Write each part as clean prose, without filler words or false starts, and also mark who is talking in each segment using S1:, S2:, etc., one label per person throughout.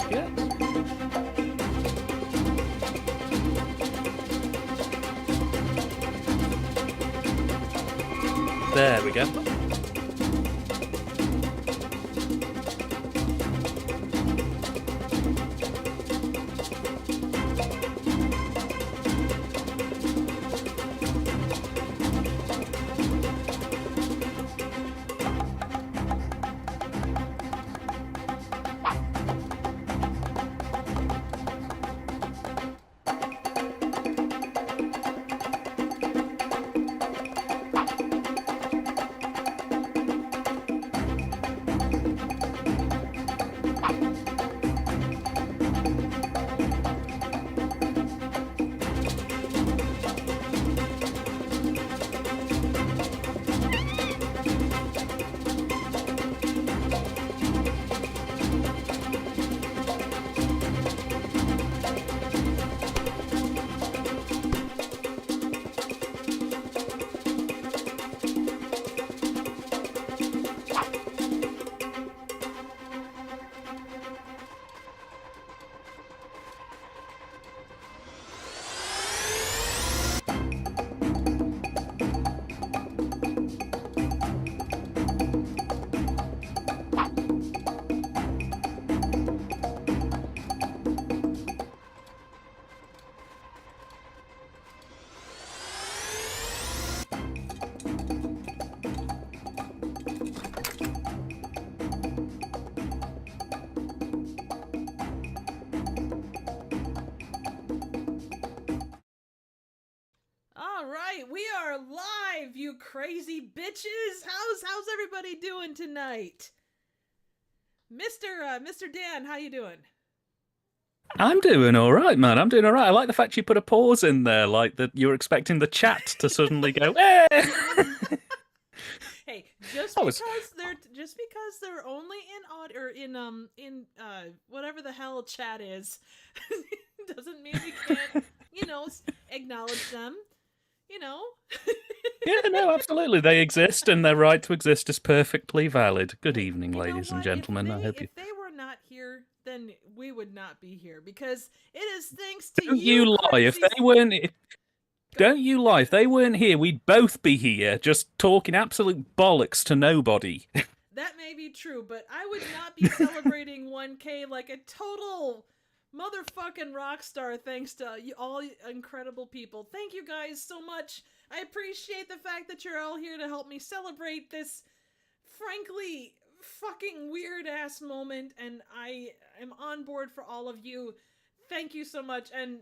S1: Yes. There we go.
S2: We are live, you crazy bitches. How's everybody doing tonight? Mr. Dan, how you doing?
S1: I'm doing all right, man. I'm doing all right. I like the fact you put a pause in there, like that you're expecting the chat to suddenly go, "Hey!"
S2: Hey, just because they're only in odd or in whatever the hell chat is, doesn't mean we can't, acknowledge them.
S1: Yeah, no, absolutely. They exist, and their right to exist is perfectly valid. Good evening, ladies and gentlemen. I hope you.
S2: If they were not here, then we would not be here because it is thanks to
S1: Don't you lie. If they weren't, don't you lie. If they weren't here, we'd both be here, just talking absolute bollocks to nobody.
S2: That may be true, but I would not be celebrating 1K like a total motherfucking rock star thanks to all incredible people. Thank you guys so much. I appreciate the fact that you're all here to help me celebrate this frankly fucking weird ass moment, and I am on board for all of you. Thank you so much. And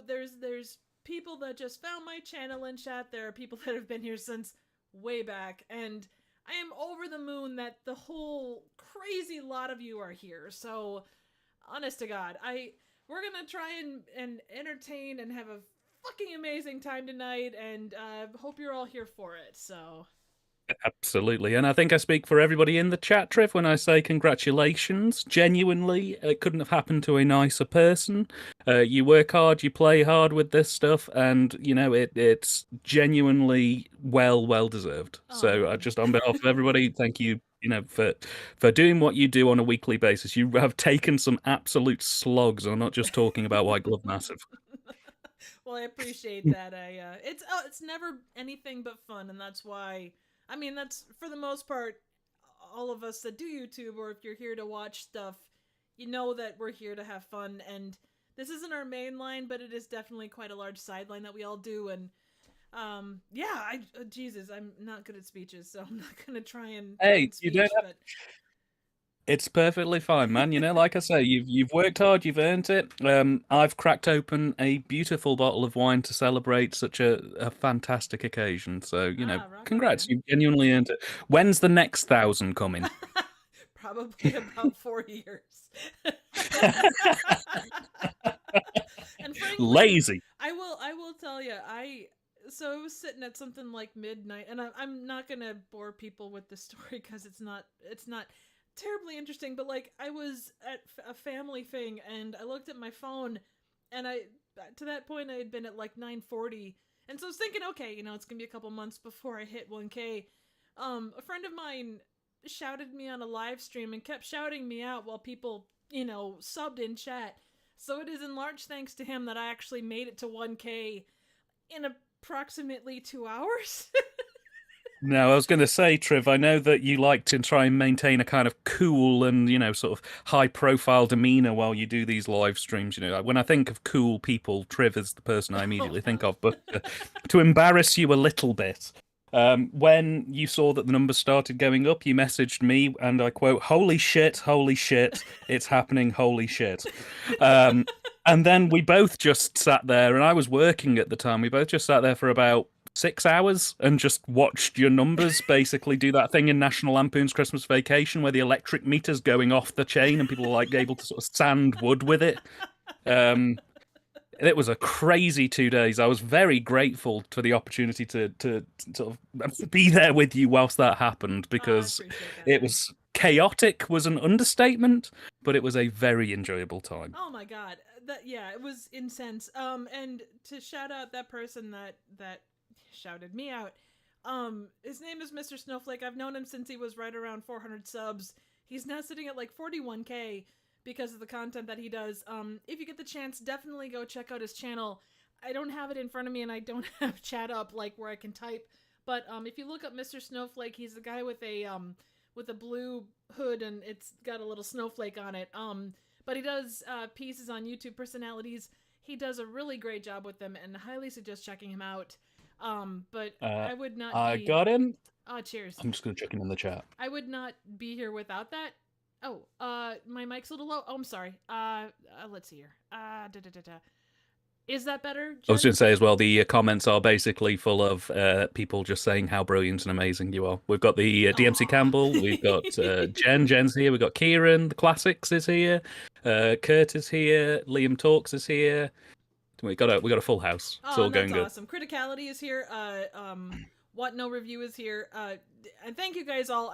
S2: there's people that just found my channel in chat. There are people that have been here since way back, and I am over the moon that the whole crazy lot of you are here. So honest to God, we're gonna try and entertain and have a fucking amazing time tonight, and hope you're all here for it. So
S1: Absolutely. And I think I speak for everybody in the chat, Triv, when I say congratulations. Genuinely, it couldn't have happened to a nicer person. You work hard, you play hard with this stuff, and, it's genuinely well deserved. So just on behalf of everybody, thank you, for doing what you do on a weekly basis. You have taken some absolute slogs. I'm not just talking about White Glove Massive.
S2: Well, I appreciate that. It's never anything but fun, and that's why... I mean, that's, for the most part, all of us that do YouTube, or if you're here to watch stuff, you know that we're here to have fun, and this isn't our main line, but it is definitely quite a large sideline that we all do, and, Jesus, I'm not good at speeches, so I'm not gonna try and speech,
S1: you don't have... It's perfectly fine, man. Like I say, you've worked hard, you've earned it. I've cracked open a beautiful bottle of wine to celebrate such a fantastic occasion. So, congrats, you've genuinely earned it. When's the next 1,000 coming?
S2: Probably about 4 years. And frankly,
S1: lazy.
S2: I will tell you, so I was sitting at something like midnight, and I'm not gonna bore people with the story because it's not terribly interesting, but like I was at a family thing and I looked at my phone, and to that point I had been at like 9:40, and so I was thinking, okay, it's gonna be a couple months before I hit 1K. A friend of mine shouted me on a live stream and kept shouting me out while people subbed in chat. So it is in large thanks to him that I actually made it to 1K in approximately 2 hours.
S1: No, I was going to say, Triv, I know that you like to try and maintain a kind of cool and, sort of high-profile demeanor while you do these live streams. When I think of cool people, Triv is the person I immediately think of. But to embarrass you a little bit, when you saw that the numbers started going up, you messaged me, and I quote, holy shit, it's happening, holy shit. And then we both just sat there, and I was working at the time. We both just sat there for about 6 hours and just watched your numbers basically do that thing in National Lampoon's Christmas Vacation where the electric meter's going off the chain and people are like able to sort of sand wood with it. It was a crazy 2 days. I was very grateful for the opportunity to sort of be there with you whilst that happened, because it was chaotic was an understatement, but it was a very enjoyable time.
S2: Oh my god. It was intense. And to shout out that person that shouted me out. His name is Mr. Snowflake. I've known him since he was right around 400 subs. He's now sitting at like 41K because of the content that he does. If you get the chance, definitely go check out his channel. I don't have it in front of me and I don't have chat up like where I can type. But if you look up Mr. Snowflake, he's the guy with a blue hood and it's got a little snowflake on it. But he does pieces on YouTube personalities. He does a really great job with them and highly suggest checking him out. But I would not be...
S1: I got him.
S2: Oh, cheers.
S1: I'm just going to check him in the chat.
S2: I would not be here without that. Oh, my mic's a little low. Oh, I'm sorry. Let's see here. Is that better, Jen?
S1: I was going to say as well, the comments are basically full of people just saying how brilliant and amazing you are. We've got the DMC Campbell, we've got Jen's here, we've got Kieran, the Classics is here, Kurt is here, Liam Talks is here. We got a full house. It's all going good.
S2: Awesome. Criticality is here. What No Review is here. And thank you guys all.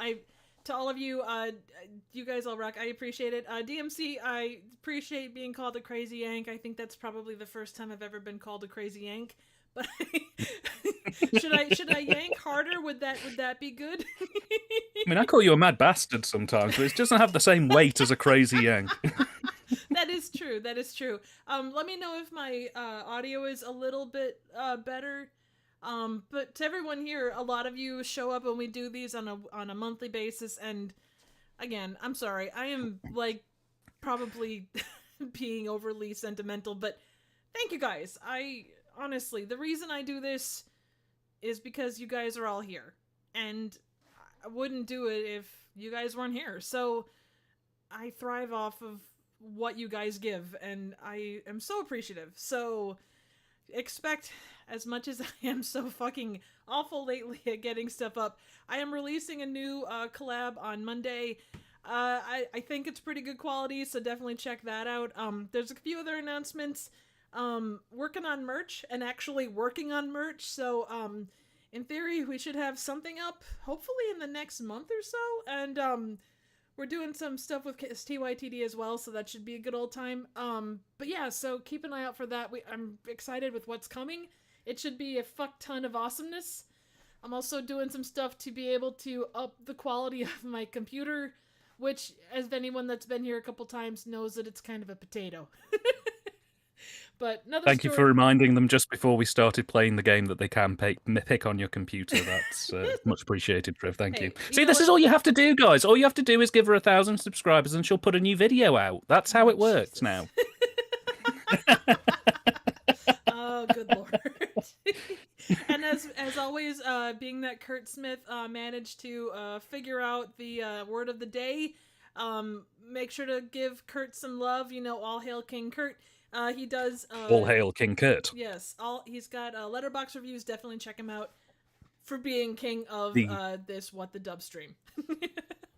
S2: To all of you, you guys all rock. I appreciate it. DMC, I appreciate being called a crazy yank. I think that's probably the first time I've ever been called a crazy yank. But should I yank harder? Would that be good?
S1: I mean, I call you a mad bastard sometimes, but it doesn't have the same weight as a crazy yank.
S2: That is true. Let me know if my audio is a little bit better. But to everyone here, a lot of you show up when we do these on a monthly basis, and again, I'm sorry. I am like probably being overly sentimental, but thank you guys. Honestly, the reason I do this is because you guys are all here, and I wouldn't do it if you guys weren't here. So I thrive off of what you guys give, and I am so appreciative. So expect, as much as I am so fucking awful lately at getting stuff up, I am releasing a new collab on Monday. I think it's pretty good quality, so definitely check that out. There's a few other announcements. Working on merch, and actually working on merch, so in theory we should have something up hopefully in the next month or so, and we're doing some stuff with TYTD as well, so that should be a good old time. But yeah, so keep an eye out for that. I'm excited with what's coming. It should be a fuck ton of awesomeness. I'm also doing some stuff to be able to up the quality of my computer, which, as anyone that's been here a couple times knows, that it's kind of a potato. But
S1: Thank you for reminding them just before we started playing the game that they can pick on your computer. That's much appreciated, Triv. Thank you. See, this is all you have to do, guys. All you have to do is give her 1,000 subscribers and she'll put a new video out. That's how it works now.
S2: Oh, good lord. And as always, being that Kurt Smith managed to figure out the word of the day, make sure to give Kurt some love. All hail King Kurt. He does
S1: all hail King Kurt.
S2: Yes, he's got letterbox reviews. Definitely check him out for being king of this What the Dub stream.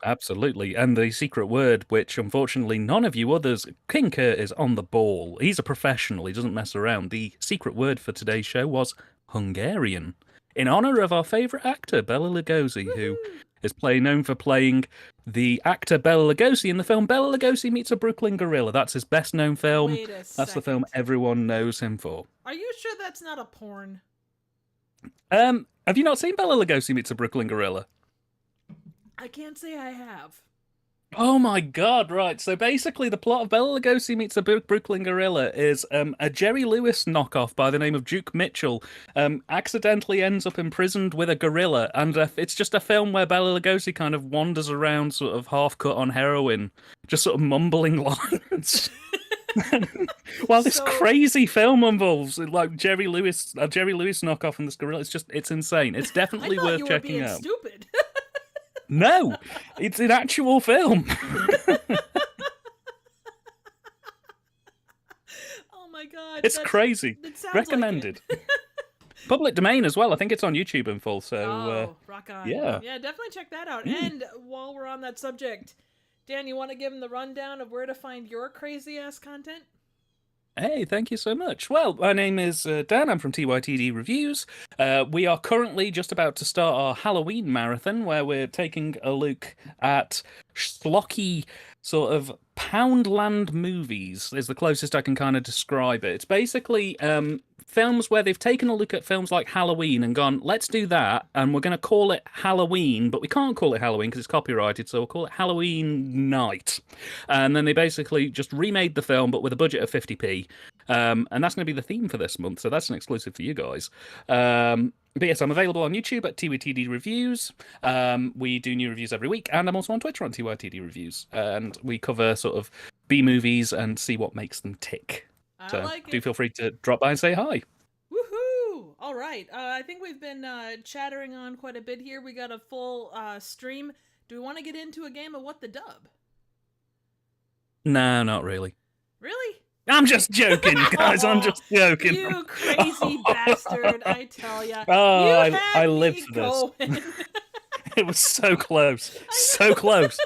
S1: Absolutely. And the secret word, which unfortunately none of you others, King Kurt is on the ball. He's a professional. He doesn't mess around. The secret word for today's show was Hungarian, in honor of our favorite actor, Bela Lugosi, who is known for playing the actor Bela Lugosi in the film Bela Lugosi Meets a Brooklyn Gorilla. That's his best known film. That's the film everyone knows him for.
S2: Are you sure that's not a porn?
S1: Have you not seen Bela Lugosi Meets a Brooklyn Gorilla?
S2: I can't say I have.
S1: Oh my God! Right. So basically, the plot of Bela Lugosi meets a Brooklyn Gorilla is a Jerry Lewis knockoff by the name of Duke Mitchell accidentally ends up imprisoned with a gorilla, and it's just a film where Bela Lugosi kind of wanders around, sort of half cut on heroin, just sort of mumbling lines. While this
S2: So
S1: crazy film involves like a Jerry Lewis knockoff and this gorilla, it's insane. It's
S2: I
S1: definitely
S2: thought
S1: worth
S2: you were
S1: checking
S2: being
S1: out.
S2: stupid.
S1: No, it's an actual film.
S2: Oh my god,
S1: It's crazy.
S2: that sounds
S1: Recommended.
S2: like it.
S1: Public domain as well. I think it's on YouTube in full. So
S2: Oh, rock on.
S1: yeah.
S2: Yeah, definitely check that out.
S1: Mm.
S2: And while we're on that subject, Dan, you want to give him the rundown of where to find your crazy ass content?
S1: Hey, thank you so much. Well, my name is Dan. I'm from TYTD Reviews. We are currently just about to start our Halloween marathon, where we're taking a look at schlocky sort of Poundland movies, is the closest I can kind of describe it. It's basically films where they've taken a look at films like Halloween and gone, let's do that, and we're going to call it Halloween, but we can't call it Halloween because it's copyrighted, so we'll call it Halloween Night. And then they basically just remade the film, but with a budget of 50p. And that's going to be the theme for this month, so that's an exclusive for you guys. But yes, I'm available on YouTube at TYTD Reviews. We do new reviews every week, and I'm also on Twitter on TYTD Reviews. And we cover sort of B movies and see what makes them tick. So do feel free to drop by and say hi.
S2: Woohoo! All right. I think we've been chattering on quite a bit here. We got a full stream. Do we want to get into a game of What the Dub?
S1: No, not really.
S2: Really?
S1: I'm just joking, guys. I'm just joking.
S2: You crazy bastard, I tell ya.
S1: Oh,
S2: You
S1: I
S2: had
S1: lived
S2: me
S1: for this.
S2: going.
S1: It was so close. So close.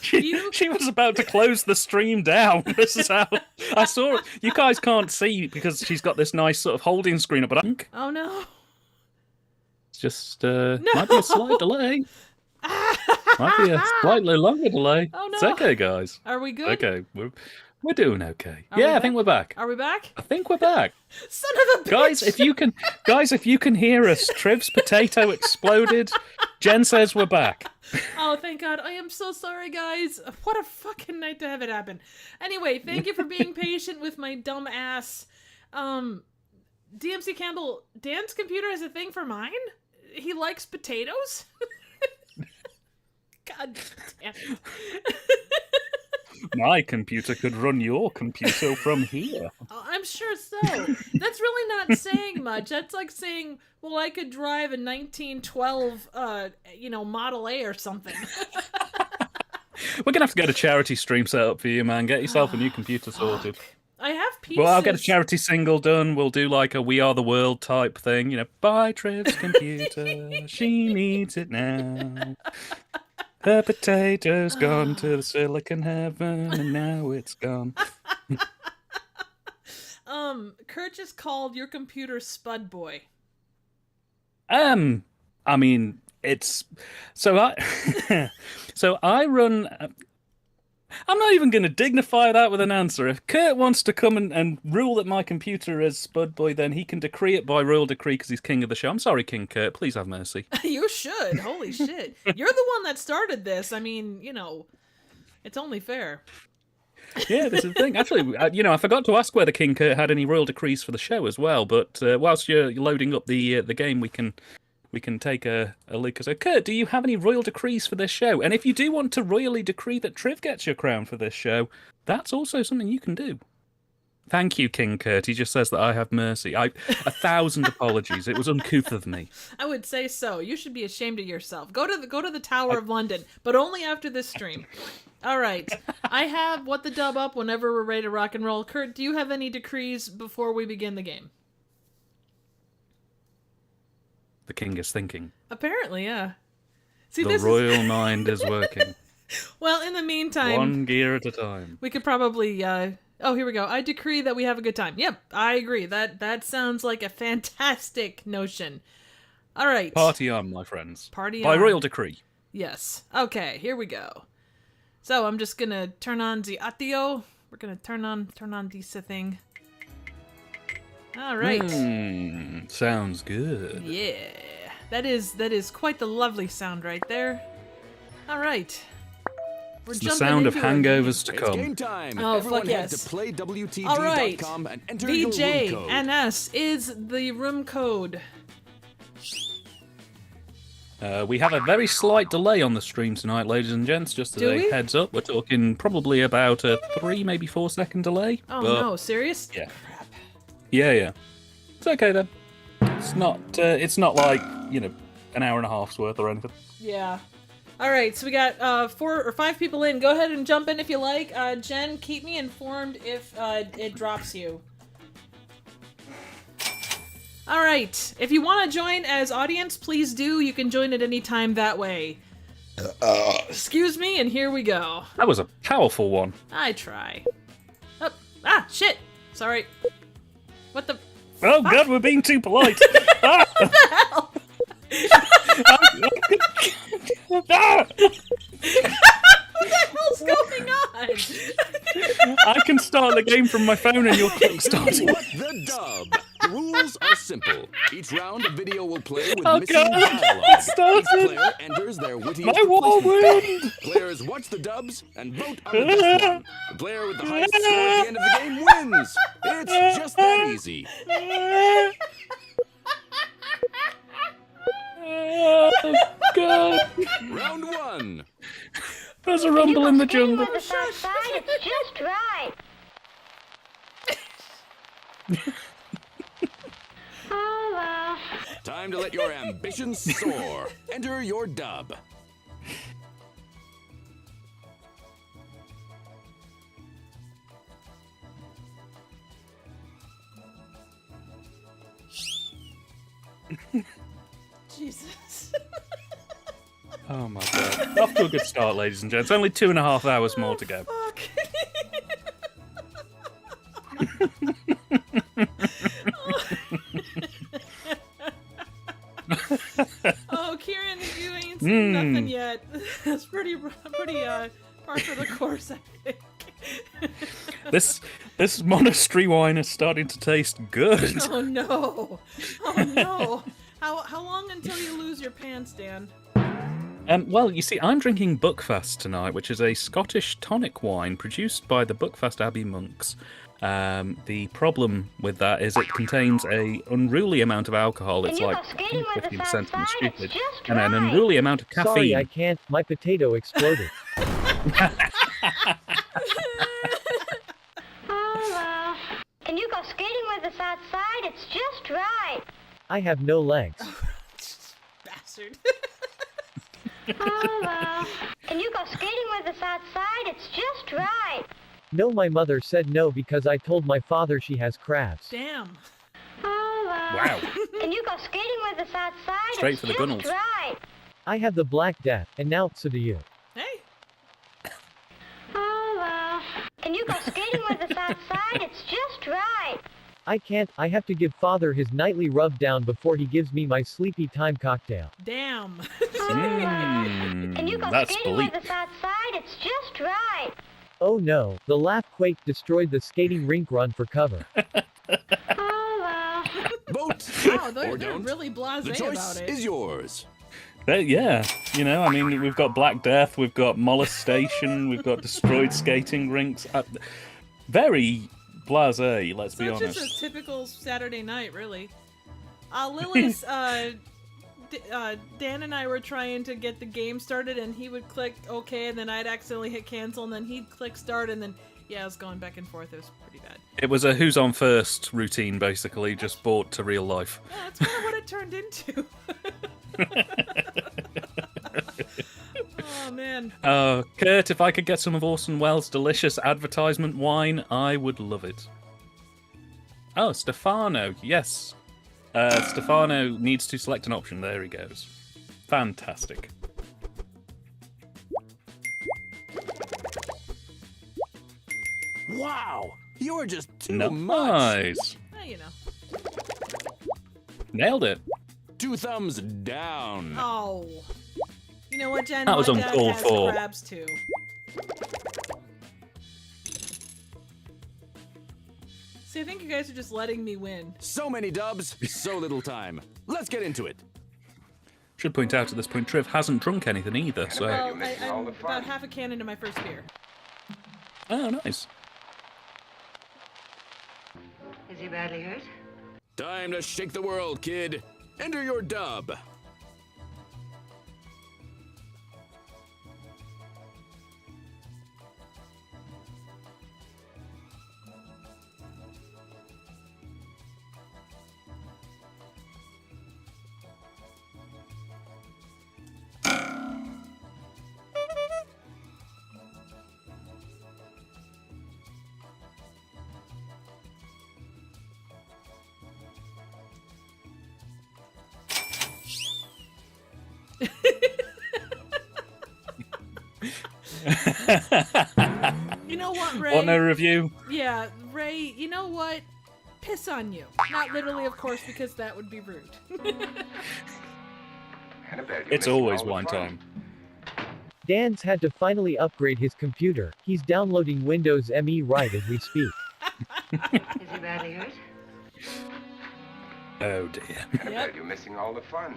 S1: She was about to close the stream down. This is how I saw it. You guys can't see because she's got this nice sort of holding screen up, but
S2: Oh no.
S1: it's just might be a slight delay. Might be a slightly longer delay.
S2: Oh no.
S1: It's okay, guys.
S2: Are we good?
S1: Okay, we're doing okay.
S2: Are we
S1: I
S2: back?
S1: think we're back.
S2: Are we back?
S1: I think we're back.
S2: Son of a bitch!
S1: Guys, if you can hear us, Triv's potato exploded. Jen says we're back.
S2: Oh, thank God. I am so sorry, guys. What a fucking night to have it happen. Anyway, thank you for being patient with my dumb ass. DMC Campbell, Dan's computer has a thing for mine? He likes potatoes? God damn it.
S1: My computer could run your computer from here.
S2: Oh, I'm sure so. That's really not saying much. That's like saying, well, I could drive a 1912, Model A or something.
S1: We're gonna have to get a charity stream set up for you, man. Get yourself a new computer sorted.
S2: I have pieces.
S1: Well, I'll get a charity single done. We'll do like a We Are the World type thing. You know, buy Triv's computer. She needs it now. Her potato's gone to the silicon heaven, and now it's gone.
S2: Kurt just called your computer Spud Boy.
S1: I mean, it's so I run. I'm not even going to dignify that with an answer. If Kurt wants to come and rule that my computer is Spud Boy, then he can decree it by royal decree because he's king of the show. I'm sorry, King Kurt. Please have mercy.
S2: You should. Holy shit. You're the one that started this. I mean, it's only fair.
S1: Yeah, this is the thing. Actually, I forgot to ask whether King Kurt had any royal decrees for the show as well. But whilst you're loading up the game, we can take a look. So, Kurt, do you have any royal decrees for this show? And if you do want to royally decree that Triv gets your crown for this show, that's also something you can do. Thank you, King Kurt. He just says that I have mercy. 1,000 apologies. It was uncouth of me.
S2: I would say so. You should be ashamed of yourself. Go to the Tower of London, but only after this stream. All right. I have What the Dub up whenever we're ready to rock and roll. Kurt, do you have any decrees before we begin the game?
S1: The king is thinking.
S2: Apparently, yeah. See,
S1: the royal mind is working.
S2: Well, in the meantime,
S1: one gear at a time.
S2: We could probably. Oh, here we go. I decree that we have a good time. Yep, I agree. That sounds like a fantastic notion. All right.
S1: Party on, my friends.
S2: Party
S1: by
S2: on.
S1: royal decree.
S2: Yes. Okay. Here we go. So I'm just gonna turn on the audio. We're gonna turn on this thing. All right.
S1: Sounds good.
S2: Yeah. That is quite the lovely sound right there. All right.
S1: It's the sound of hangovers to
S3: It's
S1: come.
S3: game time.
S2: Oh,
S3: Everyone
S2: fuck
S3: head
S2: yes.
S3: to playwtd.com
S2: All right.
S3: and enter your room code.
S2: VJNS is the room code.
S1: We have a very slight delay on the stream tonight, ladies and gents. Just as
S2: Do
S1: a
S2: we?
S1: heads up, we're talking probably about a 3, maybe 4 second delay.
S2: Oh
S1: but
S2: no, serious?
S1: Yeah. Yeah. It's okay then. It's not like, an hour and a half's worth or anything.
S2: Yeah. All right, so we got 4 or 5 people in. Go ahead and jump in if you like. Jen, keep me informed if it drops you. All right, if you want to join as audience, please do. You can join at any time that way. Excuse me, and here we go.
S1: That was a powerful one.
S2: I try. Oh, shit. Sorry. What the?
S1: Oh
S2: fuck?
S1: God, we're being too polite.
S2: What the hell?
S1: Ah!
S2: What the hell's going on?
S3: I
S1: can start the game from my phone and your clock starts.
S3: What the dub? The rules are simple. Each round, a video will play with
S1: Oh,
S3: missing
S1: God.
S3: dialogue.
S1: It started.
S3: Each player enters their wittiest
S1: My
S3: replacement
S1: whirlwind.
S3: dub. Players watch the dubs and vote on the best one. The player with the highest score at the end of the game wins. It's just that easy.
S1: Oh God!
S3: Round 1.
S1: There's a rumble in the jungle.
S4: The south side, it's just right. Oh, well.
S3: Time to let your ambitions soar. Enter your dub.
S2: Jesus.
S1: Oh my God! Off to a good start, ladies and gents. Only 2.5 hours more to go.
S2: Fuck. Oh, Kieran, you ain't seen nothing yet. That's pretty par for the course, I think.
S1: This monastery wine is starting to taste good.
S2: Oh no! Oh no! How long until you lose your pants, Dan?
S1: Well, you see, I'm drinking Buckfast tonight, which is a Scottish tonic wine produced by the Buckfast Abbey monks. The problem with that is it contains a unruly amount of alcohol. It's
S4: you
S1: like
S4: go skating with us
S1: 50% and
S4: outside?
S1: stupid,
S4: It's just
S1: and an
S4: right.
S1: unruly amount of caffeine.
S5: Sorry, I can't. My potato exploded.
S4: Oh, well. Can you go skating with us outside? It's just right.
S5: I have no legs.
S2: Bastard.
S4: Oh, well. Can you go skating with us outside? It's just right.
S5: No, my mother said no because I told my father she has crabs.
S2: Damn.
S4: Oh, well.
S1: Wow.
S4: Can you go skating with us outside?
S1: Straight
S4: it's
S1: for the
S4: just
S1: gunnels.
S4: right.
S5: I have the Black Death, and now so do you.
S2: Hey.
S4: Oh, well. Can you go skating with us outside? It's just right.
S5: I can't. I have to give father his nightly rub down before he gives me my sleepy time cocktail.
S2: Damn.
S4: Can you go
S1: That's
S4: skating
S1: bleak.
S4: with us outside? It's just right.
S5: Oh no, the laugh quake destroyed the skating rink run for cover.
S4: Oh, well.
S3: Vote.
S2: Wow,
S3: or
S2: they're
S3: don't.
S2: really
S3: The
S2: blasé
S3: choice
S2: about it.
S3: is yours.
S1: Yeah, I mean, we've got Black Death, we've got molestation, we've got destroyed skating rinks. Very blasé, let's be
S2: So
S1: honest.
S2: it's just a typical Saturday night, really. Lilius, Dan and I were trying to get the game started, and he would click OK, and then I'd accidentally hit cancel, and then he'd click start, and then, yeah, it was going back and forth. It was pretty bad.
S1: It was a who's on first routine, basically, just brought to real life.
S2: Yeah, that's kind of what it turned into. Oh, man.
S1: Kurt, if I could get some of Orson Welles' delicious advertisement wine, I would love it. Oh, Stefano, yes. Stefano needs to select an option. There he goes. Fantastic.
S3: Wow. You're just too much.
S1: Nice.
S2: Well, you know.
S1: Nailed it.
S3: 2 thumbs down.
S2: Oh. You know what, Jen?
S1: That was
S2: My dad
S1: uncalled
S2: has
S1: for.
S2: crabs, too. See, I think you guys are just letting me win.
S3: So many dubs, so little time. Let's get into it.
S1: Should point out at this point, Triv hasn't drunk anything either, so...
S2: Well, I'm about half a can into my first beer.
S1: Oh, nice.
S6: Is he badly hurt?
S3: Time to shake the world, kid. Enter your dub.
S2: You know what, Ray?
S1: Want no review?
S2: Yeah, Ray, you know what? Piss on you. Not literally, of course, because that would be rude.
S1: It's always wine time.
S5: Dan's had to finally upgrade his computer. He's downloading Windows ME right as we speak.
S6: Is he badly hurt?
S1: Oh dear.
S2: Yep.
S7: You're missing all the fun.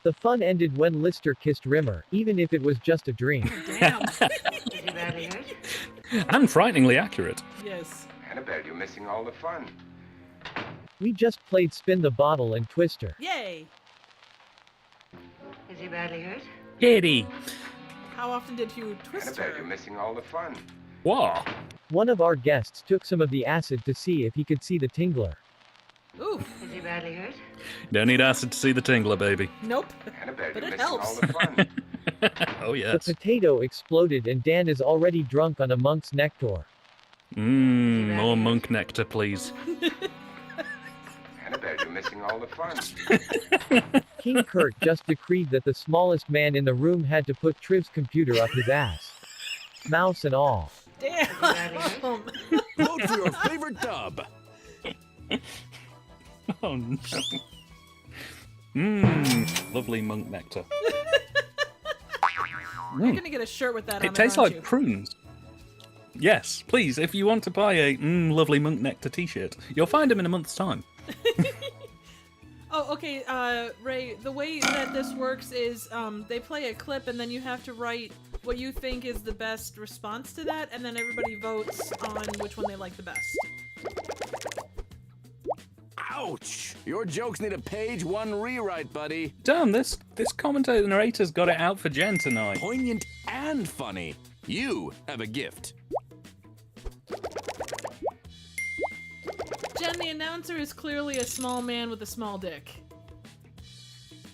S5: The fun ended when Lister kissed Rimmer, even if it was just a dream.
S2: Damn.
S6: Is he badly hurt?
S1: And frighteningly accurate.
S2: Yes.
S7: Annabelle, you're missing all the fun.
S5: We just played Spin the Bottle and Twister.
S2: Yay.
S6: Is he badly hurt?
S1: Kitty.
S2: How often did you twist
S7: Annabelle, you're
S2: her?
S7: missing all the fun.
S1: What?
S5: One of our guests took some of the acid to see if he could see the tingler.
S2: Ooh.
S6: Is he badly hurt?
S1: Don't need acid to see the tingler, baby.
S2: Nope.
S7: Annabelle,
S2: But
S7: you're
S2: it
S7: missing
S2: helps.
S7: all the fun.
S1: Oh
S5: The
S1: yes.
S5: potato exploded and Dan is already drunk on a monk's nectar.
S1: More monk nectar, please.
S7: Annabelle, you're missing all the fun.
S5: King Kurt just decreed that the smallest man in the room had to put Triv's computer up his ass. Mouse and all.
S2: Damn.
S3: Vote for your favorite dub.
S1: Oh no. Lovely monk nectar.
S2: You're gonna get a shirt with that on
S1: It tastes
S2: aren't
S1: like
S2: you?
S1: prunes. Yes, please, if you want to buy a lovely monk nectar t-shirt, you'll find them in a month's time.
S2: Oh, okay, Ray, the way that this works is, they play a clip and then you have to write what you think is the best response to that, and then everybody votes on which one they like the best.
S3: Ouch! Your jokes need a page one rewrite, buddy.
S1: Damn, this commentator narrator's got it out for Jen tonight.
S3: Poignant and funny. You have a gift.
S2: Jen, the announcer, is clearly a small man with a small dick.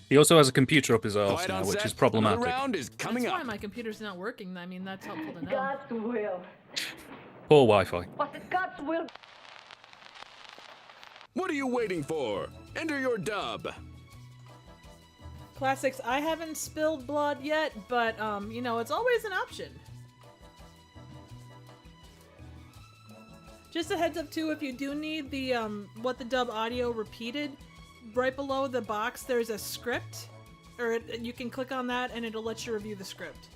S1: He also has a computer up his arse
S3: Quiet
S1: now,
S3: on
S1: which
S3: set.
S1: is problematic.
S3: Another round is coming
S2: That's why
S3: up.
S2: my computer's not working. I mean, that's helpful to know.
S6: God's will.
S1: Poor Wi-Fi.
S6: Was it God's will?
S3: What are you waiting for? Enter your dub.
S2: Classics, I haven't spilled blood yet, but, you know, it's always an option. Just a heads up, too, if you do need the, what the dub audio repeated, right below the box there's a script, or you can click on that and it'll let you review the script.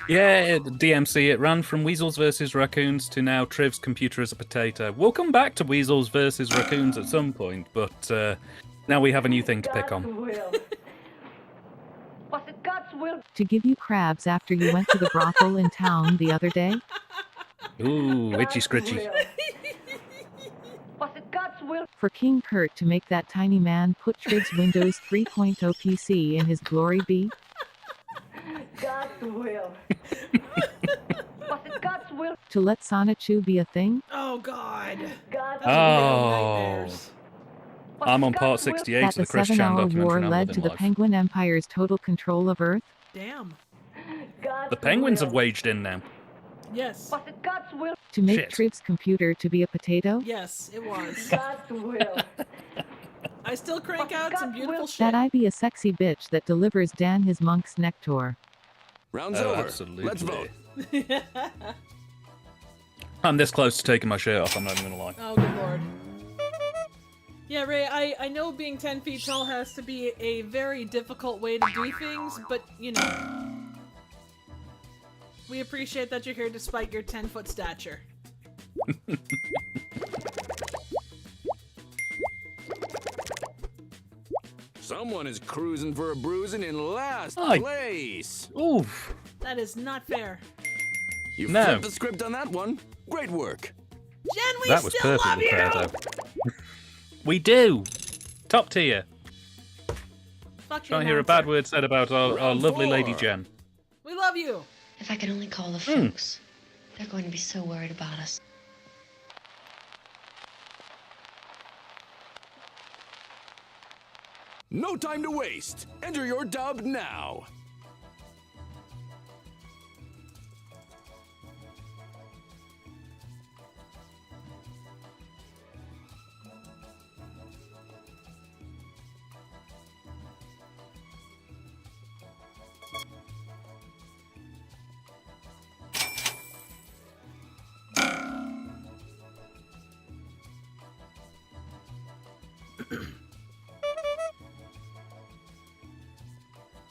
S1: Yeah, DMC, it ran from Weasels versus Raccoons to now Triv's computer as a potato. We'll come back to Weasels versus Raccoons at some point, but now we have a new thing to pick on.
S6: Will. Was it God's will?
S8: To give you crabs after you went to the brothel in town the other day?
S1: Ooh, itchy scritchy.
S6: Was it God's will?
S8: For King Kurt to make that tiny man put Trig's Windows 3.0 PC in his glory be?
S6: God's will. Was it God's will?
S8: To let Sonichu be a thing?
S2: Oh, God.
S6: God's
S2: That's gonna give me
S1: Oh.
S2: nightmares.
S1: I'm on part 68
S8: That
S1: of
S8: the
S1: the Chris Chan
S8: 7-hour
S1: documentary
S8: war
S1: on
S8: led
S1: Living
S8: to the
S1: Life.
S8: Penguin Empire's total control of Earth?
S2: Damn.
S6: God's
S1: The Penguins
S6: will.
S1: have waged in now.
S2: Yes.
S6: Was it God's will?
S8: To make
S1: Shit.
S8: Trig's computer to be a potato?
S2: Yes, it was.
S6: God's will.
S2: I still crank out some beautiful shit.
S8: That I be a sexy bitch that delivers Dan his monk's nectar.
S3: Round's
S1: Oh,
S3: over.
S1: absolutely.
S3: Let's vote.
S1: I'm this close to taking my shirt off, I'm not even gonna lie.
S2: Oh, good lord. Yeah, Ray, I know being 10 feet tall has to be a very difficult way to do things, but, you know. We appreciate that you're here despite your 10-foot stature.
S3: Someone is cruising for a bruising in last
S1: Aye.
S3: place.
S1: Oof.
S2: That is not fair.
S3: You
S1: No.
S3: flipped the script on that one. Great work.
S2: Jen, we
S1: That was
S2: still love
S1: perfectly
S2: you!
S1: fair, though. We do! Top tier.
S2: Fuck you,
S1: Can't hear a bad
S2: announcer.
S1: word said about our
S3: Round
S1: lovely Lady
S3: 4.
S1: Jen.
S2: We love you!
S9: If I could only call the folks. They're going to be so worried about us.
S3: No time to waste. Enter your dub now.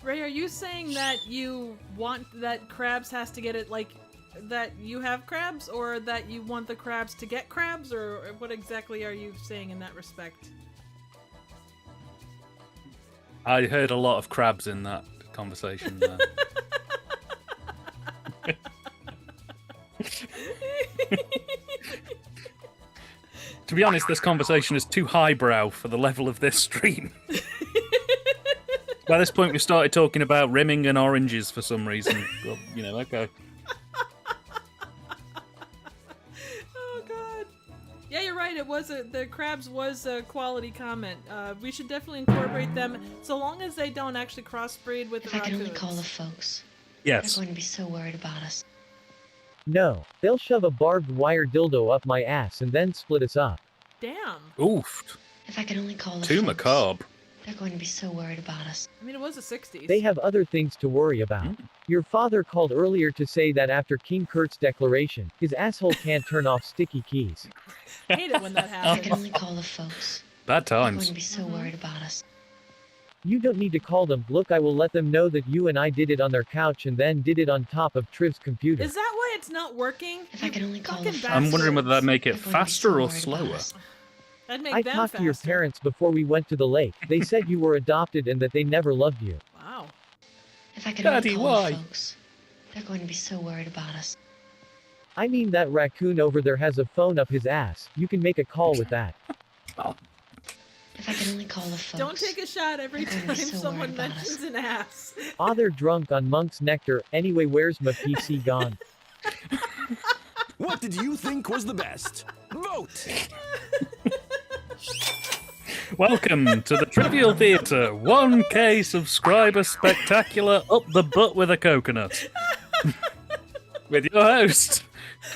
S2: Ray, are you saying that you want that Krabs has to get it, like, that you have crabs, or that you want the crabs to get crabs, or what exactly are you saying in that respect?
S1: I heard a lot of crabs in that conversation. To be honest, this conversation is too highbrow for the level of this stream. By this point, we started talking about rimming and oranges for some reason. Well, you know, okay.
S2: Oh god. Yeah, you're right. It was the crabs was a quality comment. We should definitely incorporate them, so long as they don't actually crossbreed with
S9: If
S2: the
S9: I could only
S2: raccoons.
S9: call the folks.
S1: Yes.
S9: They're going to be so worried about us.
S5: No, they'll shove a barbed wire dildo up my ass and then split us up.
S2: Damn.
S1: Oof.
S9: If I could only call the
S1: Too
S9: folks.
S1: macabre.
S9: They're going to be so worried about us.
S2: I mean, it was the 60s.
S5: They have other things to worry about. Your father called earlier to say that after King Kurt's declaration, his asshole can't turn off sticky keys.
S2: hate it when that
S9: If I
S2: happens.
S9: could only call the folks.
S1: Bad
S9: They're going
S1: times.
S9: to be so worried about us.
S5: You don't need to call them. Look, I will let them know that you and I did it on their couch and then did it on top of Triv's computer.
S2: Is that why it's not working?
S9: If I could only call
S2: fucking
S9: the folks.
S1: I'm wondering whether
S2: bastards.
S1: that'd make it
S9: They're going to be
S1: faster
S9: so
S1: or
S9: worried about
S1: slower.
S9: us.
S2: That'd make
S5: I
S2: them
S5: talked to your
S2: faster.
S5: parents before we went to the lake. They said you were adopted and that they never loved you.
S2: Wow.
S9: If I could
S1: Daddy,
S9: only call
S1: why?
S9: the folks. They're going to be so worried about us.
S5: I mean, that raccoon over there has a phone up his ass. You can make a call with that.
S9: If I could only call the folks.
S2: Don't take a shot every
S9: They're gonna
S2: time
S9: be so
S2: someone
S9: worried about
S2: mentions
S9: us.
S2: an ass.
S5: Ah, they're drunk on monk's nectar. Anyway, where's my PC gone?
S3: What did you think was the best? Vote!
S1: Welcome to the Trivial Theatre 1K subscriber spectacular up the butt with a coconut. With your host,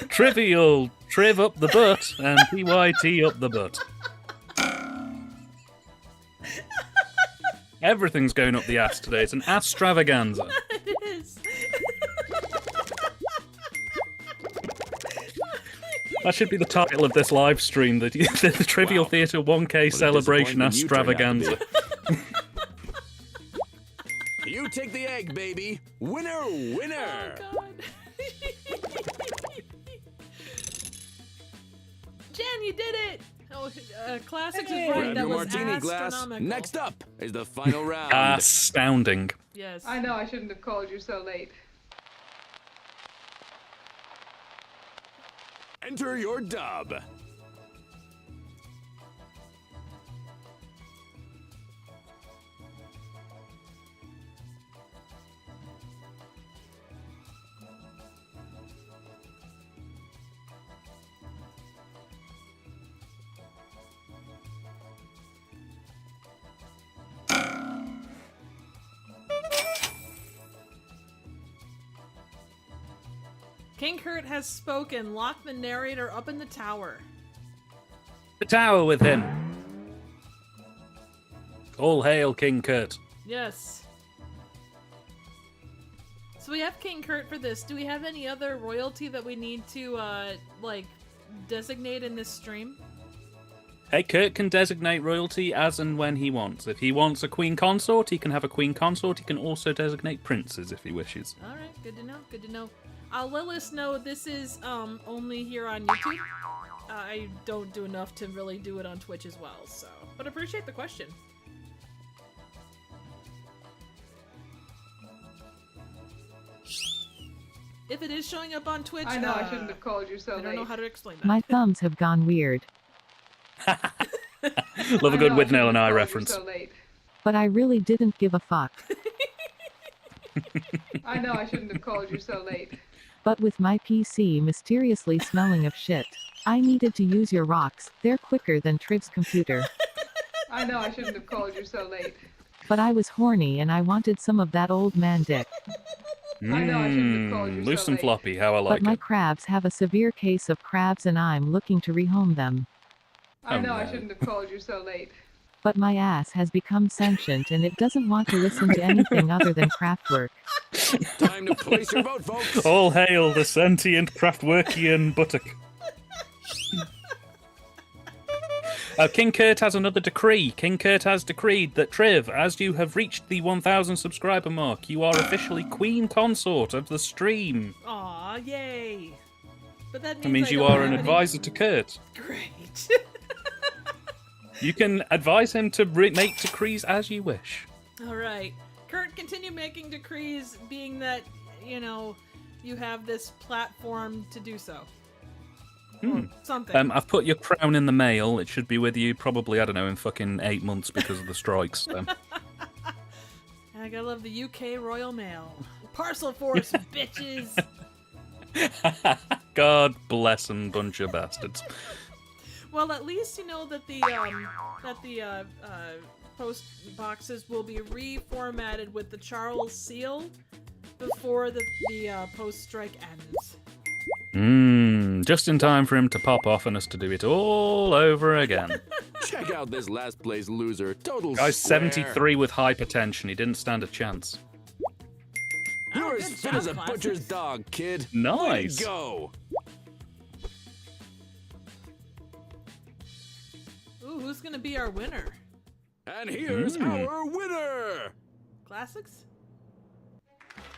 S1: Trivial Triv up the butt and PYT up the butt. Everything's going up the ass today. It's an astravaganza.
S2: It is.
S1: That should be the title of this live stream, the Trivial
S3: Wow.
S1: Theatre 1K celebration
S3: disappointment you turned out to
S1: astravaganza.
S3: You take the egg, baby. Winner, winner.
S2: Oh god. Jen, you did it! Oh, Classics is right.
S3: Grab
S2: That
S3: your
S2: was
S3: martini glass.
S2: astronomical.
S3: Next up is the final round.
S1: Astounding.
S2: Yes.
S6: I know I shouldn't have called you so late.
S3: Enter your dub.
S2: King Kurt has spoken. Lock the narrator up in the tower.
S1: The tower with him. All hail King Kurt.
S2: Yes. So we have King Kurt for this. Do we have any other royalty that we need to, like, designate in this stream?
S1: Hey, Kurt can designate royalty as and when he wants. If he wants a queen consort, he can have a queen consort. He can also designate princes if he wishes.
S2: All right, good to know. Good to know. Let us know this is only here on YouTube. I don't do enough to really do it on Twitch as well, so. But appreciate the question. If it is showing up on Twitch,
S10: I know I shouldn't have called you so late.
S2: I don't know how to explain that.
S8: My thumbs have gone weird.
S1: Love a good with nail and eye reference.
S10: So late.
S8: But I really didn't give a fuck.
S10: I know I shouldn't have called you so late.
S8: But with my PC mysteriously smelling of shit, I needed to use your rocks. They're quicker than Triv's computer.
S10: I know I shouldn't have called you so late.
S8: But I was horny and I wanted some of that old man dick.
S10: I know I shouldn't have called you
S1: Loose
S10: so
S1: and
S10: late.
S1: floppy, how I like
S8: But my
S1: it.
S8: crabs have a severe case of crabs and I'm looking to rehome them.
S10: I know
S1: no.
S10: I shouldn't have called you so late.
S8: But my ass has become sentient and it doesn't want to listen to anything other than Kraftwerk.
S3: Time to place your vote, folks.
S1: All hail the sentient Kraftwerkian buttock. King Kurt has another decree. King Kurt has decreed that Triv, as you have reached the 1,000 subscriber mark, you are officially queen consort of the stream.
S2: Aw, yay. But that
S1: That means
S2: I
S1: you
S2: don't
S1: are an
S2: have any-
S1: advisor to Kurt.
S2: Great.
S1: You can advise him to make decrees as you wish.
S2: All right. Kurt, continue making decrees, being that, you know, you have this platform to do so. Or something.
S1: I've put your crown in the mail. It should be with you probably, I don't know, in fucking 8 months because of the strikes. So.
S2: I gotta love the UK Royal Mail. Parcel Force, bitches!
S1: God bless them, bunch of bastards.
S2: Well, at least you know that the post boxes will be reformatted with the Charles seal before the post strike ends.
S1: Just in time for him to pop off and us to do it all over again.
S3: Check out this last place loser. Total
S1: Guy's
S3: square.
S1: 73 with hypertension. He didn't stand a chance.
S3: You're
S2: good
S3: as fit
S2: job,
S3: as a
S2: Classics.
S3: butcher's dog, kid.
S1: Nice.
S3: Way to go.
S2: Ooh, who's gonna be our winner?
S3: And here's our winner.
S2: Classics?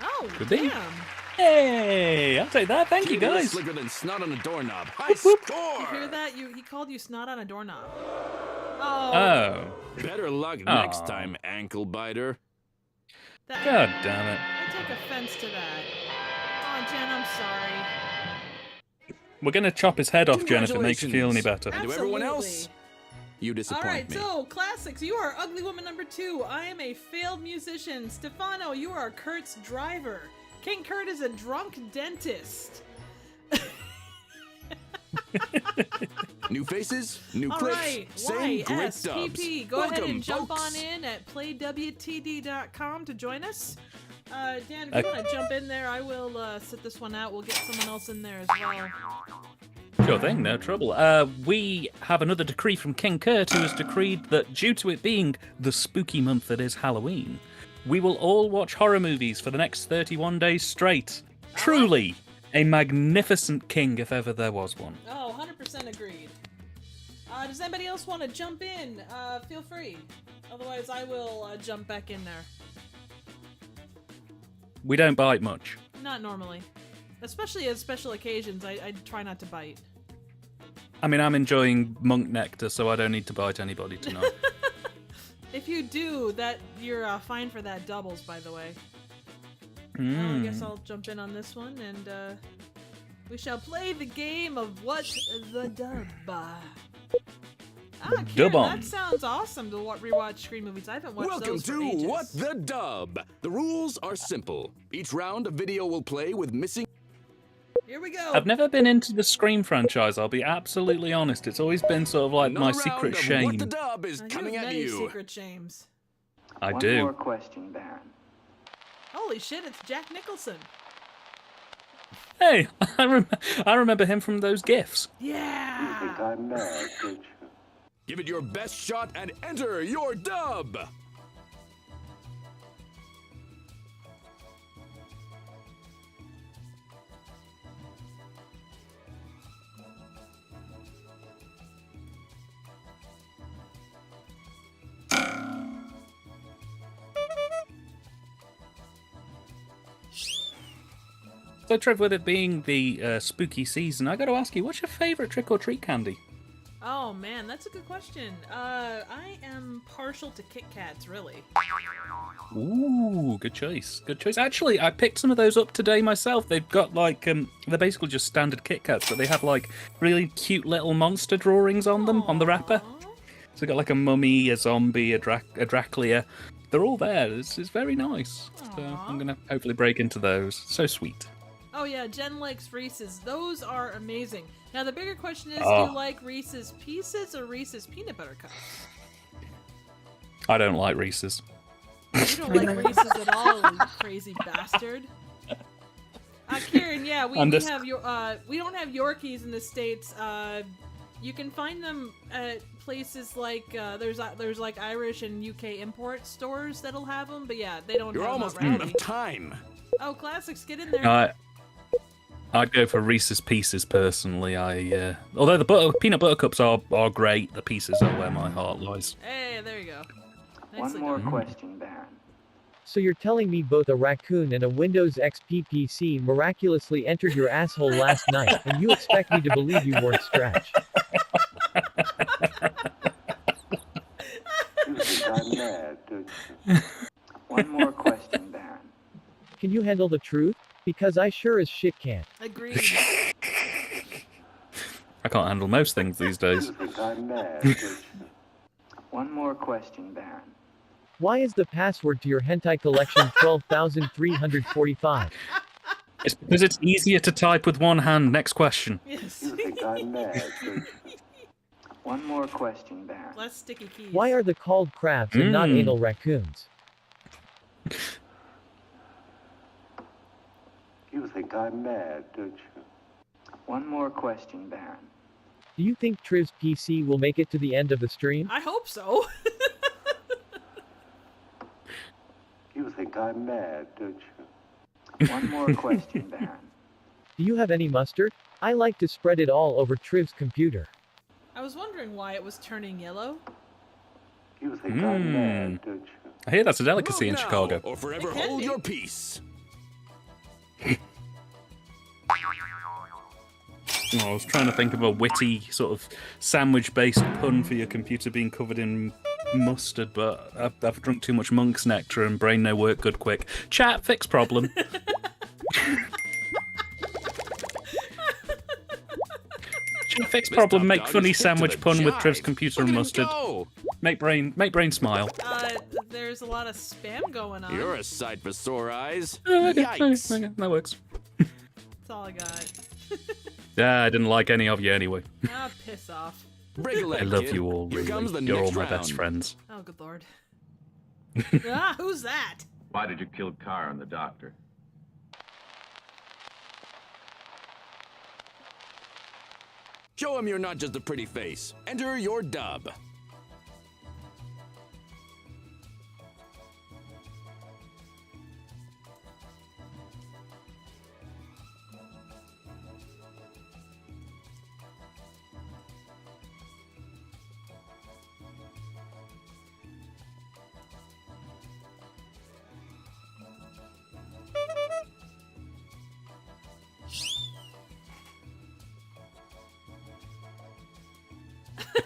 S2: Oh,
S1: Could be.
S2: damn!
S1: Hey, I'll take that. Thank you,
S3: You're
S1: guys.
S3: slicker than snot on a doorknob. High
S2: You
S3: score.
S2: hear that? He called you snot on a doorknob. Oh,
S1: Oh,
S3: Better luck
S1: Aw.
S3: next time, ankle biter.
S2: that,
S1: God damn it.
S2: I take offense to that. Oh, Jen, I'm sorry.
S1: We're going to chop his head off, Jen, if it makes you feel any better.
S3: And to everyone
S2: Absolutely.
S3: else, you
S2: All
S3: disappoint
S2: right,
S3: me.
S2: so Classics, you are ugly woman number 2. I am a failed musician. Stefano, you are Kurt's driver. King Kurt is a drunk dentist.
S3: New faces, new
S2: All
S3: clips,
S2: right,
S3: same great dubs.
S2: YSPP. Go ahead
S3: Welcome,
S2: and jump
S3: folks.
S2: on in at playwtd.com to join us. Dan, if you want to jump in there, I will sit this one out. We'll get someone else in there as well.
S1: Sure thing, no trouble. We have another decree from King Kurt, who has decreed that due to it being the spooky month that is Halloween, we will all watch horror movies for the next 31 days straight. Truly, a magnificent king if ever there was one.
S2: Oh, 100% agreed. Does anybody else want to jump in? Feel free. Otherwise, I will jump back in there.
S1: We don't bite much.
S2: Not normally. Especially at special occasions, I try not to bite.
S1: I mean, I'm enjoying monk nectar, so I don't need to bite anybody tonight.
S2: If you do, that you're fine for that doubles, by the way. I guess I'll jump in on this one, and we shall play the game of What the Dub. Kieran,
S1: Dub on.
S2: that sounds awesome to rewatch screen movies. I haven't watched
S3: Welcome
S2: those for
S3: to
S2: ages.
S3: What the Dub. The rules are simple. Each round, a video will play with missing.
S2: Here we go.
S1: I've never been into the Scream franchise, I'll be absolutely honest. It's always been sort of like my
S3: Another round
S1: secret
S3: of
S1: shame.
S3: What the Dub is
S2: You
S3: coming
S2: have
S3: at
S2: many
S3: you.
S2: secret shames.
S1: I
S11: One
S1: do.
S11: more question, Baron.
S2: Holy shit, it's Jack Nicholson.
S1: Hey, I remember him from those GIFs.
S2: Yeah.
S11: You think I'm mad, don't you?
S3: Give it your best shot and enter your dub.
S1: So, Trev, with it being the spooky season, I got to ask you, what's your favourite trick or treat candy?
S2: Oh man, that's a good question. I am partial to Kit Kats, really.
S1: Ooh, good choice. Good choice. Actually, I picked some of those up today myself. They've got like they're basically just standard Kit Kats, but they have like really cute little monster drawings on them on the wrapper. So they got like a mummy, a zombie, a Dracula. They're all there. It's very nice. So I'm gonna hopefully break into those. So sweet.
S2: Oh yeah, Jen likes Reese's. Those are amazing. Now the bigger question is, do
S1: Oh.
S2: you like Reese's Pieces or Reese's Peanut Butter Cups?
S1: I don't like Reese's.
S2: You don't like Reese's at all, you crazy bastard. Kieran, yeah, we don't have Yorkies in the States. You can find them at places like there's like Irish and UK import stores that'll have them, but yeah, they don't.
S3: You're
S2: have
S3: almost
S2: them
S3: out of time.
S2: Oh, classics, get in there.
S1: I'd go for Reese's Pieces personally. Although the peanut butter cups are great, the pieces are where my heart lies.
S2: Hey, there you go.
S11: One more question, Baron.
S5: So you're telling me both a raccoon and a Windows XP PC miraculously entered your asshole last night, and you expect me to believe you weren't Stretch?
S11: You got mad, don't you? One more question, Baron.
S5: Can you handle the truth? Because I sure as shit can't.
S2: Agreed.
S1: I can't handle most things these days.
S11: You got mad, don't you? One more question, Baron.
S5: Why is the password to your hentai collection 12,345?
S1: It's because it's easier to type with one hand. Next question.
S2: Yes.
S11: You got mad, don't you? One more question, Baron.
S2: Less sticky keys.
S5: Why are they called crabs and not anal raccoons?
S11: You got mad, don't you? One more question, Baron.
S5: Do you think Triv's PC will make it to the end of the stream?
S2: I hope so.
S11: You got mad, don't you? One more question, Baron.
S5: Do you have any mustard? I like to spread it all over Triv's computer.
S2: I was wondering why it was turning yellow.
S11: You got mad, don't you?
S1: I hear that's a delicacy in
S3: Move now,
S1: Chicago.
S3: Or forever
S2: It can
S3: hold
S2: be.
S3: your peace.
S1: I was trying to think of a witty sort of sandwich-based pun for your computer being covered in mustard, but I've drunk too much monk's nectar and brain no work good quick. Chat, fix problem. Chat, fix problem, make funny sandwich pun with Triv's computer and mustard. Make brain smile.
S2: There's a lot of spam going on.
S3: You're a sight for sore eyes.
S1: Okay,
S3: Yikes.
S1: okay, that works.
S2: That's all I got.
S1: Yeah, I didn't like any of you anyway.
S2: Ah, piss off.
S3: Break a leg,
S1: I love
S3: kid.
S1: you all,
S3: Here
S1: really.
S3: comes the
S1: You're all
S3: next
S1: my
S3: round.
S1: best friends.
S2: Oh, good lord. Who's that?
S7: Why did you kill Carr and the doctor?
S3: Show him you're not just a pretty face. Enter your dub.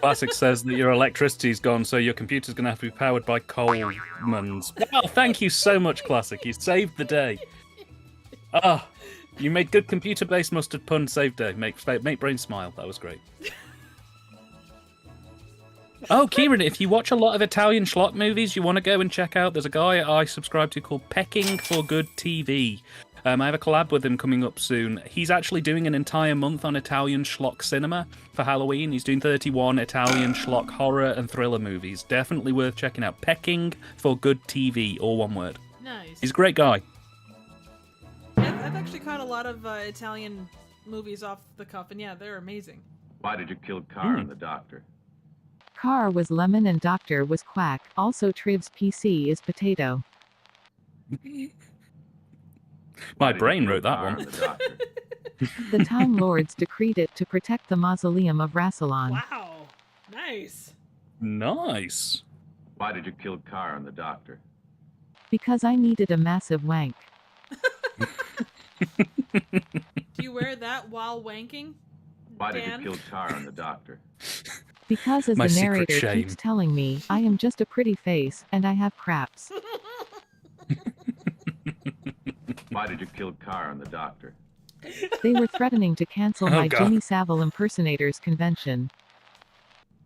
S1: Classic says that your electricity's gone, so your computer's going to have to be powered by Coleman's. Oh, thank you so much, Classic. You saved the day. Ah, you made good computer-based mustard pun. Saved day. Make brain smile. That was great. Oh, Kieran, if you watch a lot of Italian schlock movies, you want to go and check out. There's a guy I subscribe to called Pecking for Good TV. I have a collab with him coming up soon. He's actually doing an entire month on Italian schlock cinema for Halloween. He's doing 31 Italian schlock horror and thriller movies. Definitely worth checking out. Pecking for Good TV, all one word.
S2: Nice.
S1: He's a great guy.
S2: I've actually caught a lot of Italian movies off the cuff, and yeah, they're amazing.
S7: Why did you kill Carr and the doctor?
S8: Car was lemon and doctor was quack. Also Triv's PC is potato.
S1: My brain wrote that one.
S8: The Time Lords decreed it to protect the mausoleum of Rassilon.
S2: Wow. Nice.
S1: Nice.
S7: Why did you kill Carr and the doctor?
S8: Because I needed a massive wank.
S2: Do you wear that while wanking?
S7: Why did
S2: Dan?
S7: you kill Karen, the doctor?
S8: Because as
S1: My
S8: the
S1: secret
S8: narrator
S1: shame.
S8: keeps telling me, I am just a pretty face, and I have craps.
S7: Why did you kill Karen, the doctor?
S8: They were threatening to cancel
S1: Oh,
S8: my
S1: God.
S8: Jimmy Savile impersonators convention.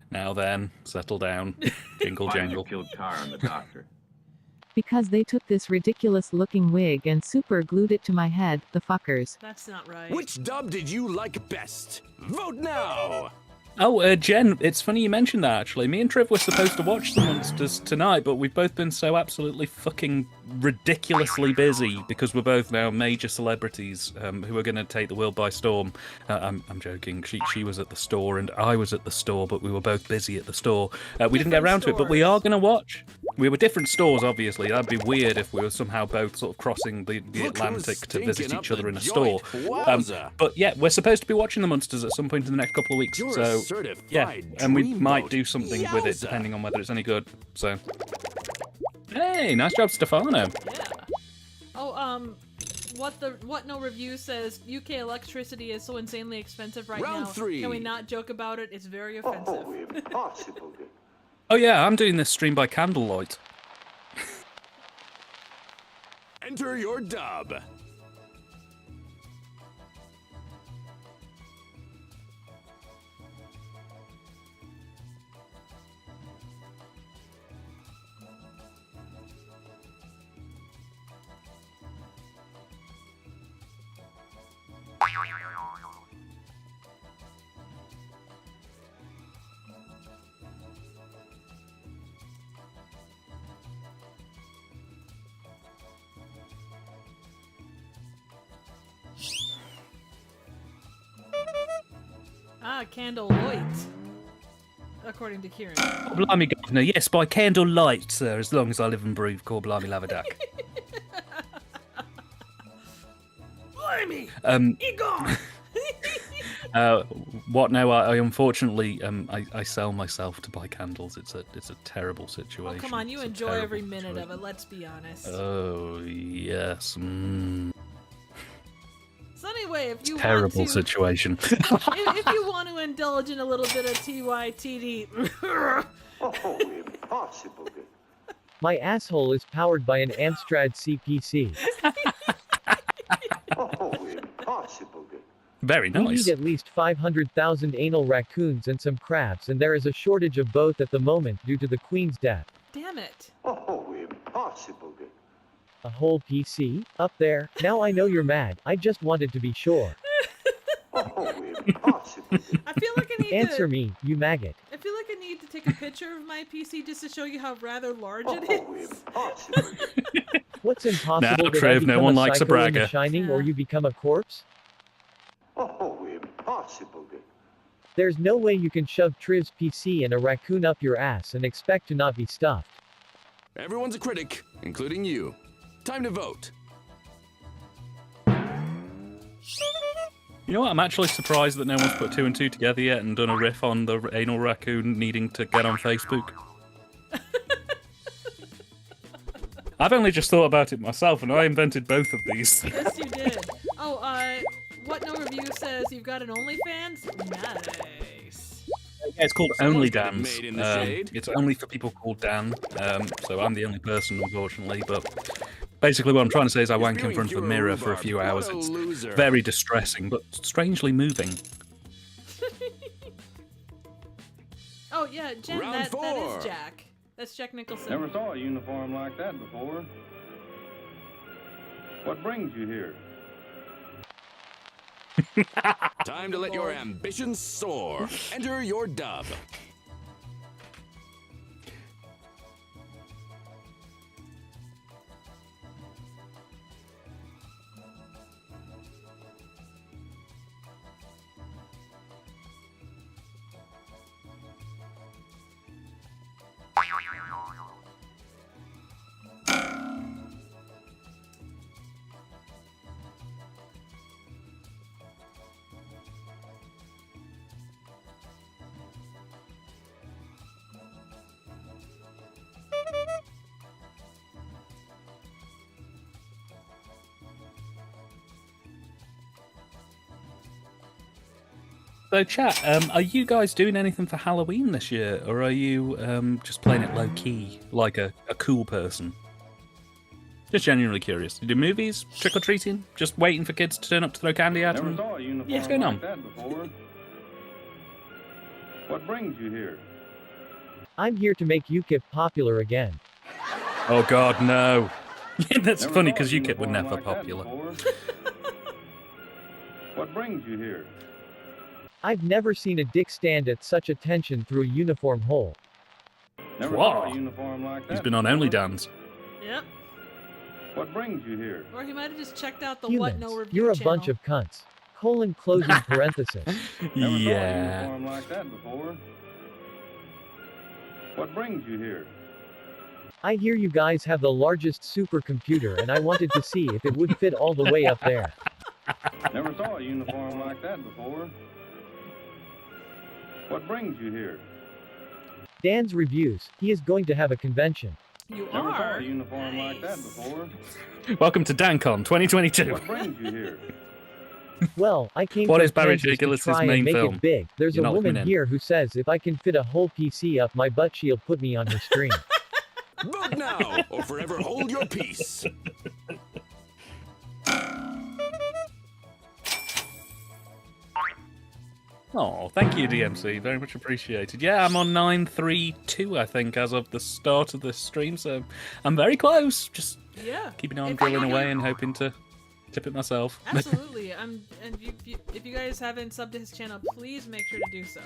S1: Now then, settle down. Jingle
S7: Why did you
S1: jangle.
S7: kill Karen, the doctor?
S8: Because they took this ridiculous looking wig and super glued it to my head, the fuckers.
S2: That's not right.
S3: Which dub did you like best? Vote now!
S1: Oh, Jen, it's funny you mentioned that, actually. Me and Triv were supposed to watch The Monsters tonight, but we've both been so absolutely fucking ridiculously busy because we're both now major celebrities who are going to take the world by storm. I'm joking. She was at the store and I was at the store, but we were both busy at the store. We didn't get around to it, but we are going to watch. We were different stores, obviously. That'd be weird if we were somehow both sort of crossing the Atlantic to visit each other in a store. But yeah, we're supposed to be watching The Monsters at some point in the next couple of weeks. So yeah, and we might do something with it depending on whether it's any good. So, hey, nice job, Stefano.
S2: Yeah. Oh, what no review says UK electricity is so insanely expensive right
S3: Round
S2: now.
S3: 3.
S2: Can we not joke about it? It's very offensive.
S11: Oh, impossible.
S1: Oh yeah, I'm doing this stream by candlelight.
S3: Enter your dub.
S2: Candlelight. According to Kieran.
S1: Oh, blimey, Governor. Yes, by candlelight, sir, as long as I live and breathe. Call blimey lavadak.
S2: Blimey! Egon!
S1: What now? I unfortunately I sell myself to buy candles. It's a terrible situation.
S2: Oh, come on, you
S1: It's a
S2: enjoy
S1: terrible
S2: every minute
S1: situation.
S2: of it, let's be honest.
S1: Oh yes.
S2: So anyway, if you
S1: Terrible
S2: want to,
S1: situation.
S2: if you want to indulge in a little bit of TYTD,
S11: Oh, impossible.
S5: My asshole is powered by an Amstrad CPC.
S11: Oh, impossible.
S1: Very
S5: We
S1: nice.
S5: need at least 500,000 anal raccoons and some crabs, and there is a shortage of both at the moment due to the Queen's death.
S2: damn it.
S11: Oh, impossible.
S5: A whole PC? Up there? Now I know you're mad. I just wanted to be sure.
S11: Oh, impossible.
S2: I feel like I need
S5: Answer
S2: to.
S5: me, you maggot.
S2: I feel like I need to take a picture of my PC just to show you how rather large it
S11: Oh,
S2: is.
S11: impossible.
S5: What's impossible
S1: Nah,
S5: that I
S1: Trev, no
S5: become
S1: one
S5: a
S1: likes a
S5: psycho in The
S1: bragger.
S5: Shining, or
S2: Yeah.
S5: you become a corpse?
S11: Oh, impossible.
S5: There's no way you can shove Triv's PC and a raccoon up your ass and expect to not be stuffed.
S3: Everyone's a critic, including you. Time to vote.
S1: You know what? I'm actually surprised that no one's put 2 and 2 together yet and done a riff on the anal raccoon needing to get on Facebook. I've only just thought about it myself, and I invented both of these.
S2: Yes, you did. Oh, what no review says you've got an OnlyFans? Nice.
S1: Yeah, it's called
S3: Someone's
S1: Only
S3: got it
S1: Dan's.
S3: made in the shade.
S1: It's only for people called Dan, so I'm the only person, unfortunately. But basically, what I'm trying to say is I wank in
S3: spewing
S1: front of a
S3: pure
S1: mirror for a
S3: rhubarb.
S1: few
S3: What
S1: hours.
S3: a
S1: It's
S3: loser.
S1: very distressing, but strangely moving.
S2: Oh yeah, Jen,
S3: Round
S2: that
S3: 4.
S2: is Jack. That's Jack Nicholson.
S7: Never saw a uniform like that before. What brings you here?
S3: Time to let your ambitions soar. Enter your dub.
S1: So, chat, are you guys doing anything for Halloween this year, or are you just playing it low key, like a cool person? Just genuinely curious. You do movies, trick or treating, just waiting for kids to turn up to throw candy at them? What's going on?
S7: That before. What brings you here?
S5: I'm here to make UKIP popular again.
S1: Oh God, no! That's
S7: Never
S1: funny
S7: saw a
S1: because UKIP were
S7: uniform
S1: never
S7: like that
S1: popular.
S7: before. What brings you here?
S5: I've never seen a dick stand at such attention through a uniform hole.
S7: Never saw
S1: Wow.
S7: a uniform like that
S1: He's been on
S7: before.
S1: Only Dance.
S2: Yep.
S7: What brings you here?
S2: Or he might have just checked out the
S5: Humans,
S2: What No Review
S5: you're a
S2: channel.
S5: bunch of cunts. Colon closing parenthesis.
S7: Never saw a
S1: Yeah.
S7: uniform like that before. What brings you here?
S5: I hear you guys have the largest supercomputer and I wanted to see if it would fit all the way up there.
S7: Never saw a uniform like that before. What brings you here?
S5: Dan's reviews, he is going to have a convention.
S2: You
S7: Never saw
S2: are.
S7: a uniform like that
S2: Nice.
S7: before.
S1: Welcome to DanCon 2022.
S7: What brings you here?
S5: Well, I came
S1: What
S5: from
S1: is Barry
S5: Kansas to
S1: Jekyll's
S5: try
S1: main
S5: and make
S1: film?
S5: it big. There's
S1: You're
S5: a
S1: not
S5: woman
S1: coming in.
S5: here who says if I can fit a whole PC up my butt she'll put me on her stream.
S3: Vote now, or forever hold your peace.
S1: Oh, thank you, DMC. Very much appreciated. Yeah, I'm on 932, I think, as of the start of this stream, so I'm very close. Just
S2: Yeah.
S1: keeping on
S2: If
S1: drilling
S2: you-
S1: away and hoping to tip it myself.
S2: Absolutely. And if you guys haven't subbed to his channel, please make sure to do so.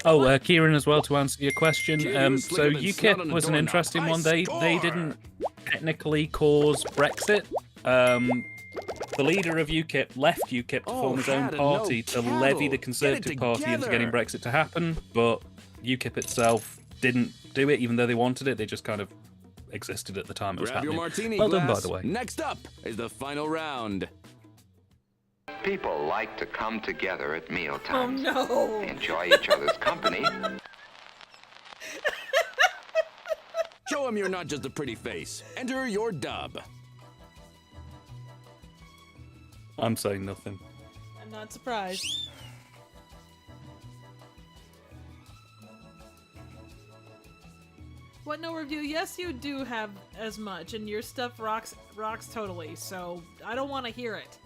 S1: Oh, Kieran, as well, to answer your question.
S3: Cheers,
S1: So
S3: ligaments, not on
S1: UKIP
S3: a
S1: was an
S3: doorknob.
S1: interesting
S3: I
S1: one. They
S3: score.
S1: didn't technically cause Brexit. The leader of UKIP left UKIP to form his own
S3: had a
S1: party
S3: no
S1: to levy
S3: cattle.
S1: the
S3: Get it
S1: Conservative Party into getting
S3: together.
S1: Brexit to happen, but UKIP itself didn't do it, even though they wanted it. They just kind of existed at the time it was
S3: Grab your
S1: happening.
S3: martini
S1: Well done,
S3: glass.
S1: by the way.
S3: Next up is the final round.
S11: People like to come together at
S2: Oh
S11: mealtimes.
S2: no.
S11: Enjoy each other's company.
S3: Show him you're not just a pretty face. Enter your dub.
S1: I'm saying nothing.
S2: I'm not surprised. What No Review? Yes, you do have as much, and your stuff rocks totally. So I don't want to hear it.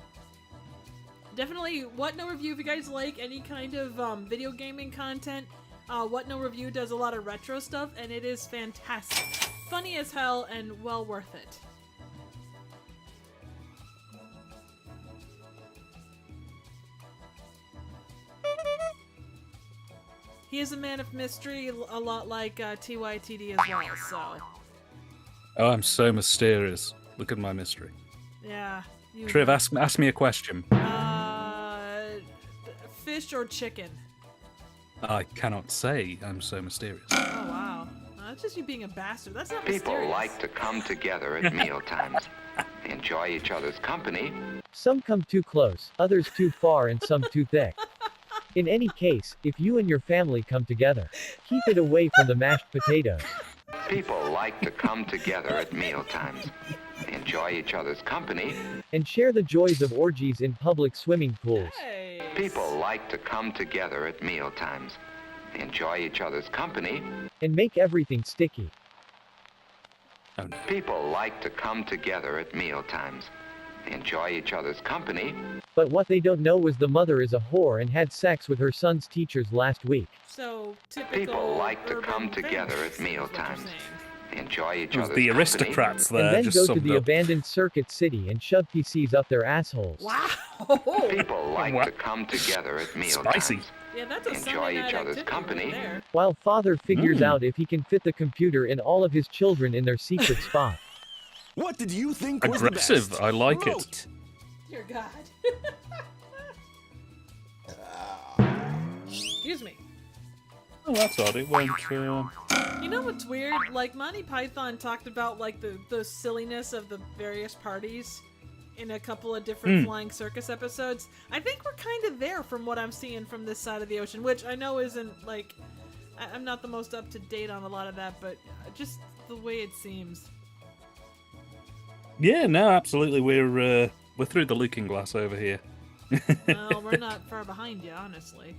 S2: Definitely, What No Review. If you guys like any kind of video gaming content, What No Review does a lot of retro stuff, and it is fantastic, funny as hell, and well worth it. He is a man of mystery, a lot like TYTD as well, so...
S1: Oh, I'm so mysterious. Look at my mystery.
S2: Yeah. You...
S1: Triv, ask me a question.
S2: Fish or chicken?
S1: I cannot say I'm so mysterious.
S2: Oh, wow. That's just you being a bastard. That's not
S11: People
S2: mysterious.
S11: like to come together at mealtimes. Enjoy each other's company.
S5: Some come too close, others too far and some too thick. In any case, if you and your family come together, keep it away from the mashed potatoes.
S11: People like to come together at mealtimes. Enjoy each other's company.
S5: And share the joys of orgies in public swimming pools.
S2: Hey.
S11: People like to come together at mealtimes. Enjoy each other's company.
S5: And make everything sticky.
S1: Oh, no.
S11: People like to come together at mealtimes. Enjoy each other's company.
S5: But what they don't know was the mother is a whore and had sex with her son's teachers last week.
S2: So, typical
S11: People like to
S2: urban
S11: come together
S2: families
S11: at
S2: is what you're
S11: mealtimes.
S2: saying.
S11: Enjoy each
S1: It was
S11: other's
S1: the
S11: company.
S1: aristocrats there,
S5: And then
S1: just
S5: go to
S1: summed
S5: the
S1: up.
S5: abandoned circuit city and shove PCs up their assholes.
S2: Wow!
S11: People like
S1: Wow.
S11: to come together at mealtimes.
S1: Spicy.
S2: Yeah, that's a
S11: Enjoy
S2: Sunday
S11: each
S2: night
S11: other's
S2: activity
S11: company.
S2: right there.
S5: While father figures
S1: Mm.
S5: out if he can fit the computer in all of his children in their secret spot.
S3: What did you think was
S1: Aggressive.
S3: the best?
S1: I like it.
S3: Vote.
S2: Dear God. Excuse me.
S1: Oh, that's odd. It won't.
S2: You know what's weird? Like, Monty Python talked about, like, the silliness of the various parties in a couple of different Flying Circus episodes. I think we're kind of there from what I'm seeing from this side of the ocean, which I know isn't, like... I'm not the most up-to-date on a lot of that, but just the way it seems.
S1: Yeah, no, absolutely. We're We're through the looking glass over here.
S2: Well, we're not far behind you, honestly.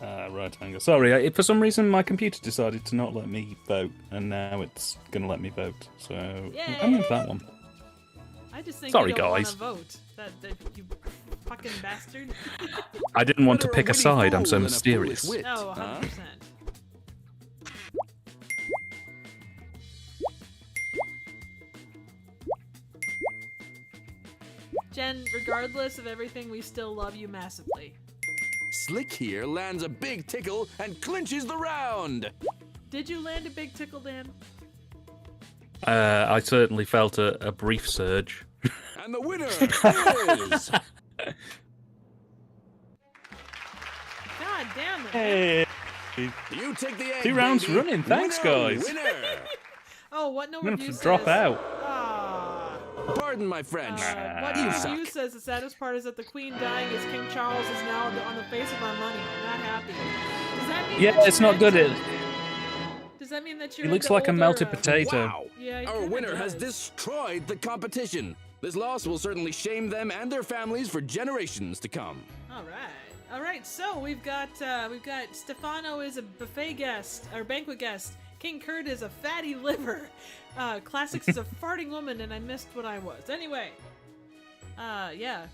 S1: Right angle. Sorry, for some reason my computer decided to not let me vote, and now it's going to let me vote. So I'm in that one.
S2: I just think
S1: Sorry,
S2: you don't
S1: guys.
S2: want to vote. That you fucking bastard.
S1: I didn't want to
S3: Better a
S1: pick a
S3: witty
S1: side. I'm
S3: fool
S1: so
S3: than a
S1: mysterious.
S3: foolish wit,
S2: Oh,
S3: huh?
S2: 100%. Jen, regardless of everything, we still love you massively.
S3: Slick here lands a big tickle and clinches the round.
S2: Did you land a big tickle, Dan?
S1: I certainly felt a brief surge.
S3: And the winner is...
S2: God damn it.
S1: Hey.
S3: You take the egg,
S1: 2 rounds
S3: baby.
S1: running. Thanks,
S3: Winner,
S1: guys.
S3: Winner.
S2: Oh, what no
S1: I'm going to
S2: review
S1: have to drop
S2: says.
S1: out.
S2: Ah.
S3: Pardon my French.
S2: What
S3: You
S2: no
S3: suck.
S2: review says the saddest part is that the Queen dying as King Charles is now on the face of our money. Not happy. Does that mean
S1: Yeah,
S2: that
S1: it's
S2: you're
S1: not good.
S2: into- Does that mean that you're
S1: He looks
S2: into
S1: like a
S2: older,
S1: melted potato.
S3: Wow.
S2: Yeah, he
S3: Our
S2: kinda
S3: winner has
S2: does.
S3: destroyed the competition. This loss will certainly shame them and their families for generations to come.
S2: All right. So we've got Stefano is a buffet guest or banquet guest. King Kurt is a fatty liver. Classics is a farting woman, and I missed what I was. Anyway, yeah.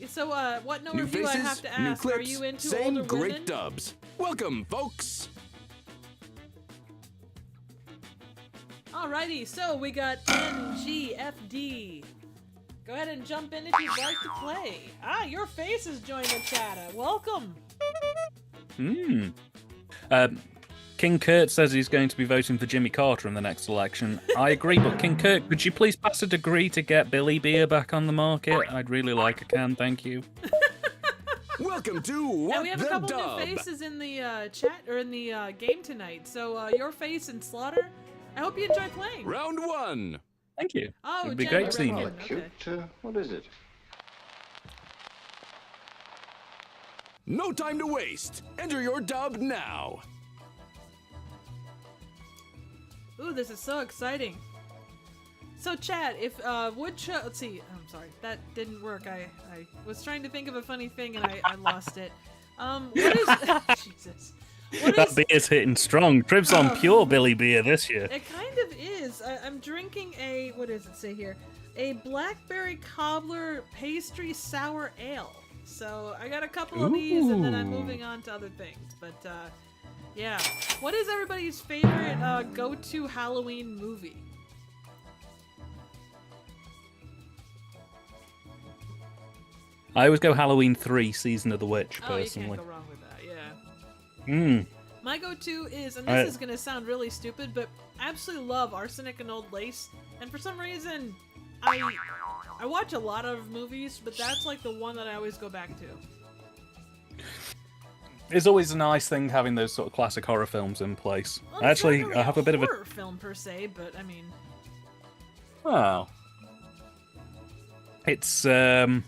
S2: So what no
S3: New
S2: review
S3: faces,
S2: I have to
S3: new
S2: ask?
S3: clips,
S2: Are you into
S3: same
S2: older
S3: great
S2: women?
S3: dubs. Welcome, folks.
S2: Alrighty, so we got NGFD. Go ahead and jump in if you'd like to play. Your face has joined the chat. Welcome.
S1: King Kurt says he's going to be voting for Jimmy Carter in the next election. I agree, but King Kurt, could you please pass a degree to get Billy Beer back on the market? I'd really like a can, thank you.
S3: Welcome to What
S2: And we have a
S3: the
S2: couple
S3: Dub.
S2: new faces in the chat or in the game tonight. So your face and Slaughter, I hope you enjoy playing.
S3: Round 1.
S1: Thank you.
S2: Oh,
S1: It'd be
S2: Jen,
S1: great
S2: you're
S1: seeing
S2: right.
S1: you.
S2: Okay.
S11: What is it?
S3: No time to waste. Enter your dub now.
S2: Ooh, this is so exciting. So, chat, if woodchuck, let's see. I'm sorry, that didn't work. I was trying to think of a funny thing and I lost it. What is Jesus? What
S1: That
S2: is?
S1: beer's hitting strong. Triv's on pure Billy Beer this year.
S2: It kind of is. I'm drinking a, what does it say here? A blackberry cobbler pastry sour ale. So I got a couple of these and then I'm moving on to other things. But yeah. What is everybody's favorite go-to Halloween movie?
S1: I always go Halloween 3, Season of the Witch,
S2: Oh, you
S1: personally.
S2: can't go wrong with that, yeah. My go-to is, and this is going to sound really stupid, but I absolutely love Arsenic and Old Lace. And for some reason, I watch a lot of movies, but that's like the one that I always go back to.
S1: It's always a nice thing having those sort of classic horror films in place.
S2: Well, it's
S1: Actually,
S2: not really
S1: I have a bit of a...
S2: horror film per se, but I mean,
S1: Oh. It's, it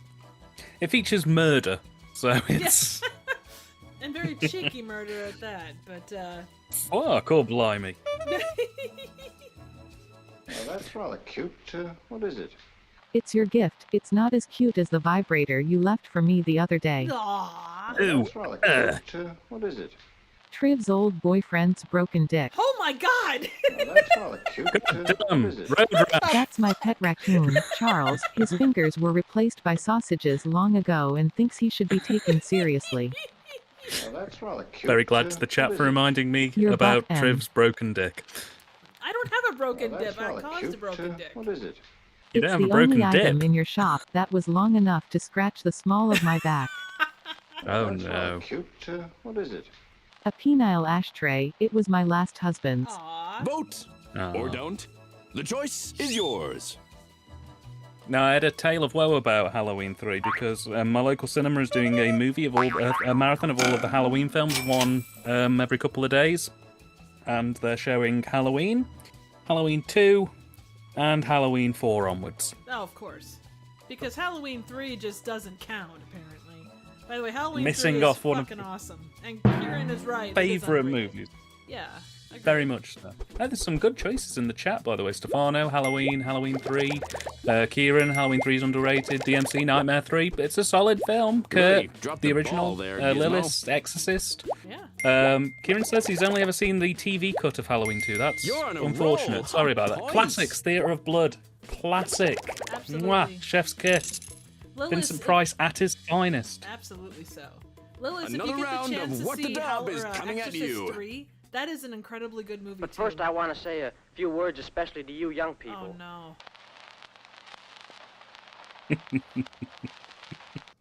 S1: features murder, so it's...
S2: and very cheeky murder at that. But
S1: Oh, cool, blimey.
S11: Well, that's rather cute. What is it?
S8: It's your gift. It's not as cute as the vibrator you left for me the other day.
S2: Aww.
S1: Ooh,
S11: That's rather cute. What is it?
S8: Triv's old boyfriend's broken dick.
S2: Oh my God!
S11: Well, that's rather cute. What
S1: Damn,
S11: is it?
S1: road rash.
S8: That's my pet raccoon, Charles. His fingers were replaced by sausages long ago and thinks he should be taken seriously.
S11: Well, that's rather cute.
S1: Very glad to the chat
S11: What
S1: for
S11: is it?
S1: reminding me
S8: Your
S1: about
S8: butt end.
S1: Triv's broken dick.
S2: I don't have a broken
S11: Well, that's
S2: dip. I
S11: rather
S2: caused
S11: cute.
S2: a broken dick.
S11: What is it?
S1: You
S8: It's
S1: don't have a
S8: the
S1: broken
S8: only item
S1: dip.
S8: in your shop that was long enough to scratch the small of my back.
S1: Oh
S11: That's rather
S1: no.
S11: cute. What is it?
S8: A penile ashtray. It was my last husband's.
S2: Aww.
S3: Vote
S1: Oh.
S3: or don't. The choice is yours.
S1: No, I had a tale of woe about Halloween 3 because my local cinema is doing a movie of all a marathon of all of the Halloween films, one every couple of days, and they're showing Halloween, Halloween 2, and Halloween 4 onwards.
S2: Oh, of course. Because Halloween 3 just doesn't count, apparently. By the way, Halloween
S1: Missing
S2: 3 is
S1: off one of
S2: fucking awesome. And Kieran is right. it is
S1: Favorite
S2: unreal.
S1: movies.
S2: Yeah. Agreed.
S1: Very much so. There's some good choices in the chat, by the way. Stefano, Halloween 3. Kieran, Halloween 3 is underrated. DMC, Nightmare 3. It's a solid film. Kurt,
S3: Really dropped
S1: the
S3: the
S1: original.
S3: ball there, Gizmo.
S1: Lilith, Exorcist.
S2: Yeah.
S1: Kieran says he's only ever seen the TV cut of Halloween 2. That's
S3: You're on a
S1: unfortunate.
S3: roll.
S1: Sorry about that.
S3: Points.
S1: Classics, Theatre of Blood. Classic.
S2: Absolutely.
S1: Mwah, Chef's kiss.
S2: Lilith,
S1: Vincent Price at his finest.
S2: Absolutely so. Lilith,
S3: Another
S2: if you get
S3: round
S2: the chance
S3: of
S2: to
S3: What the
S2: see
S3: Dub is coming at
S2: Exorcist
S3: you.
S2: 3, that is an incredibly good movie
S12: But
S2: too.
S12: first, I want to say a few words, especially to you young people.
S2: Oh no.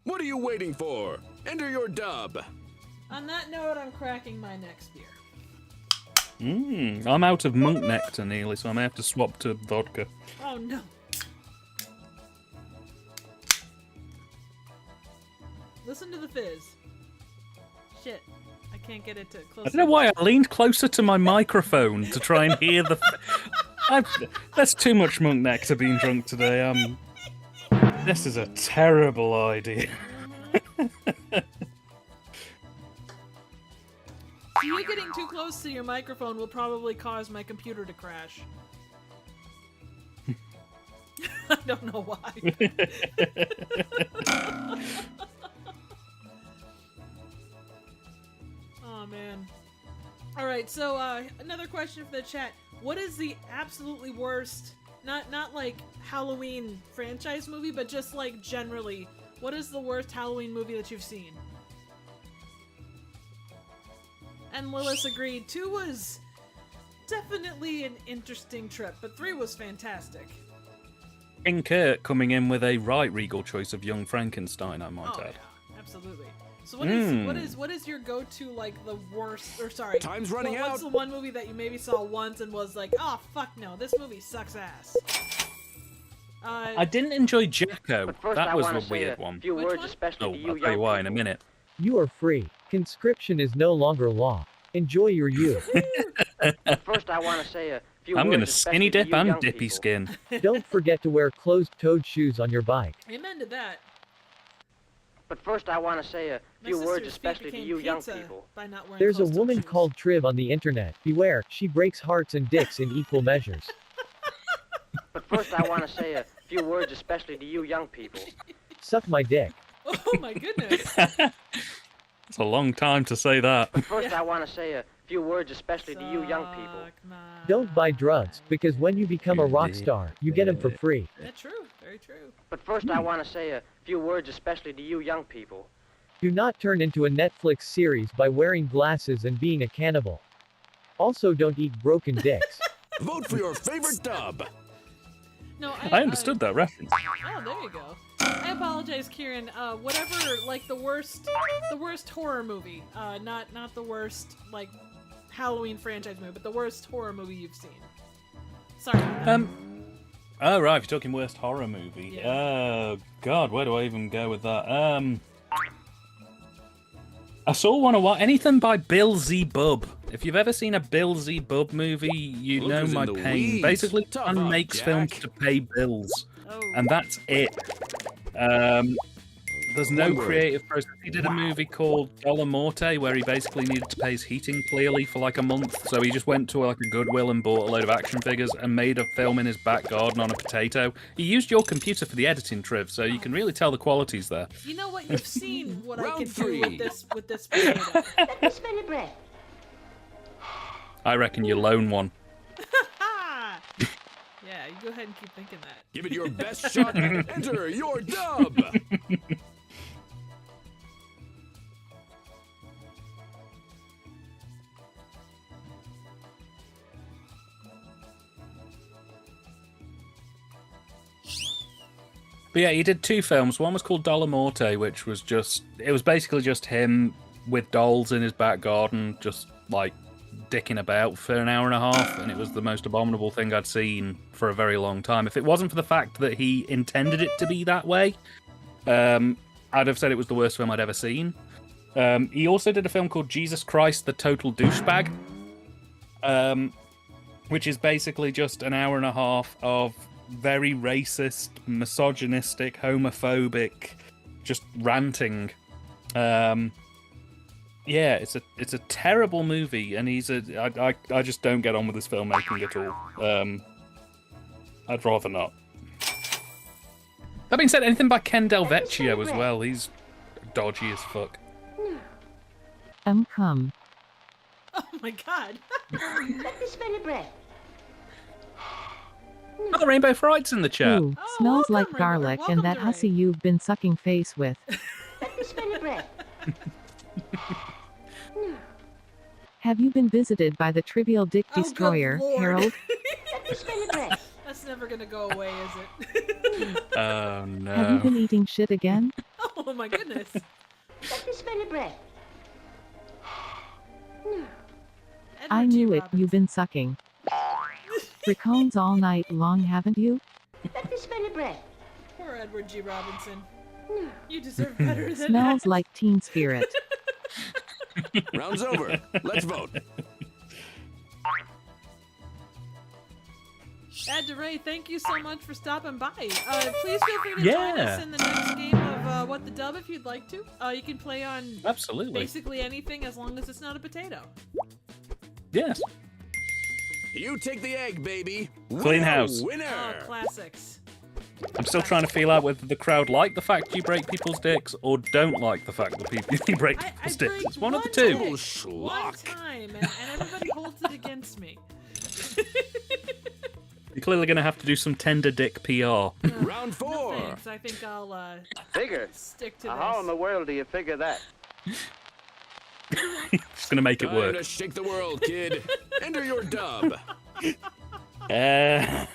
S3: What are you waiting for? Enter your dub.
S2: On that note, I'm cracking my next beer.
S1: I'm out of monk nectar, Neely, so I may have to swap to vodka.
S2: Oh no. Listen to the fizz. Shit. I can't get it to close.
S1: I don't know why I leaned closer to my microphone to try and hear the... That's too much monk nectar being drunk today. This is a terrible idea.
S2: You getting too close to your microphone will probably cause my computer to crash. I don't know why. Oh man. Alright, so another question for the chat. What is the absolutely worst, not like Halloween franchise movie, but just like generally, what is the worst Halloween movie that you've seen? And Lilith agreed. 2 was definitely an interesting trip, but 3 was fantastic.
S1: King Kurt coming in with a right regal choice of Young Frankenstein, I might
S2: Oh
S1: add.
S2: yeah, absolutely. So what is your go-to, like, the worst, or sorry,
S3: Time's running out.
S2: What's the one movie that you maybe saw once and was like, oh fuck no, this movie sucks ass?
S1: I didn't enjoy Jacko.
S12: But first,
S1: That
S12: I
S1: was
S12: want
S1: a
S12: to say
S1: weird
S12: a
S1: one.
S12: few
S2: Which
S12: words,
S2: one?
S12: especially
S1: Oh,
S12: to you
S1: I'll tell
S12: young
S1: you why in a
S12: people.
S1: minute.
S5: You are free. Conscription is no longer law. Enjoy your youth.
S12: But first, I want to say a few
S1: I'm
S12: words,
S1: gonna skinny
S12: especially to
S1: dip
S12: you
S1: and
S12: young
S1: dippy
S12: people.
S1: skin.
S5: Don't forget to wear closed-toed shoes on your bike.
S2: Amen to that.
S12: But first, I want to say a
S2: My
S12: few words,
S2: sister's feet
S12: especially to
S2: became
S12: you young
S2: pizza
S12: people.
S2: by not wearing
S5: There's a
S2: closed-toed
S5: woman
S2: shoes.
S5: called Triv on the internet. Beware, she breaks hearts and dicks in equal measures.
S12: But first, I want to say a few words, especially to you young people.
S5: Suck my dick.
S2: Oh my goodness.
S1: It's a long time to say that.
S12: But first, I want to say a few words, especially to you young people.
S2: Suck my-
S5: Don't buy drugs, because when you become a rock star, you get them for free.
S2: Yeah, true. Very true.
S12: But first, I want to say a few words, especially to you young people.
S5: Do not turn into a Netflix series by wearing glasses and being a cannibal. Also, don't eat broken dicks.
S3: Vote for your favorite dub.
S2: No,
S1: I understood that reference.
S2: Oh, there you go. I apologize, Kieran. Whatever, like the worst horror movie. Not the worst like Halloween franchise movie, but the worst horror movie you've seen. Sorry. about that.
S1: Oh right, if you're talking worst horror movie.
S2: Yeah.
S1: Oh god, where do I even go with that? I saw one of anything by Bill Z. Bub. If you've ever seen a Bill Z. Bub movie, you
S3: Look
S1: know
S3: who's in
S1: my
S3: the
S1: pain.
S3: weeds.
S1: Basically,
S3: Tough
S1: man
S3: up,
S1: makes
S3: Jack.
S1: films to pay bills,
S2: Oh.
S1: and that's it. There's no
S3: One word.
S1: creative process. He did a movie called Dollar Morte where he basically needed to pay his heating clearly for like a month, so he just went to like a Goodwill and bought a load of action figures and made a film in his back garden on a potato. He used your computer for the editing, Triv, so you can really tell the qualities there.
S2: You know what? You've seen what I
S3: Round
S2: can
S3: three.
S2: do with this potato.
S4: Let me spin your bread.
S1: I reckon you loan one.
S2: Ha! Yeah, you go ahead and keep thinking that.
S3: Give it your best shot and enter your dub.
S1: But yeah, he did 2 films. One was called Dollar Morte, which was it was basically just him with dolls in his back garden, just like dicking about for an hour and a half, and it was the most abominable thing I'd seen for a very long time. If it wasn't for the fact that he intended it to be that way, I'd have said it was the worst film I'd ever seen. He also did a film called Jesus Christ, the Total Douchebag, which is basically just an hour and a half of very racist, misogynistic, homophobic, just ranting. Yeah, it's a terrible movie, and I just don't get on with this filmmaking at all. I'd rather not. That being said, anything by Ken Del Vecchio as well. He's dodgy as fuck.
S8: Come.
S2: Oh my god.
S4: Let me smell your breath.
S1: Oh, Rainbow Fright's in the chat.
S8: Ooh, smells like
S2: Rainbow.
S8: garlic
S2: Welcome
S8: and that
S2: to
S8: hussy you've been sucking face with.
S4: Let me smell your breath.
S8: Have you been visited by the trivial dick
S2: Oh, good
S8: destroyer,
S2: Lord.
S8: Harold?
S4: Let me smell your breath.
S2: That's never gonna go away, is it?
S1: Oh no.
S8: Have you been eating shit again?
S2: Oh my goodness.
S4: Let me smell your breath.
S8: I
S2: Edward G.
S8: knew it,
S2: Robinson.
S8: you've been sucking. Raccoons all night long, haven't you?
S4: Let me smell your breath.
S2: Poor Edward G. Robinson. You deserve better than
S8: Smells
S2: that.
S8: like teen spirit.
S3: Round's over. Let's vote.
S2: Ed DeRay, thank you so much for stopping by. Please feel free to join us in the next game of What the Dub if you'd like to. You can play on
S1: Absolutely.
S2: basically anything as long as it's not a potato.
S1: Yes.
S3: You take the egg, baby.
S1: Clean house.
S3: Winner.
S2: Oh, classics.
S1: I'm still trying to feel out whether the crowd like the fact you break people's dicks or don't like the fact that you break people's dicks.
S2: break
S1: It's one of the
S2: one
S1: two.
S2: dick one time, and everybody holds it against me.
S1: You're clearly going to have to do some tender dick PR.
S3: Round 4.
S2: No thanks. I think I'll
S12: Figure.
S2: stick to
S12: How in
S2: this.
S12: the world do you figure that?
S1: Just going to make it
S3: Time
S1: work.
S3: to shake the world, kid. Enter your dub.
S1: I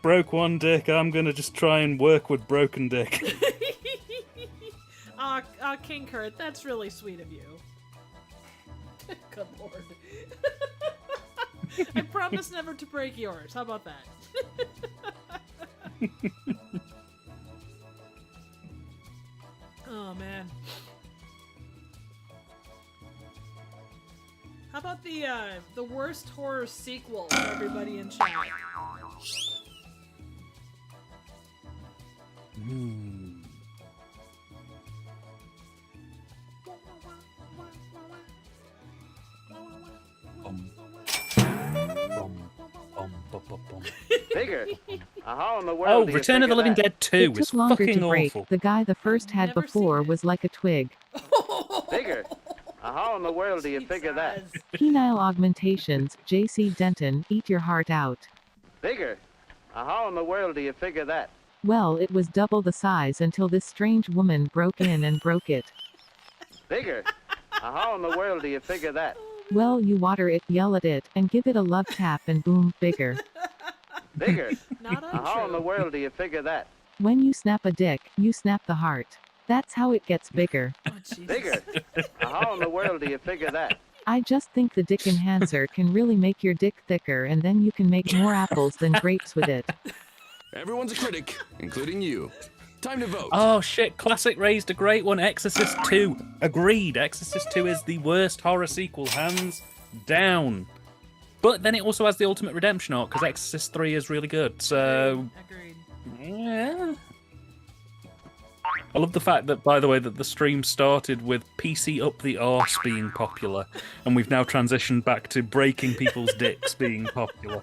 S1: broke one dick. I'm going to just try and work with broken dick.
S2: King Kurt, that's really sweet of you. Good lord. I promise never to break yours. How about that? Oh man. How about the worst horror sequel for everybody in chat?
S12: Figure. How in the world
S1: Oh,
S12: do you
S1: Return of the
S12: figure
S1: Living
S12: that?
S1: Dead 2
S8: It
S1: is
S8: took longer
S1: fucking
S8: to break.
S1: awful.
S8: The guy the first had
S2: Never
S8: before
S2: seen it.
S8: was like a twig.
S12: Figure. How in the world do you figure that?
S2: Jesus.
S8: Penile augmentations, J.C. Denton, eat your heart out.
S12: Figure. How in the world do you figure that?
S8: Well, it was double the size until this strange woman broke in and broke it.
S12: Figure. How in the world do you figure that?
S8: Well, you water it, yell at it, and give it a love tap and boom, bigger.
S12: Figure.
S2: Not
S12: How in the
S2: untrue.
S12: world do you figure that?
S8: When you snap a dick, you snap the heart. That's how it gets bigger.
S2: Oh, Jesus.
S12: Figure. How in the world do you figure that?
S8: I just think the dick enhancer can really make your dick thicker and then you can make more apples than grapes with it.
S3: Everyone's a critic, including you. Time to vote.
S1: Oh shit, Classic raised a great one. Exorcist 2. Agreed. Exorcist 2 is the worst horror sequel, hands down. But then it also has the Ultimate Redemption arc, because Exorcist 3 is really good. So,
S2: Agreed.
S1: yeah. I love the fact that, by the way, that the stream started with PC up the arse being popular, and we've now transitioned back to breaking people's dicks being popular.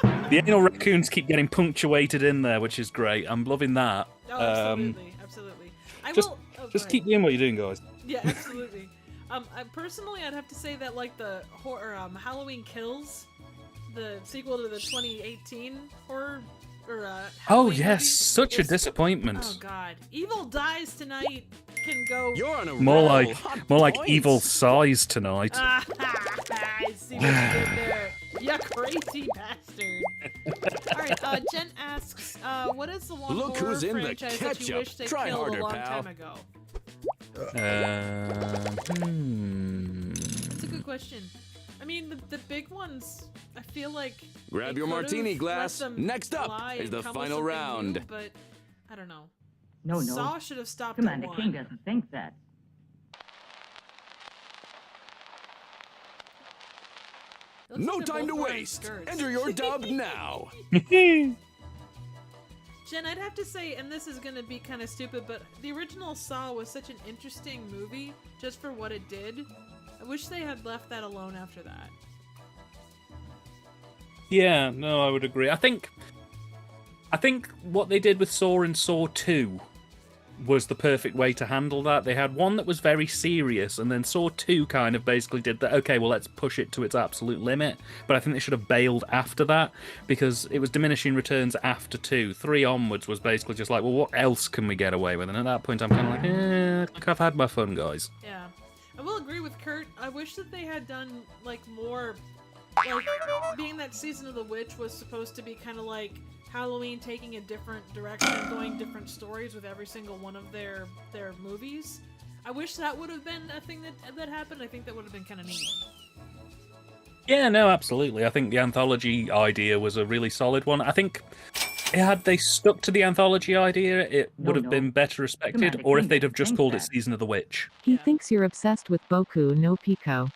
S1: The anal raccoons keep getting punctuated in there, which is great. I'm loving that.
S2: Oh, absolutely, absolutely.
S1: Just
S2: Just
S1: keep doing what you're doing, guys.
S2: Yeah, absolutely. Personally, I'd have to say that like the horror, Halloween Kills, the sequel to the 2018 horror.
S1: Oh
S2: Halloween
S1: yes,
S2: movie
S1: such a
S2: is-
S1: disappointment.
S2: Oh god, Evil Dies Tonight can go.
S3: You're on a
S1: More
S3: roll.
S1: like
S3: Hot points.
S1: evil size tonight.
S2: I see what you did there. You crazy bastard. Alright, Jen asks, what is the one
S3: Look
S2: horror
S3: who's in the
S2: franchise that you
S3: ketchup.
S2: wish they
S3: Try
S2: killed
S3: harder,
S2: a long
S3: pal.
S2: time ago? That's a good question. I mean, the big ones, I feel like
S3: Grab
S2: they
S3: your
S2: could've
S3: martini
S2: let
S3: glass.
S2: them
S3: Next up
S2: fly
S3: is
S2: and
S3: the
S2: come with
S3: final
S2: something
S3: round.
S2: new, but I don't know.
S6: No,
S2: Saw should have stopped
S6: Commander
S2: at one.
S6: King doesn't think that.
S2: It looks
S3: No
S2: like they're
S3: time to
S2: both wearing
S3: waste.
S2: skirts.
S3: Enter your dub now.
S2: Jen Jen, I'd have to say, and this is going to be kind of stupid, but the original Saw was such an interesting movie just for what it did. I wish they had left that alone after that.
S1: Yeah, no, I would agree. I think what they did with Saw and Saw 2 was the perfect way to handle that. They had one that was very serious, and then Saw 2 kind of basically did that, okay, well, let's push it to its absolute limit. But I think they should have bailed after that, because it was diminishing returns after 2. 3 onwards was basically just like, well, what else can we get away with? And at that point, I'm kind of like, look, I've had my fun, guys.
S2: Yeah. I will agree with Kurt. I wish that they had done, like, more... Like, being that Season of the Witch was supposed to be kind of like Halloween taking a different direction and going different stories with every single one of their movies. I wish that would have been a thing that happened. I think that would have been kind of neat.
S1: Yeah, no, absolutely. I think the anthology idea was a really solid one. I think had they stuck to the anthology idea, it would have been better respected, or if they'd have just called it Season of the Witch.
S8: He thinks you're obsessed with Boku no Pico.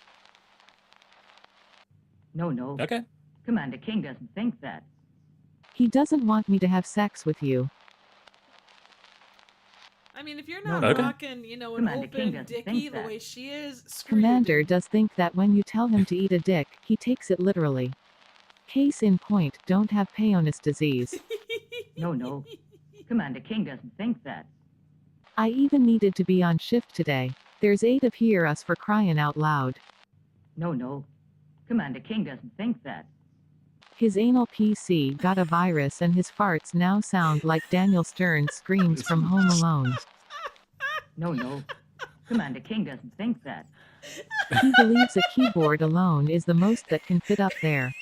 S13: No.
S1: Okay.
S13: Commander King doesn't think that.
S8: He doesn't want me to have sex with you.
S2: I mean, if you're not rocking, an open dickie the way she is, screw
S8: Commander does think that when you tell him to eat a dick, he takes it literally. Case in point, don't have Peyronie's disease.
S13: No. Commander King doesn't think that.
S8: I even needed to be on shift today. There's 8 of here us for crying out loud.
S13: No. Commander King doesn't think that.
S8: His anal PC got a virus and his farts now sound like Daniel Stern's screams from Home Alone.
S13: No. Commander King doesn't think that.
S8: He believes a keyboard alone is the most that can fit up there.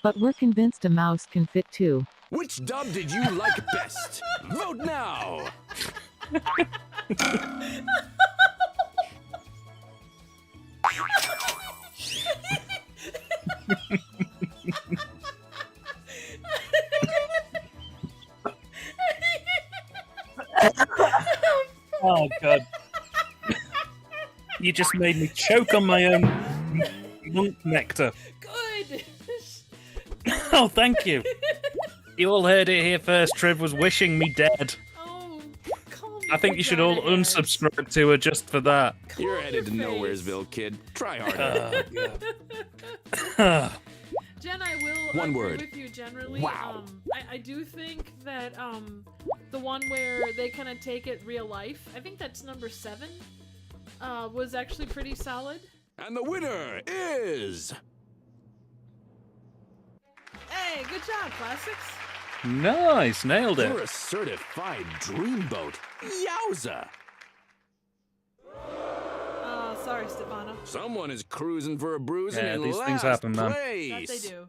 S8: But we're convinced a mouse can fit too.
S3: Which dub did you like best? Vote now!
S1: Oh, God. You just made me choke on my own monk nectar.
S2: Good!
S1: Oh, thank you. You all heard it here first. Triv was wishing me dead.
S2: Oh,
S1: I think you should all unsubscribe to her just for that.
S3: You're headed to Nowheresville, kid. Try harder.
S2: Jen, I will
S3: One
S2: agree
S3: word.
S2: with you generally.
S3: Wow.
S2: I do think that the one where they kind of take it real life, I think that's number 7, was actually pretty solid.
S3: And the winner is...
S2: Hey, good job, Classics.
S1: Nice, nailed it.
S3: You're a certified dreamboat. Yowza!
S2: Sorry, Stefano.
S3: Someone is cruising for a bruise
S1: Yeah,
S3: in
S1: these
S3: last
S1: things happen, man.
S3: place.
S2: That they do.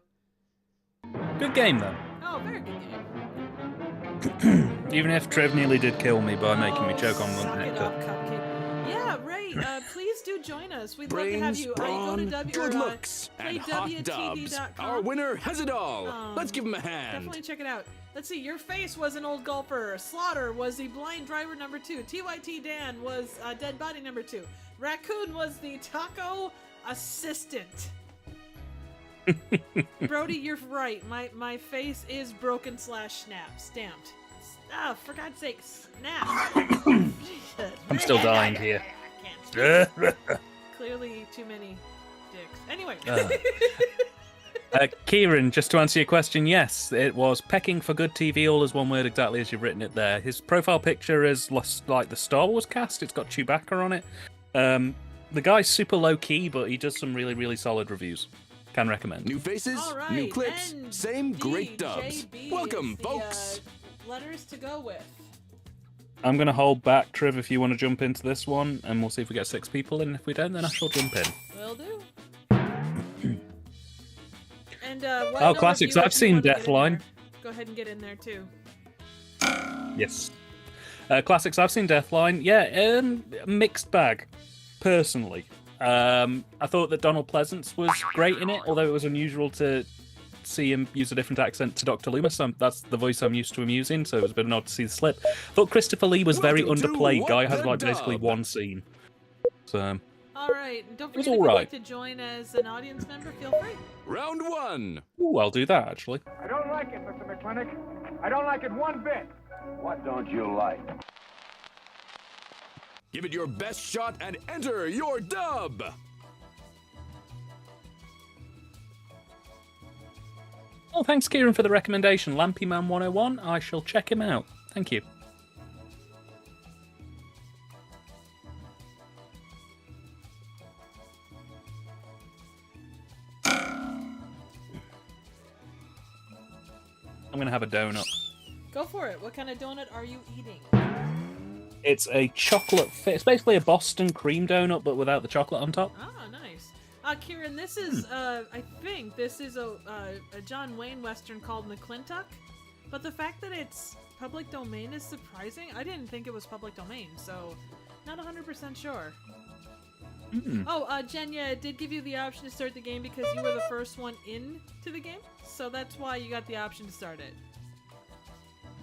S1: Good game, though.
S2: Oh, very good game.
S1: Even if Trev nearly did kill me by making me choke on
S2: Suck
S1: monk
S2: it
S1: nectar.
S2: up, Cupcake. Yeah, Ray, please do join us. We'd love to have you.
S3: Brawn,
S2: Go to
S3: good looks, and hot dubs.
S2: playwtv.com.
S3: Our winner has it all. Let's give him a hand.
S2: Definitely check it out. Let's see, Your Face was an old golfer. Slaughter was the blind driver number 2. TYT Dan was dead body number 2. Raccoon was the taco assistant. Brody, you're right. My face is broken / stamped. For God's sake, snap.
S1: I'm still dying here.
S2: Clearly too many dicks. Anyway.
S1: Kieran, just to answer your question, yes, it was pecking for good TV, all as one word, exactly as you've written it there. His profile picture is like the Star Wars cast. It's got Chewbacca on it. The guy's super low key, but he does some really, really solid reviews. Can recommend.
S3: New faces,
S2: right,
S3: new clips, same great dubs.
S2: NJB
S3: Welcome,
S2: is the,
S3: folks.
S2: Letters to go with.
S1: I'm going to hold back, Triv, if you want to jump into this one, and we'll see if we get 6 people in. If we don't, then I shall jump in.
S2: Will do. And
S1: Classics. I've seen Deathline.
S2: Go ahead and get in there too.
S1: Yes. Classics. I've seen Deathline. Yeah, mixed bag, personally. I thought that Donald Pleasance was great in it, although it was unusual to see him use a different accent to Dr. Loomis. That's the voice I'm used to him using, so it was a bit odd to see the slip. I thought Christopher Lee was very underplayed. Guy has like basically one scene. So.
S2: All right. Don't
S1: was
S2: forget if you'd
S1: alright.
S2: like to join as an audience member, feel free.
S3: Round one.
S1: Ooh, I'll do that, actually.
S11: I don't like it, Mr. McClintock. I don't like it one bit. What don't you like?
S3: Give it your best shot and enter your dub.
S1: Oh, thanks, Kieran, for the recommendation. Lampyman101. I shall check him out. Thank you. I'm going to have a donut.
S2: Go for it. What kind of donut are you eating?
S1: It's a chocolate... It's basically a Boston cream donut, but without the chocolate on top.
S2: Ah, nice. Kieran, this is, I think this is a John Wayne Western called McClintock, but the fact that it's public domain is surprising. I didn't think it was public domain, so not 100% sure. Oh, Jenya, it did give you the option to start the game because you were the first one into the game, so that's why you got the option to start it.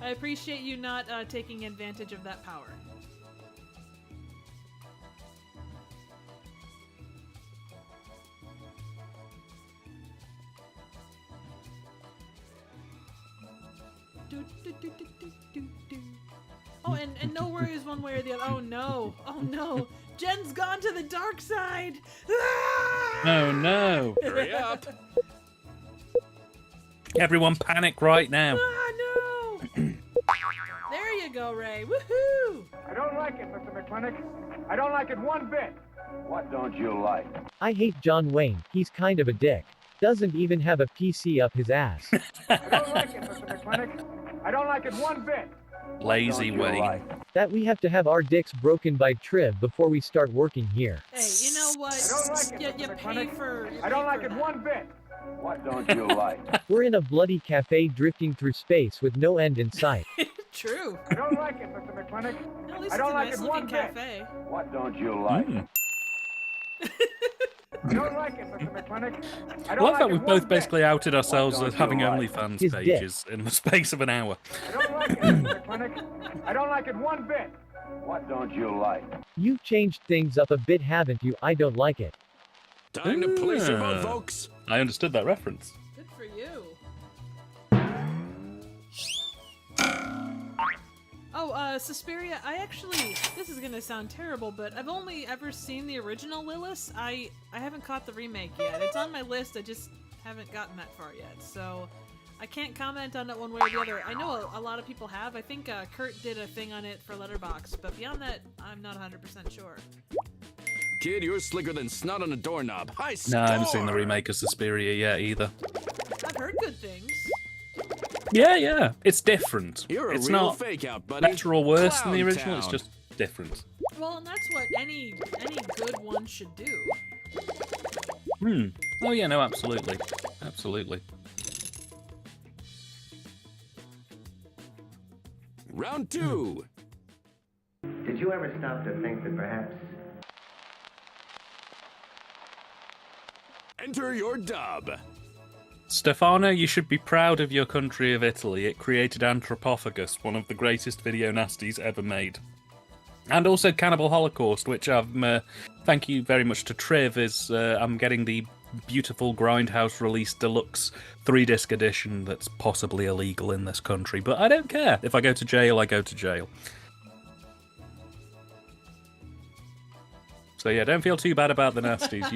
S2: I appreciate you not taking advantage of that power. Oh, and no worries one way or the other. Oh no! Oh no! Jen's gone to the dark side! Ah!
S1: Oh no!
S3: Hurry up!
S1: Everyone panic right now.
S2: Ah, no! There you go, Ray. Woohoo!
S11: I don't like it, Mr. McClintock. I don't like it one bit. What don't you like?
S5: I hate John Wayne, he's kind of a dick. Doesn't even have a PC up his ass.
S11: I don't like it, Mr. McClintock. I don't like it one bit.
S1: Lazy Wayne.
S5: That we have to have our dicks broken by Triv before we start working here.
S2: Hey, you know what?
S11: I don't like it,
S2: You
S11: Mr.
S2: pay
S11: McClintock.
S2: for.
S11: I don't like it one bit. What don't you like?
S5: We're in a bloody cafe drifting through space with no end in sight.
S2: True.
S11: I don't like it, Mr. McClintock.
S2: At least
S11: I don't
S2: it's a
S11: like
S2: nice
S11: it
S2: looking
S11: one bit.
S2: cafe.
S11: What don't you like? I don't like it, Mr. McClintock. I
S1: I
S11: don't
S1: love
S11: like
S1: that
S11: it
S1: we've
S11: one
S1: both basically outed ourselves
S11: What
S1: as
S11: don't
S1: having
S11: you like?
S1: OnlyFans
S5: His dick.
S1: pages in the space of an hour.
S11: bit. I don't like it, Mr. McClintock. I don't like it one bit. What don't you like?
S5: You've changed things up a bit, haven't you? I don't like it.
S3: Time to place your vote,
S1: Ah.
S3: folks.
S1: I understood that reference.
S2: Good for you. Oh, Suspiria, I actually, this is gonna sound terrible, but I've only ever seen the original Lilith. I haven't caught the remake yet. It's on my list, I just haven't gotten that far yet, so I can't comment on it one way or the other. I know a lot of people have. I think Kurt did a thing on it for Letterboxd, but beyond that, I'm not 100% sure.
S3: Kid, you're slicker than snot on a doorknob. High
S1: No,
S3: score!
S1: I haven't seen the remake of Suspiria yet either.
S2: I've heard good things.
S1: Yeah. It's different.
S3: You're a
S1: It's
S3: real
S1: not
S3: fake out, buddy.
S1: better or worse than the
S3: Clown
S1: original, it's
S3: Town.
S1: just different.
S2: Well, and that's what any good one should do.
S1: Oh yeah, no, absolutely. Absolutely.
S3: Round two.
S14: Did you ever stop to think that perhaps...
S3: Enter your dub.
S1: Stefano, you should be proud of your country of Italy. It created Anthropophagus, one of the greatest video nasties ever made. And also Cannibal Holocaust, which I've, thank you very much to Triv, I'm getting the beautiful Grindhouse release deluxe 3-disc edition that's possibly illegal in this country. But I don't care. If I go to jail, I go to jail. So yeah, don't feel too bad about the nasties.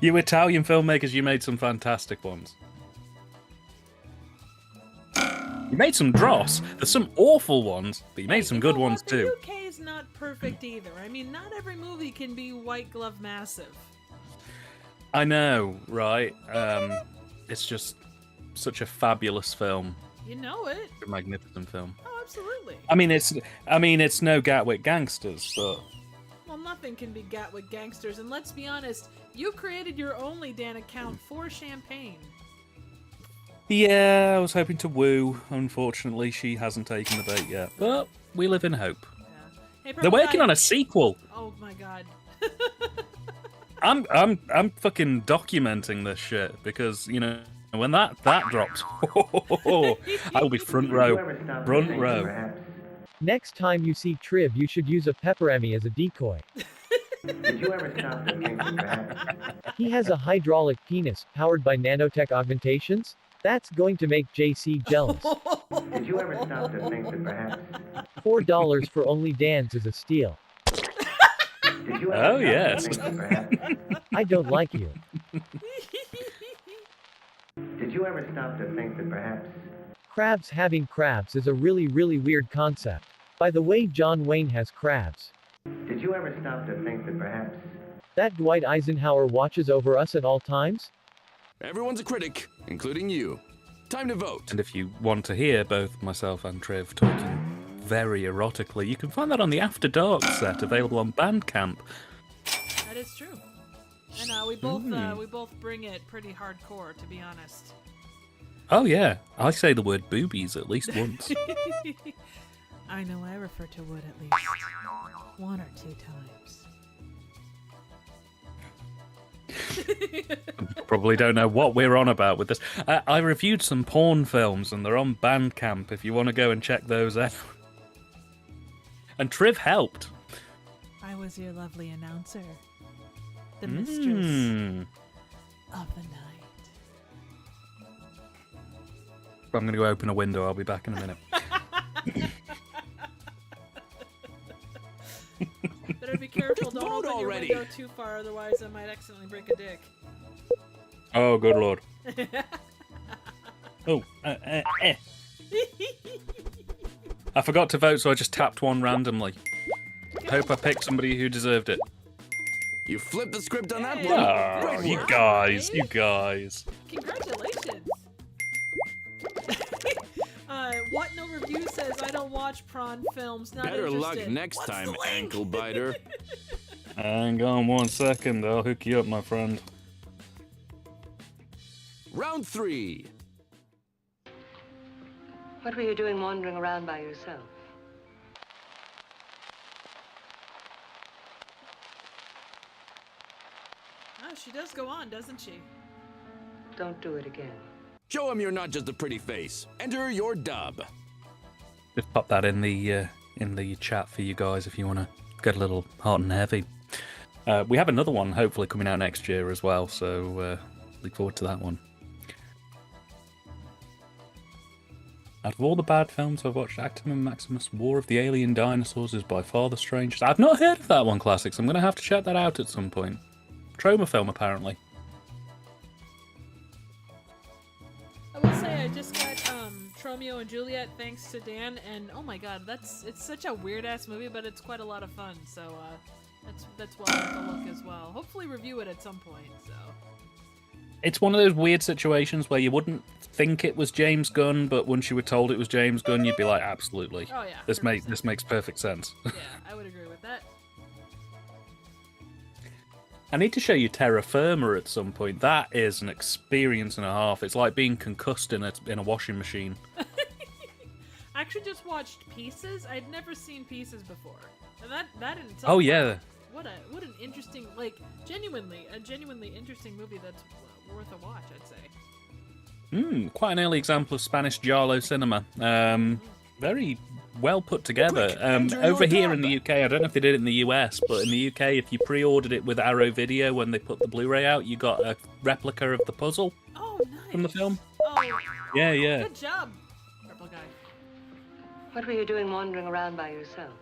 S1: You Italian filmmakers, you made some fantastic ones. You made some dross. There's some awful ones, but you made some good ones too.
S2: The UK is not perfect either. I mean, not every movie can be White Glove Massive.
S1: I know, right? It's just such a fabulous film.
S2: You know it.
S1: A magnificent film.
S2: Oh, absolutely.
S1: I mean, it's no Gatwick Gangsters, but
S2: Well, nothing can be Gatwick Gangsters, and let's be honest, you created your Only Dan account for Champagne.
S1: yeah, I was hoping to woo. Unfortunately, she hasn't taken the bait yet, but we live in hope.
S2: Hey,
S1: They're working on a sequel.
S2: Oh my god.
S1: I'm fucking documenting this shit because, you know, when that drops, I will be front row. Front row.
S5: Next time you see Triv, you should use a pepperami as a decoy.
S14: Did you ever stop to think that perhaps...
S5: He has a hydraulic penis, powered by nanotech augmentations? That's going to make JC jealous.
S14: Did you ever stop to think that perhaps...
S5: $4 for only dance is a steal.
S14: Did you ever
S1: Oh,
S14: stop
S1: yes.
S14: to think that perhaps...
S5: I don't like you.
S14: Did you ever stop to think that perhaps...
S5: Crabs having crabs is a really weird concept. By the way, John Wayne has crabs.
S14: Did you ever stop to think that perhaps...
S5: That Dwight Eisenhower watches over us at all times?
S3: Everyone's a critic, including you. Time to vote.
S1: And if you want to hear both myself and Trev talking very erotically, you can find that on the After Dark set, available on Bandcamp.
S2: That is true. And we both bring it pretty hardcore, to be honest.
S1: Oh yeah, I say the word boobies at least once.
S2: I know I refer to wood at least 1 or 2 times.
S1: Probably don't know what we're on about with this. I reviewed some porn films and they're on Bandcamp if you want to go and check those out. And Triv helped.
S2: I was your lovely announcer. The mistress of the night.
S1: I'm going to go open a window. I'll be back in a minute.
S2: Better be careful. Don't open your window too far, otherwise I might accidentally break a dick.
S1: Oh, good lord. Oh, I forgot to vote, so I just tapped one randomly. Hope I picked somebody who deserved it.
S3: You flipped the script on that one.
S1: Oh, you guys.
S2: Congratulations. What No Review says, I don't watch prawn films, not
S3: Better
S2: interested.
S3: luck next time, ankle biter.
S1: Hang on 1 second, I'll hook you up, my friend.
S3: Round 3.
S6: What were you doing wandering around by yourself?
S2: Oh, she does go on, doesn't she?
S6: Don't do it again.
S3: Show him you're not just a pretty face. Enter your dub.
S1: Just pop that in the chat for you guys if you want to get a little hot and heavy. We have another one hopefully coming out next year as well, so look forward to that one. Out of all the bad films I've watched, Actimum Maximus War of the Alien Dinosaurs is by far the strangest. I've not heard of that one, Classics. I'm going to have to check that out at some point. Trauma film, apparently.
S2: I will say I just got Romeo and Juliet thanks to Dan, and oh my god, it's such a weird ass movie, but it's quite a lot of fun. So that's well worth a look as well. Hopefully review it at some point. So
S1: it's one of those weird situations where you wouldn't think it was James Gunn, but once you were told it was James Gunn, you'd be like, absolutely.
S2: Oh yeah.
S1: This makes perfect sense.
S2: Yeah, I would agree with that.
S1: I need to show you Terra Firma at some point. That is an experience and a half. It's like being concussed in a washing machine.
S2: I actually just watched Pieces. I'd never seen Pieces before, and that in itself.
S1: Oh yeah.
S2: What an interesting, like, genuinely interesting movie that's worth a watch, I'd say.
S1: Quite an early example of Spanish giallo cinema. Very well put together. Over here in the UK, I don't know if they did it in the US, but in the UK, if you pre-ordered it with Arrow Video when they put the Blu-ray out, you got a replica of the puzzle from the film.
S2: Oh,
S1: yeah.
S2: Good job, Purple Guy.
S6: What were you doing wandering around by yourself?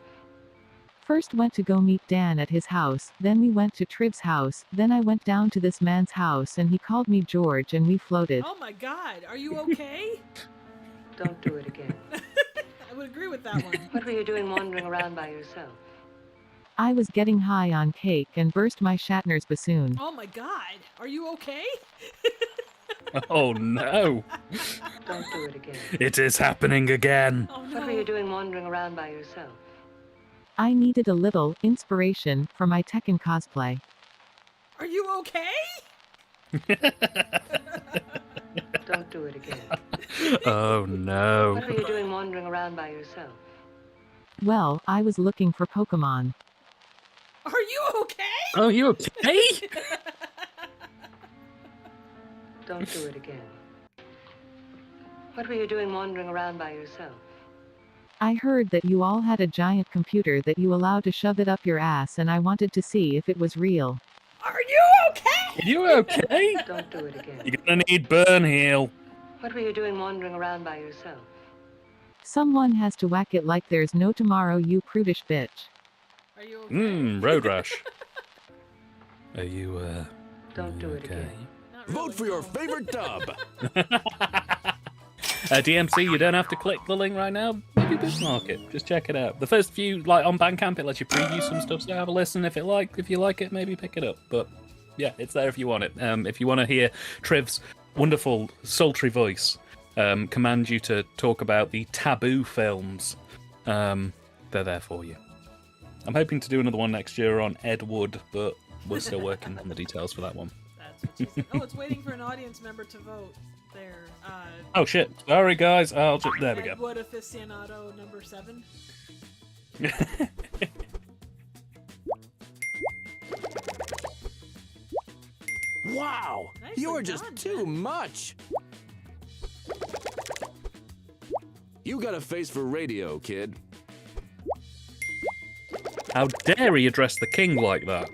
S8: First went to go meet Dan at his house, then we went to Triv's house, then I went down to this man's house and he called me George and we floated.
S2: Oh my god, are you okay?
S6: Don't do it again.
S2: I would agree with that one.
S6: What were you doing wandering around by yourself?
S8: I was getting high on cake and burst my Shatner's bassoon.
S2: Oh my god, are you okay?
S1: Oh no.
S6: Don't do it again.
S1: It is happening again.
S2: Oh no.
S6: What were you doing wandering around by yourself?
S8: I needed a little inspiration for my Tekken cosplay.
S2: Are you okay?
S6: Don't do it again.
S1: Oh no.
S6: What were you doing wandering around by yourself?
S8: Well, I was looking for Pokemon.
S2: Are you okay?
S1: Oh, you okay?
S6: Don't do it again. What were you doing wandering around by yourself?
S8: I heard that you all had a giant computer that you allow to shove it up your ass, and I wanted to see if it was real.
S2: Are you okay?
S1: Are you okay?
S6: Don't do it again.
S1: You're gonna need burn heal.
S6: What were you doing wandering around by yourself?
S8: Someone has to whack it like there's no tomorrow, you prudish bitch.
S2: Are you okay?
S1: Road rash. Are you,
S6: Don't do it again.
S3: Vote for your favorite dub.
S1: DMC, you don't have to click the link right now. Maybe bookmark it. Just check it out. The first few, like on Bandcamp, it lets you preview some stuff. So have a listen. If you like it, maybe pick it up. But yeah, it's there if you want it. If you want to hear Triv's wonderful, sultry voice command you to talk about the taboo films, they're there for you. I'm hoping to do another one next year on Ed Wood, but we're still working on the details for that one.
S2: That's what she said. Oh, it's waiting for an audience member to vote. There.
S1: Oh shit! Sorry guys. There we go.
S2: Ed Wood aficionado number 7.
S3: Wow,
S2: Nicely
S3: you're just
S2: done,
S3: too much. You got a face for radio, kid.
S1: How dare he address the king like that?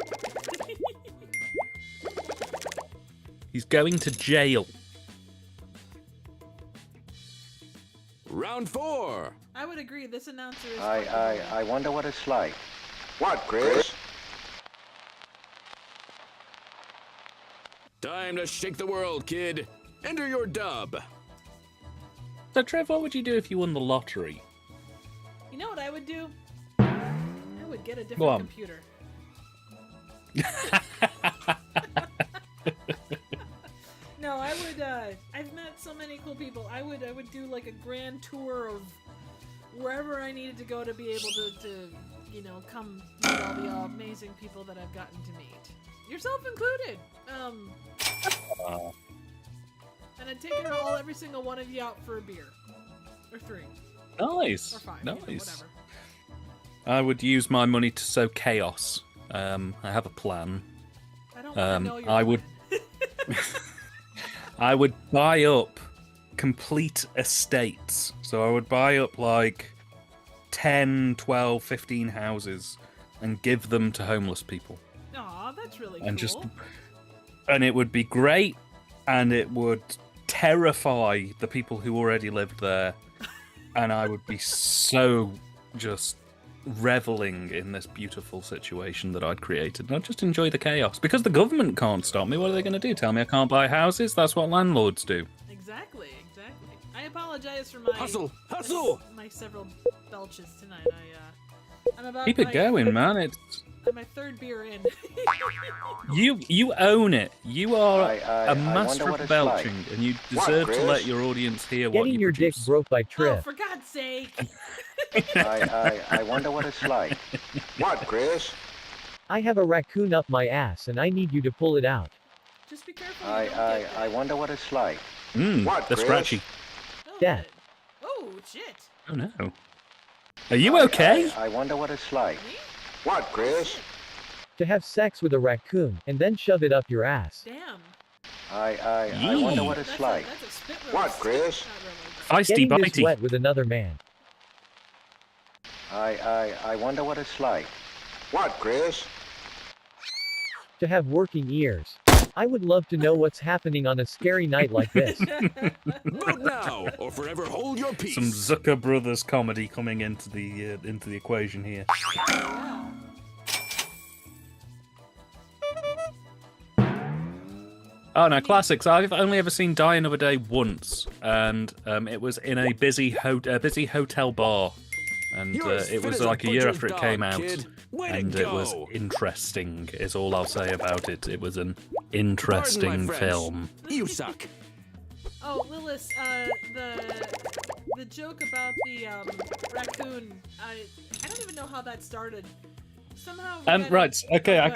S1: He's going to jail.
S3: Round 4.
S2: I would agree. This announcer is.
S11: I wonder what it's like. What, Chris?
S3: Time to shake the world, kid. Enter your dub.
S1: So, Trev, what would you do if you won the lottery?
S2: You know what I would do? I would get a different computer. No, I would. I've met so many cool people. I would do like a grand tour of wherever I needed to go to be able to come meet all the amazing people that I've gotten to meet, yourself included. And I'd take every single one of you out for a beer, or 3.
S1: Nice.
S2: Or 5.
S1: Nice.
S2: Whatever.
S1: I would use my money to sow chaos. I have a plan.
S2: I don't want to know your
S1: I would. I would buy up complete estates. So I would buy up like 10, 12, 15 houses and give them to homeless people.
S2: Aw, that's really cool.
S1: And it would be great, and it would terrify the people who already lived there. And I would be so just reveling in this beautiful situation that I'd created. And I'd just enjoy the chaos. Because the government can't stop me. What are they going to do? Tell me I can't buy houses? That's what landlords do.
S2: Exactly. I apologize for my
S3: hustle.
S2: My several belches tonight. I'm about
S1: Keep it going, man. It's
S2: I'm my 3rd beer in.
S1: you own it. You are a master
S11: what
S1: of
S11: it's
S1: belching,
S11: like.
S1: and you deserve to
S11: Chris?
S1: let your audience hear what
S5: Getting
S1: you
S5: your
S1: produce.
S5: dick broke by
S2: Oh,
S5: Triff.
S2: for God's sake!
S11: I wonder what it's like. What, Chris?
S5: I have a raccoon up my ass and I need you to pull it out.
S2: Just be careful. You don't get
S11: I wonder what it's like.
S1: What, they're
S11: Chris?
S1: scratchy.
S2: Oh,
S5: Death.
S2: Oh, shit.
S1: Oh no. Are you okay?
S11: I wonder what it's like.
S2: Me?
S11: What, Chris?
S5: To have sex with a raccoon and then shove it up your ass.
S2: Damn.
S11: I wonder what it's like.
S2: That's a spit roast.
S11: What, Chris?
S2: Not really.
S1: Feisty
S5: Getting this
S1: bitey.
S5: wet with another man.
S11: I wonder what it's like. What, Chris?
S5: To have working ears. I would love to know what's happening on a scary night like this.
S3: Vote now, or forever hold your peace.
S1: Some Zucker Brothers comedy coming into the equation here. Oh no, classics. I've only ever seen Die Another Day once, and it was in a busy hotel bar, and it was like a year after it came out, and it was interesting. Is all I'll say about it. It was an interesting film.
S3: You suck.
S2: Oh, Lilith, the joke about the raccoon. I don't even know how that started. Somehow.
S1: Right. Okay. I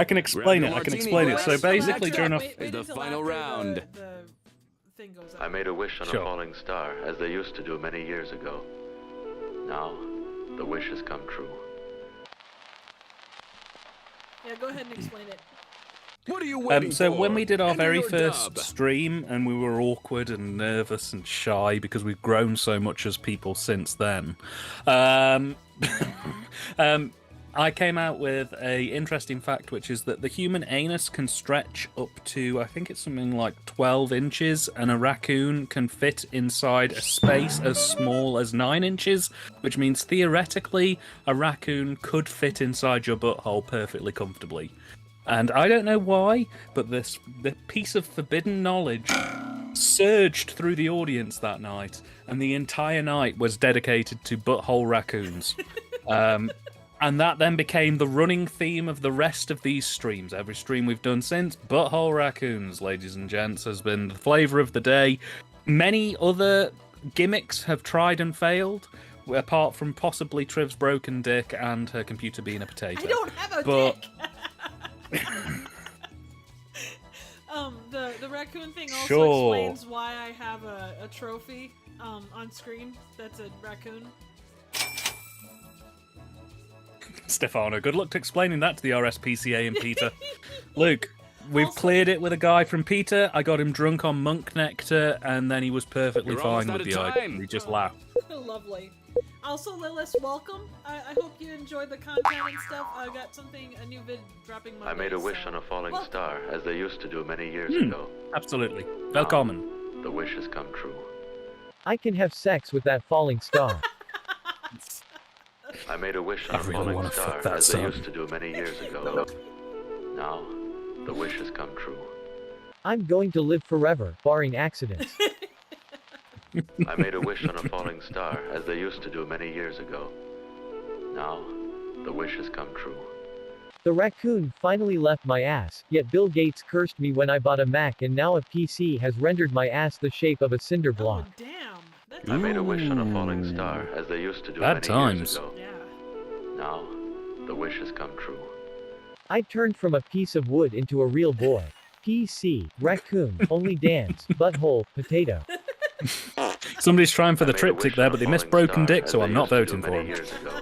S1: can explain it.
S3: Grab
S1: I can
S3: your
S1: explain it.
S3: martini,
S1: So
S3: boys.
S1: basically,
S2: Wait
S1: during a
S3: Is the
S2: until
S3: final
S2: after
S3: round.
S2: The thing goes up.
S15: I made a wish on
S1: Sure.
S15: a falling star, as they used to do many years ago. Now, the wish has come true.
S2: Yeah, go ahead and explain it.
S3: What are you waiting
S1: So
S3: for?
S1: when we did our
S3: Enter
S1: very
S3: your
S1: first
S3: dub.
S1: stream, and we were awkward and nervous and shy because we've grown so much as people since then, I came out with a interesting fact, which is that the human anus can stretch up to, I think it's something like 12 inches, and a raccoon can fit inside a space as small as 9 inches, which means theoretically a raccoon could fit inside your butthole perfectly comfortably. And I don't know why, but the piece of forbidden knowledge surged through the audience that night, and the entire night was dedicated to butthole raccoons. And that then became the running theme of the rest of these streams. Every stream we've done since, butthole raccoons, ladies and gents, has been the flavour of the day. Many other gimmicks have tried and failed, apart from possibly Triv's broken dick and her computer being a potato.
S2: I don't have a
S1: But...
S2: dick. The raccoon thing also
S1: Sure.
S2: explains why I have a trophy on screen that's a raccoon.
S1: Stefano, good luck to explaining that to the RSPCA and Peter. Luke, we've cleared it with a guy from Peter. I got him drunk on monk nectar, and then he was perfectly
S3: You're
S1: fine
S3: almost
S1: with
S3: out
S1: the
S3: of
S1: idea.
S3: time.
S1: He just laughed.
S2: Lovely. Also, Lilith, welcome. I hope you enjoyed the content and stuff. I got a new vid dropping Monday.
S15: I made a wish
S2: so-
S15: on a falling
S2: Welcome.
S15: star, as they used to do many years
S1: Hmm.
S15: ago.
S1: Absolutely. Welcome.
S15: The wish has come true.
S5: I can have sex with that falling star.
S15: I made a wish
S1: I
S15: on a
S1: really
S15: falling
S1: wanna
S15: star,
S1: fuck that
S15: as they
S1: son.
S15: used to do many years ago. Now, the wish has come true.
S5: I'm going to live forever, barring accidents.
S15: I made a wish on a falling star, as they used to do many years ago. Now, the wish has come true.
S5: The raccoon finally left my ass, yet Bill Gates cursed me when I bought a Mac, and now a PC has rendered my ass the shape of a cinder block.
S2: Oh, damn. That's
S15: I made a wish on a falling star, as they used to do
S1: Bad
S15: many
S1: times.
S15: years ago.
S2: Yeah.
S15: Now, the wish has come true.
S5: I turned from a piece of wood into a real boy. PC, raccoon, only dance, butthole, potato.
S1: Somebody's trying for
S15: I
S1: the
S15: made a
S1: triptych
S15: wish
S1: there,
S15: on a
S1: but they missed
S15: falling
S1: broken
S15: star,
S1: dick,
S15: as
S1: so
S15: they
S1: I'm not
S15: used to do
S1: voting for
S15: many
S1: them.
S15: years ago.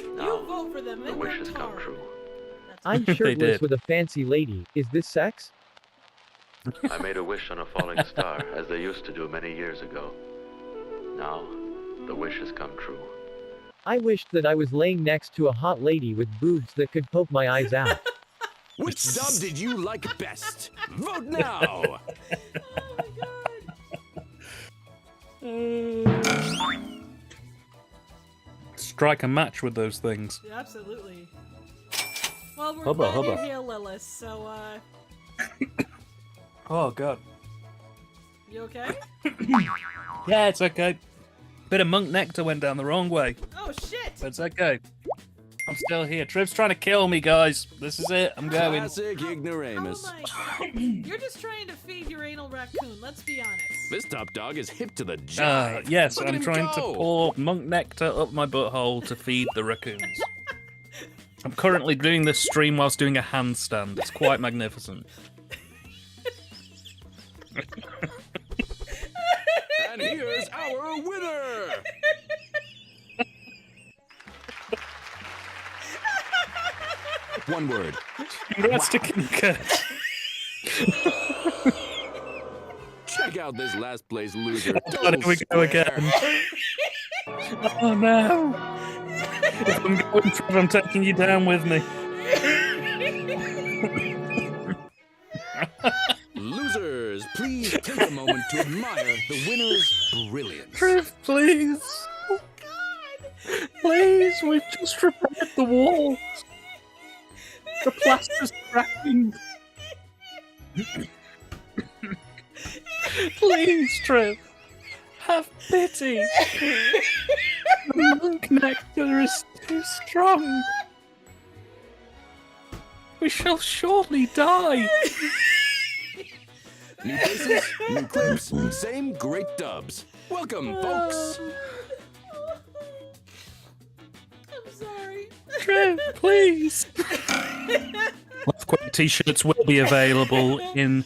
S2: You
S15: Now,
S2: vote for them. They
S15: the wish has
S2: worked
S15: come
S2: hard.
S15: true.
S5: I'm
S1: They
S5: shirtless
S1: did.
S5: with a fancy lady. Is this sex?
S15: I made a wish on a falling star, as they used to do many years ago. Now, the wish has come true.
S5: I wished that I was laying next to a hot lady with boobs that could poke my eyes out.
S3: Which dub did you like best? Vote now!
S2: Oh my god.
S1: Strike a match with those things.
S2: Yeah, absolutely. Well, we're
S1: Hubba,
S2: glad you're
S1: hubba.
S2: here, Lilith, so,
S1: Oh, God.
S2: you okay?
S1: Yeah, it's okay. Bit of monk nectar went down the wrong way,
S2: Oh, shit!
S1: but it's okay. I'm still here. Triv's trying to kill me, guys. This is it. I'm going.
S3: Classic ignoramus.
S2: You're just trying to feed your anal raccoon, let's be honest.
S3: This top dog is hip to the jive.
S1: Yes,
S3: Look at
S1: I'm
S3: him
S1: trying to
S3: go.
S1: pour monk nectar up my butthole to feed the raccoons. I'm currently doing this stream whilst doing a handstand. It's quite magnificent.
S3: And here's our winner! One word.
S1: Congrats to Kinker.
S3: Check out this last place loser.
S1: God, here we go again. Oh no! If I'm going Triv, I'm taking you down with me.
S3: Losers, please take a moment to admire the winner's brilliance.
S1: Triv, please.
S2: Oh, God!
S1: Please, we've just repaired the walls. The plaster's cracking. Please, Triv. Have pity. The monk nectar is too strong. We shall surely die.
S3: New faces, new clips, same great dubs. Welcome, folks.
S2: I'm sorry.
S1: Trev, please. Love t-shirts will be available in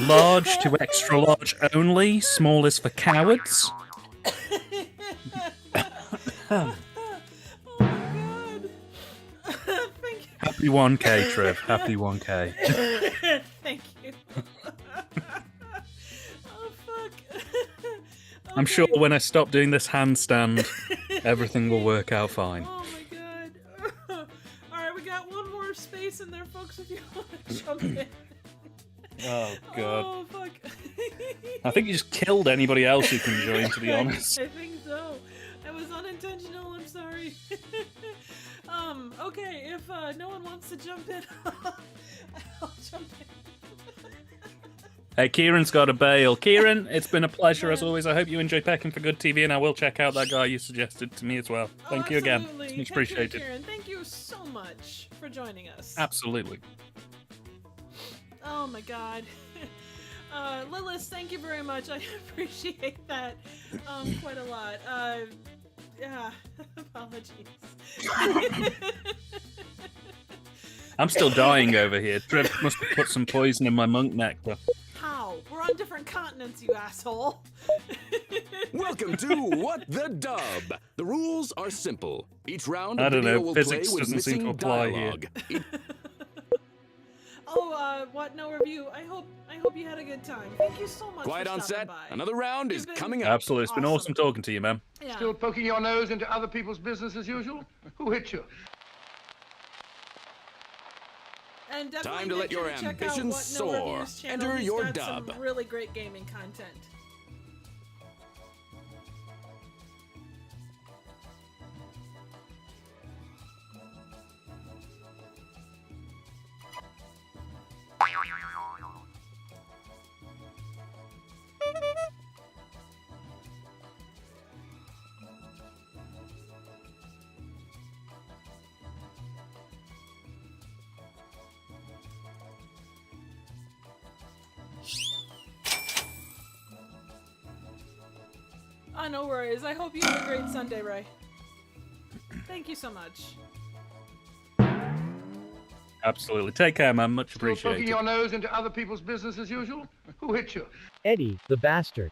S1: large to extra large only. Small is for cowards.
S2: Oh my god. Thank you.
S1: Have Happy 1K, Trev. Happy 1K.
S2: Thank you. Oh, fuck.
S1: I'm sure when I stop doing this handstand, everything will work out fine.
S2: Oh my god. Alright, we got one more space in there, folks, if you want to jump in.
S1: Oh, God.
S2: Oh, fuck.
S1: I think you just killed anybody else who can join, to be honest.
S2: I think so. It was unintentional, I'm sorry. Okay, if no one wants to jump in, I'll jump in.
S1: Hey, Kieran's got a bail. Kieran, it's been a pleasure as always. I hope you enjoy Pecking for Good TV, and I will check out that guy you suggested to me as well. Thank you again. It's much appreciated.
S2: Thank you, Kieran. Thank you so much for joining us.
S1: Absolutely.
S2: Oh my god. Lilith, thank you very much. I appreciate that quite a lot. Yeah, apologies.
S1: I'm still dying over here. Trev must have put some poison in my monk nectar.
S2: How? We're on different continents, you asshole.
S3: Welcome to What the Dub. The rules are simple. Each round
S1: I
S3: of
S1: don't
S3: video
S1: know,
S3: will
S1: physics
S3: play with
S1: doesn't seem to
S3: missing
S1: apply
S3: dialogue.
S2: Oh, what? No review. I hope you had a good time. Thank you so much
S3: Quiet
S2: for
S3: on
S2: stopping
S3: set.
S2: by.
S3: Another round is coming up.
S1: Absolutely. It's been awesome talking to you, man.
S2: Yeah.
S16: Still poking your nose into other people's business as usual? Who hit you?
S2: And definitely
S3: Time to let your
S2: check out
S3: ambitions
S2: What No
S3: soar.
S2: Reviews channel.
S3: Enter
S2: He's
S3: your
S2: got
S3: dub.
S2: some really great gaming content. Oh, no worries. I hope you have a great Sunday, Ray. Thank you so much.
S1: Absolutely. Take care, man. Much
S16: Still poking
S1: appreciated.
S16: your nose into other people's business as usual? Who hit you?
S5: Eddie, the bastard.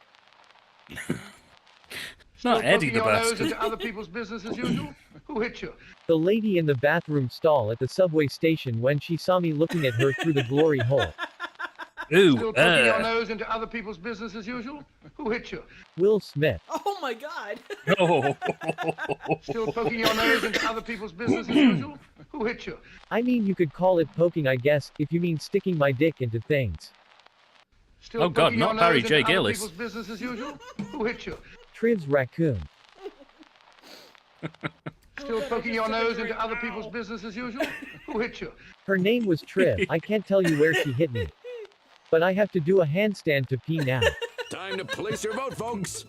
S1: It's not Eddie the
S16: Poking your nose
S1: bastard.
S16: into other people's business as usual? Who hit you?
S5: The lady in the bathroom stall at the subway station when she saw me looking at her through the glory hole.
S1: Ooh,
S16: Still poking your nose into other people's business as usual? Who hit you?
S5: Will Smith.
S2: Oh my god.
S1: Oh.
S16: Still poking your nose into other people's business as usual? Who hit you?
S5: I mean, you could call it poking, I guess, if you mean sticking my dick into things.
S16: Still
S1: Oh, God,
S16: poking your
S1: not Barry
S16: nose
S1: J.
S16: into other
S1: Gillis.
S16: people's business as usual? Who hit you?
S5: Triv's raccoon.
S16: Still poking your nose into other people's business as usual? Who hit you?
S5: Her name was Triv. I can't tell you where she hit me. But I have to do a handstand to pee now.
S3: Time to place your vote, folks.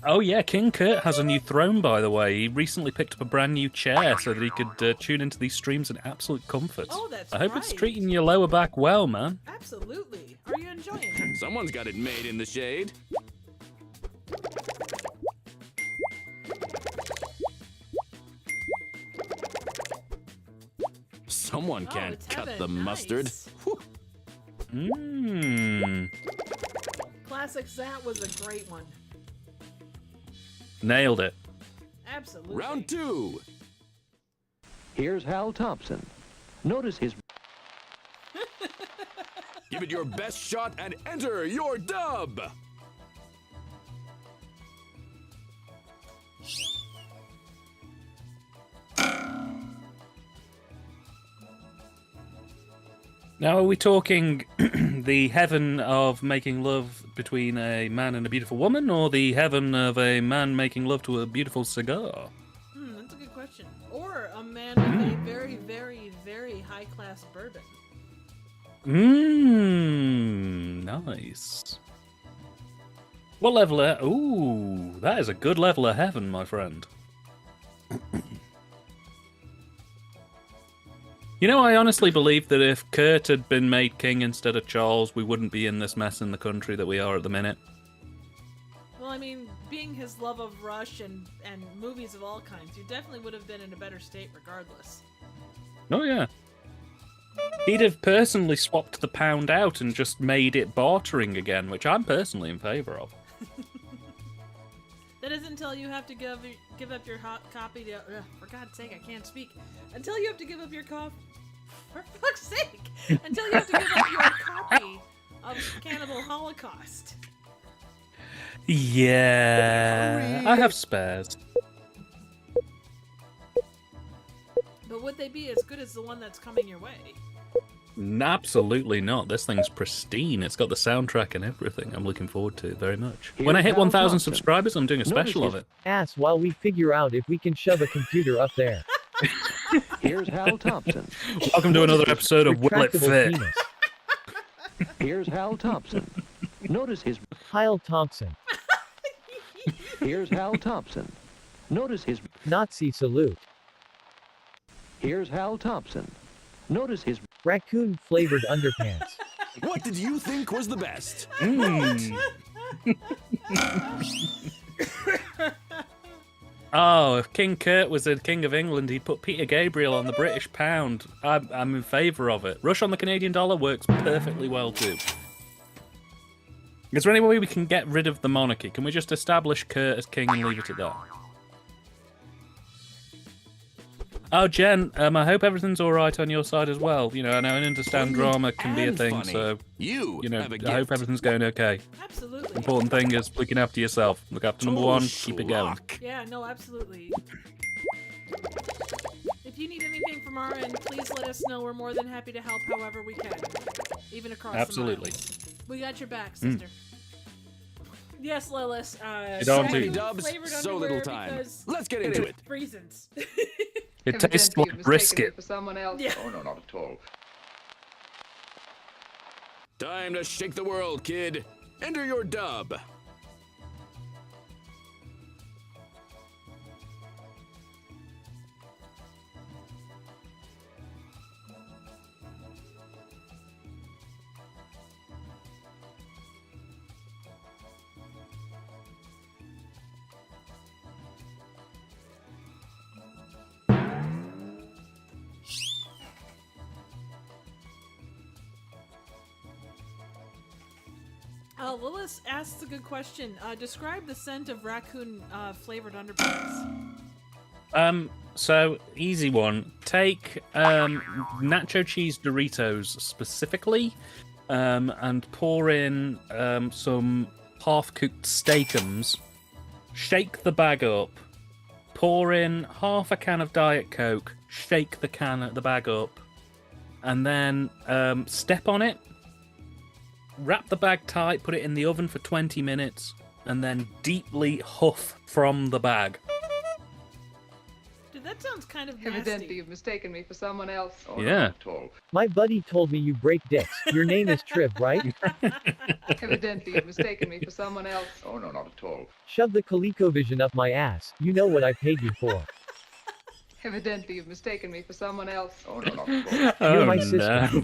S1: Oh yeah, King Kurt has a new throne, by the way. He recently picked up a brand new chair so that he could tune into these streams in absolute comfort.
S2: Oh, that's
S1: I hope it's
S2: right.
S1: treating your lower back well, man.
S2: Absolutely. Are you enjoying it?
S3: Someone's got it made in the shade. Someone can't
S2: it's
S3: cut
S2: heaven.
S3: the mustard.
S2: Nice.
S1: Mmm.
S2: Classic Zat was a great one.
S1: Nailed it.
S2: Absolutely.
S3: Round 2.
S17: Here's Hal Thompson. Notice his...
S3: Give it your best shot and enter your dub.
S1: Now, are we talking the heaven of making love between a man and a beautiful woman, or the heaven of a man making love to a beautiful cigar?
S2: That's a good question. Or a man with a very, very, very high-class bourbon.
S1: Nice. What level of... Ooh, that is a good level of heaven, my friend. You know, I honestly believe that if Kurt had been made king instead of Charles, we wouldn't be in this mess in the country that we are at the minute.
S2: Well, I mean, being his love of Rush and movies of all kinds, you definitely would have been in a better state regardless.
S1: Oh, yeah. He'd have personally swapped the pound out and just made it bartering again, which I'm personally in favour of.
S2: That is until you have to give up your copy to. For God's sake, I can't speak. Until you have to give up your copy. For fuck's sake! Until you have to give up your copy of Cannibal Holocaust.
S1: Yeah, I have spares.
S2: But would they be as good as the one that's coming your way?
S1: Absolutely not. This thing's pristine. It's got the soundtrack and everything. I'm looking forward to it very much.
S17: Here's
S1: When I hit
S17: Hal
S1: 1,000
S17: Thompson.
S1: subscribers, I'm doing a
S17: Notice
S1: special of
S17: his-
S1: it.
S5: Ass while we figure out if we can shove a computer up there.
S17: Here's Hal Thompson.
S1: Welcome to another episode of Will It
S5: Retractable
S1: Fit?
S5: penis.
S17: Here's Hal Thompson. Notice his.
S5: Kyle Thompson.
S17: Here's Hal Thompson. Notice his.
S5: Nazi salute.
S17: Here's Hal Thompson. Notice his.
S5: Raccoon flavored underpants.
S3: What did you think was the best?
S1: Oh, if King Kurt was the King of England, he'd put Peter Gabriel on the British pound. I'm in favour of it. Rush on the Canadian dollar works perfectly well too. Is there any way we can get rid of the monarchy? Can we just establish Kurt as king and leave it at that? Oh, Jen, I hope everything's all right on your side as well. You know, I know and understand drama can be a
S3: and
S1: thing,
S3: funny.
S1: so
S3: You
S1: know,
S3: have a
S1: I hope
S3: gift.
S1: everything's going okay.
S2: Absolutely.
S1: Important thing is looking after yourself. Look after number
S3: Total
S1: one. Keep it going.
S3: schlock.
S2: Yeah, no, absolutely. If you need anything from our end, please let us know. We're more than happy to help however we can. Even across
S1: Absolutely.
S2: the miles. We got your back, sister. Yes, Lilith.
S1: don't
S3: So many
S1: do.
S3: dubs,
S2: flavored
S3: so little
S2: underwear
S3: time.
S2: because
S3: Let's get into it.
S2: reasons.
S1: It tastes
S10: Evidently
S1: like
S10: you've mistaken me
S1: brisket.
S10: for someone else.
S2: Yeah.
S14: Oh, no, not at all.
S3: Time to shake the world, kid. Enter your dub.
S2: Lilith asks a good question. Describe the scent of raccoon flavored underpants.
S1: So easy one. Take nacho cheese Doritos specifically, and pour in some half-cooked steakums. Shake the bag up. Pour in half a can of Diet Coke. Shake the bag up, and then step on it. Wrap the bag tight. Put it in the oven for 20 minutes, and then deeply huff from the bag.
S2: Dude, that sounds kind of
S10: Evidently
S2: nasty.
S10: you've mistaken me for someone else.
S14: Oh,
S1: Yeah.
S14: not at all.
S5: My buddy told me you break dicks. Your name is Triv, right?
S10: Evidently you've mistaken me for someone else.
S14: Oh, no, not at all.
S5: Shove the ColecoVision up my ass. You know what I paid you for.
S10: Evidently you've mistaken me for someone else.
S14: Oh, no, not at all.
S5: You're
S1: Oh,
S5: my sister.
S1: no.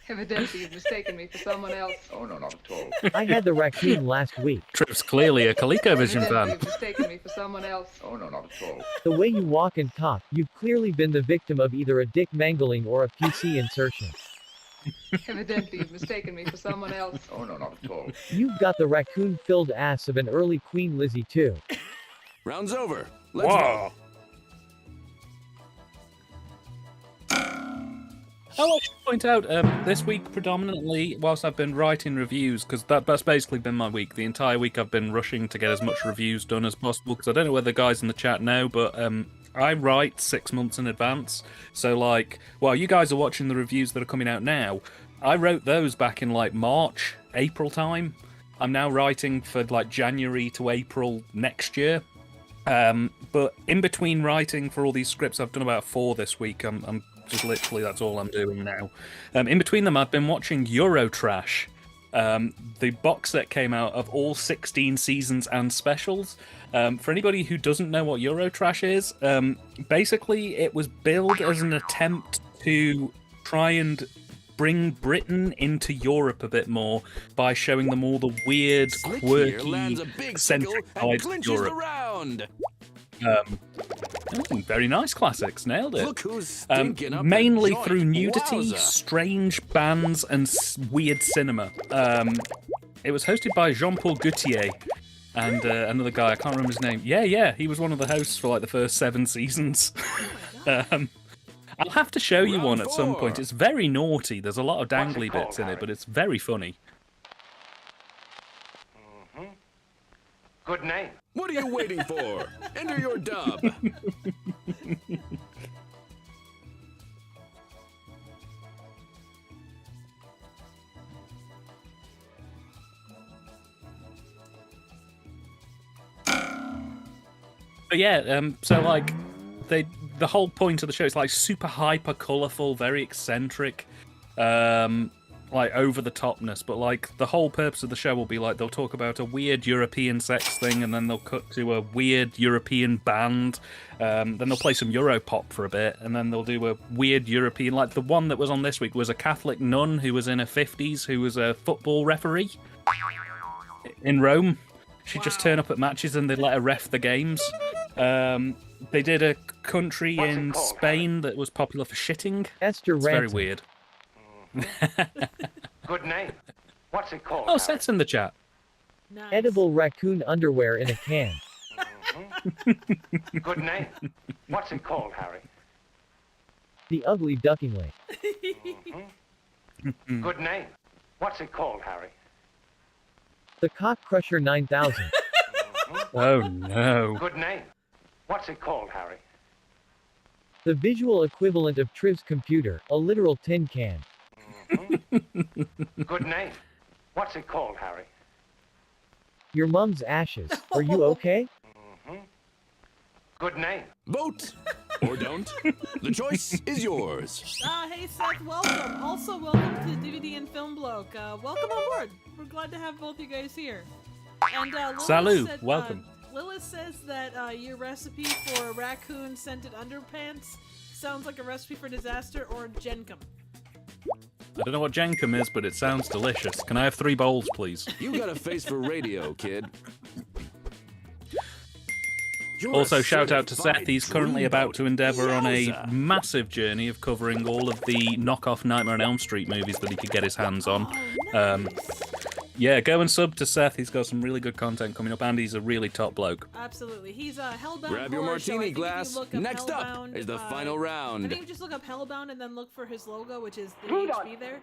S10: Evidently you've mistaken me for someone else.
S14: Oh, no, not at all.
S5: I had the raccoon last week.
S1: Trip's clearly a ColecoVision
S10: Evidently
S1: fan.
S10: you've mistaken me for someone else.
S14: Oh, no, not at all.
S5: The way you walk and talk, you've clearly been the victim of either a dick mangling or a PC insertion.
S10: Evidently you've mistaken me for someone else.
S14: Oh, no, not at all.
S5: You've got the raccoon-filled ass of an early Queen Lizzie too.
S3: Round's over. Let's
S1: Wow.
S3: go.
S1: Oh, I should point out, this week predominantly, whilst I've been writing reviews, because that's basically been my week. The entire week I've been rushing to get as much reviews done as possible, because I don't know whether the guys in the chat know, but I write 6 months in advance. So, like, while you guys are watching the reviews that are coming out now, I wrote those back in, like, March, April time. I'm now writing for, like, January to April next year. But in between writing for all these scripts, I've done about 4 this week. I'm just literally, that's all I'm doing now. In between them, I've been watching Eurotrash. The box set came out of all 16 seasons and specials. For anybody who doesn't know what Eurotrash is, basically it was billed as an attempt to try and bring Britain into Europe a bit more by showing them all the weird,
S3: Slick here
S1: quirky,
S3: lands a big
S1: eccentric
S3: sickle and
S1: sides of
S3: clinches the
S1: Europe.
S3: round.
S1: Very nice classics, nailed it.
S3: Look who's stinking up
S1: mainly
S3: the joint.
S1: through nudity,
S3: Wowza.
S1: strange bands, and weird cinema. It was hosted by Jean-Paul Gaultier, and another guy, I can't remember his name. Yeah, he was one of the hosts for like the first 7 seasons. I'll have to show you one at some point. It's very naughty. There's a lot of dangly bits in it, but it's very funny.
S16: Good name.
S3: What are you waiting for? Enter your dub.
S1: But yeah, so like the whole point of the show is like super hyper colourful, very eccentric, like over the topness. But like the whole purpose of the show will be like they'll talk about a weird European sex thing, and then they'll cut to a weird European band. Then they'll play some Europop for a bit, and then they'll do a weird European. Like the one that was on this week was a Catholic nun who was in her 50s, who was a football referee in Rome. She'd just turn up at matches and they'd let her ref the games. They did a country in Spain that was popular for shitting.
S5: Esther
S1: It's very weird.
S16: Good name. What's it called?
S1: Oh, Seth's in the chat.
S2: Nice.
S5: Edible raccoon underwear in a can.
S16: Good name. What's it called, Harry?
S5: The ugly duckingly.
S16: Good name. What's it called, Harry?
S5: The cock crusher 9000.
S1: Oh no.
S16: Good name. What's it called, Harry?
S5: The visual equivalent of Triv's computer, a literal tin can.
S16: Good name. What's it called, Harry?
S5: Your mum's ashes. Are you okay?
S16: Good name.
S3: Vote or don't. The choice is yours.
S2: Hey Seth, welcome. Also welcome to DVD and Film Bloke. Welcome on board. We're glad to have both you guys here. And
S1: Salut, welcome.
S2: Lilith says that your recipe for raccoon scented underpants sounds like a recipe for disaster or genkum.
S1: I don't know what jenkum is, but it sounds delicious. Can I have 3 bowls, please?
S3: You got a face for radio, kid.
S1: Also, shout out to Seth. He's currently about to endeavour on a massive journey of covering all of the knockoff Nightmare on Elm Street movies that he could get his hands on. Yeah, go and sub to Seth. He's got some really good content coming up, and he's a really top bloke.
S2: Absolutely. He's Hellbound.
S3: Grab your martini glass. Next
S2: Hellbound,
S3: up is the final round.
S2: I think you just look up Hellbound and then look for his logo, which is the HP there.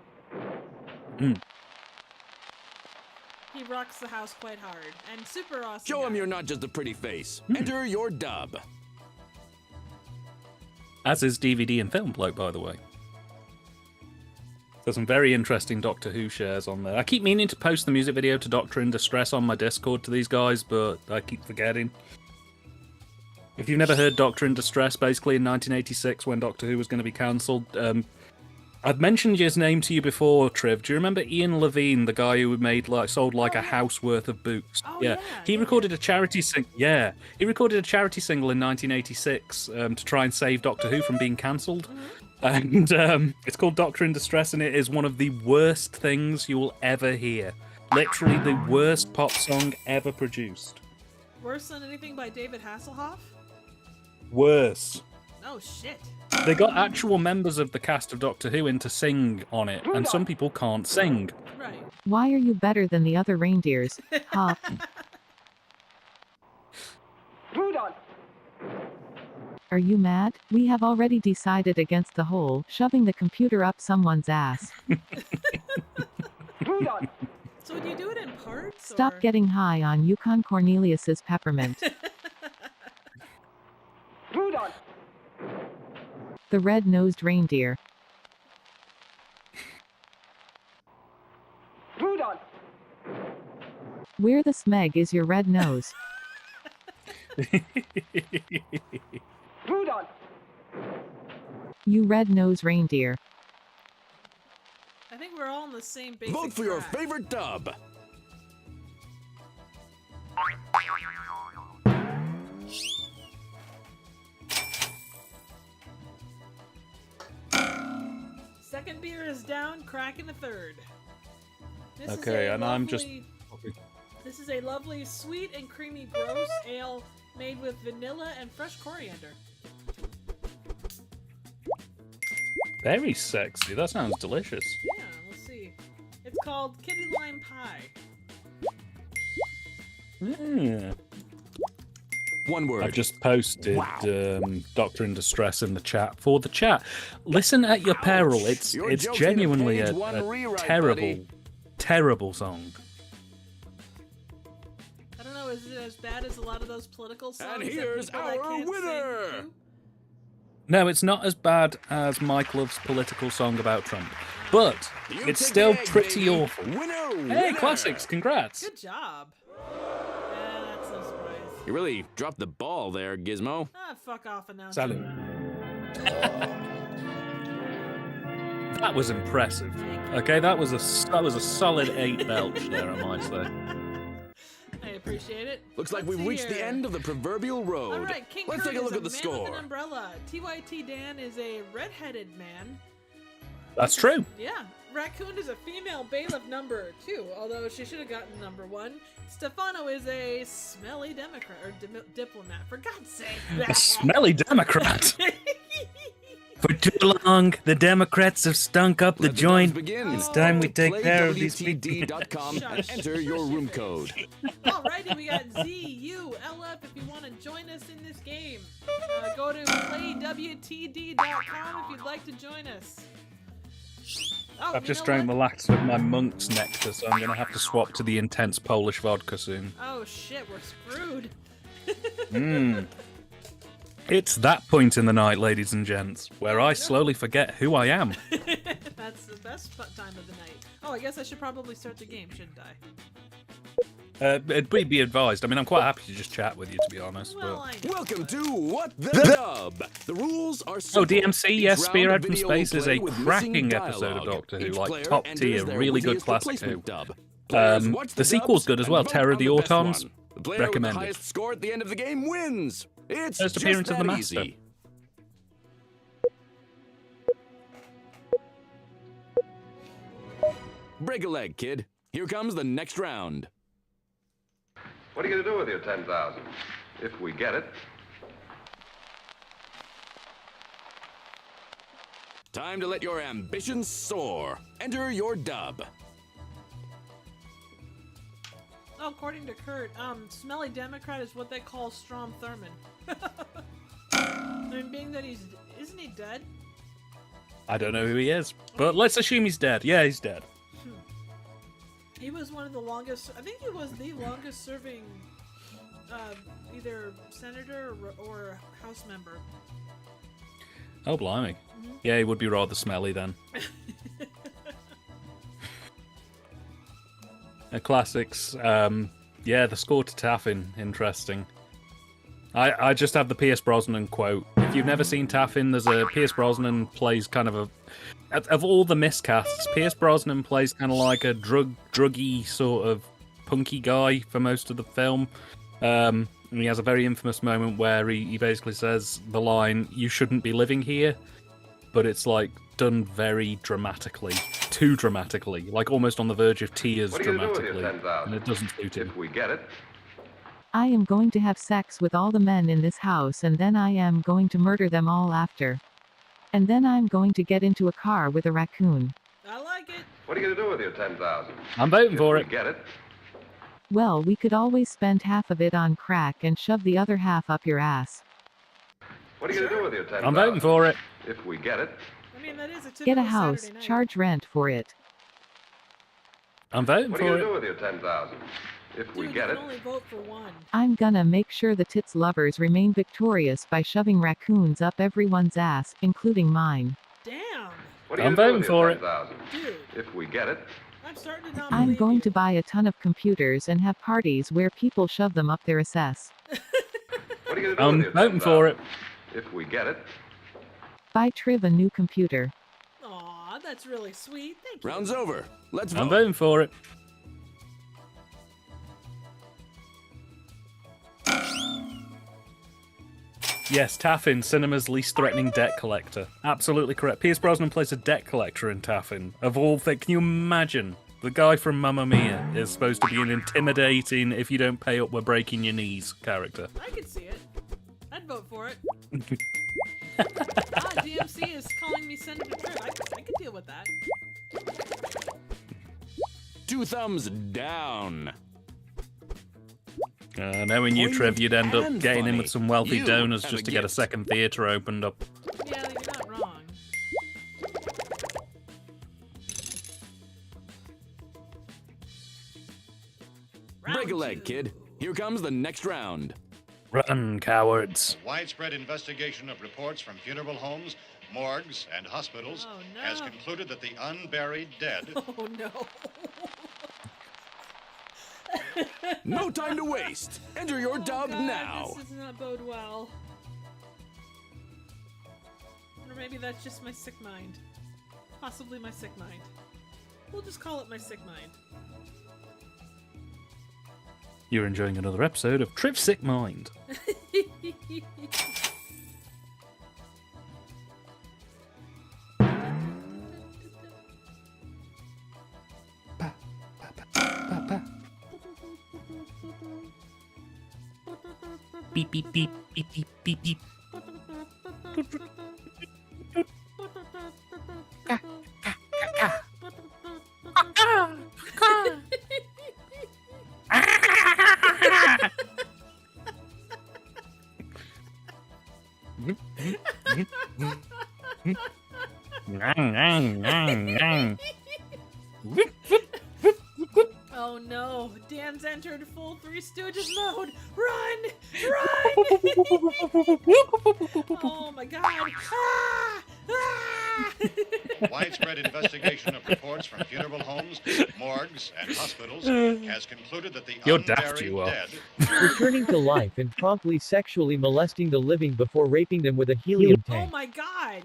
S2: He rocks the house quite hard and super awesome.
S3: Show him you're not just a pretty face. Enter your dub.
S1: As is DVD and Film Bloke, by the way. There's some very interesting Doctor Who shares on there. I keep meaning to post the music video to Doctor in Distress on my Discord to these guys, but I keep forgetting. If you've never heard Doctor in Distress, basically in 1986 when Doctor Who was going to be cancelled, I've mentioned his name to you before, Triv. Do you remember Ian Levine, the guy who made sold like a house worth of books? He recorded a charity he recorded a charity single in 1986 to try and save Doctor Who from being cancelled. And it's called Doctor in Distress, and it is one of the worst things you will ever hear. Literally the worst pop song ever produced.
S2: Worse than anything by David Hasselhoff?
S1: Worse.
S2: Oh, shit.
S1: They got actual members of the cast of Doctor Who in to sing on it, and some people can't sing.
S2: Right.
S8: Why are you better than the other reindeers? Hop.
S10: Rudolph!
S8: Are you mad? We have already decided against the whole shoving the computer up someone's ass.
S10: Rudolph!
S2: So would you do it in parts?
S8: Stop getting high on Yukon Cornelius's peppermint.
S10: Rudolph!
S8: The red-nosed reindeer.
S10: Rudolph!
S8: Where the smeg is your red nose?
S10: Rudolph!
S8: You red-nosed reindeer.
S2: I think we're all on the same basic
S3: Vote for your
S2: track.
S3: favorite dub.
S2: Second beer is down, cracking the third. This
S1: Okay, and I'm just...
S2: This is a lovely, sweet and creamy gross ale made with vanilla and fresh coriander.
S1: Very sexy. That sounds delicious.
S2: Yeah, let's see. It's called Kitty Lime Pie.
S1: Yeah.
S3: One word.
S1: I've just posted Doctor in Distress in the chat for the chat. Listen at your peril. It's genuinely a terrible, terrible song.
S2: I don't know, is it as bad as a lot of those political songs?
S3: And here's our winner!
S1: No, it's not as bad as MacLeod's political song about Trump, but it's still pretty awful. Hey, classics, congrats.
S2: Good job. Yeah, that's no surprise.
S3: You really dropped the ball there, Gizmo.
S2: Ah, fuck off, announcer.
S1: Salute. That was impressive. Okay, that was a solid 8 belch there, I might say.
S2: I appreciate it.
S3: Looks like we've reached the end of the proverbial road.
S2: All right, King
S3: Let's
S2: Kurt
S3: take a look
S2: is
S3: at the
S2: man
S3: score.
S2: with an umbrella. TYT Dan is a red-headed man.
S1: That's true.
S2: Yeah. Raccoon is a female bailiff number 2, although she should have gotten number 1. Stefano is a smelly Democrat, or diplomat, for God's sake.
S1: A smelly Democrat. For too long, the Democrats have stunk up the joint. It's time we take care of these people.
S3: and enter your room code.
S2: Alrighty, we got ZULF if you want to join us in this game. Go to playwtd.com if you'd like to join us. Oh,
S1: I've just drank the last of my monk's nectar, so I'm going to have to swap to the intense Polish vodka soon.
S2: Oh shit, we're screwed.
S1: It's that point in the night, ladies and gents, where I slowly forget who I am.
S2: That's the best time of the night. Oh, I guess I should probably start the game, shouldn't I?
S1: It'd be advised. I mean, I'm quite happy to just chat with you, to be honest.
S2: Well,
S1: but...
S3: Welcome to What the Dub. The rules are simple.
S1: Oh, DMC, yes, Spearhead from Space is a
S3: with
S1: cracking
S3: missing
S1: episode of
S3: dialogue.
S1: Doctor Who,
S3: Each
S1: like
S3: player
S1: top
S3: enters
S1: tier,
S3: their
S1: really good
S3: wittiest
S1: classic Who.
S3: replacement dub. Players watch
S1: The sequel's good
S3: dubs
S1: as well,
S3: and vote
S1: Terror of
S3: on
S1: the
S3: best
S1: Autons.
S3: one. The player with the
S1: Recommended.
S3: highest score at the end of the game wins. It's
S1: First
S3: just
S1: appearance of
S3: that
S1: the Master.
S3: easy. Break a leg, kid. Here comes the next round.
S16: What are you going to do with your 10,000? If we get it.
S3: Time to let your ambitions soar. Enter your dub.
S2: Oh, according to Kurt, smelly Democrat is what they call Strom Thurmond. I mean, being that isn't he dead?
S1: I don't know who he is, but let's assume he's dead. Yeah, he's dead.
S2: He was one of the longest, I think he was the longest serving either senator or House member.
S1: Oh, blimey. Yeah, he would be rather smelly then. Classics. Yeah, the score to Taffin, interesting. I just have the Pierce Brosnan quote. If you've never seen Taffin, there's a Pierce Brosnan plays kind of a... Of all the miscasts, Pierce Brosnan plays kind of like a druggy sort of punky guy for most of the film. And he has a very infamous moment where he basically says the line, "You shouldn't be living here," but it's like done very dramatically, too dramatically, like almost on the verge of tears
S16: What are you going to do
S1: dramatically,
S16: with your 10,000?
S1: and it doesn't suit him.
S16: If we get it.
S8: I am going to have sex with all the men in this house and then I am going to murder them all after. And then I'm going to get into a car with a raccoon.
S2: I like it.
S16: What are you going to do with your 10,000?
S1: I'm voting for
S16: If
S1: it.
S16: we get it.
S8: Well, we could always spend half of it on crack and shove the other half up your ass.
S16: What are you going to do with your 10,000?
S1: I'm voting for it.
S16: If we get it.
S2: I mean, that is a typical
S8: Get a house,
S2: Saturday night.
S8: charge rent for it.
S1: I'm voting
S16: What are you
S1: for
S16: going to
S1: it.
S16: do with your 10,000? If we
S2: Dude,
S16: get
S2: you
S16: it.
S2: can only vote for one.
S8: I'm gonna make sure the tits lovers remain victorious by shoving raccoons up everyone's ass, including mine.
S2: Damn.
S16: What are you
S1: I'm
S16: going to do
S1: voting
S16: with
S1: for
S16: your
S1: it.
S16: 10,000?
S2: Dude,
S16: If we get it.
S2: I'm starting to not
S8: I'm
S2: believe
S8: going
S2: you.
S8: to buy a ton of computers and have parties where people shove them up their ass.
S16: What are you going to do
S1: I'm
S16: with your
S1: voting for it.
S16: 10,000? If we get it.
S8: Buy Triv a new computer.
S2: Aw, that's really sweet. Thank you.
S3: Round's over. Let's
S1: I'm
S3: vote.
S1: voting for it. Yes, Taffin, cinema's least threatening debt collector. Absolutely correct. Pierce Brosnan plays a debt collector in Taffin. Of all things, can you imagine? The guy from Mamma Mia is supposed to be an intimidating, if you don't pay up, we're breaking your knees character.
S2: I could see it. I'd vote for it. DMC is calling me Senator Tripp. I could deal with that.
S3: 2 thumbs down.
S1: Knowing you, Trev, you'd end up
S3: and
S1: getting in
S3: funny.
S1: with some wealthy
S3: You
S1: donors
S3: have
S1: just
S3: a
S1: to get a
S3: gift.
S1: second theatre opened up.
S2: Yeah, you're not wrong.
S3: Break a leg, kid. Here comes the next round.
S1: Run, cowards.
S18: Widespread investigation of reports from funeral homes, morgues, and hospitals has concluded that the unburied dead.
S2: Oh no.
S3: No time to waste. Enter your dub
S2: God,
S3: now.
S2: This does not bode well. Or maybe that's just my sick mind. Possibly my sick mind. We'll just call it my sick mind.
S1: You're enjoying another episode of Triv's Sick Mind. Beep, beep, beep, beep, beep, beep, beep.
S2: Oh no, Dan's entered full Three Stooges mode! Run! Run! Oh my god! Ah! Ah!
S18: Widespread investigation of reports from funeral homes, morgues, and hospitals has concluded that the
S1: You're daft,
S18: unburied
S1: you are.
S18: dead.
S5: Returning to life and promptly sexually molesting the living before raping them with a helium
S2: Oh
S5: tank.
S2: my god!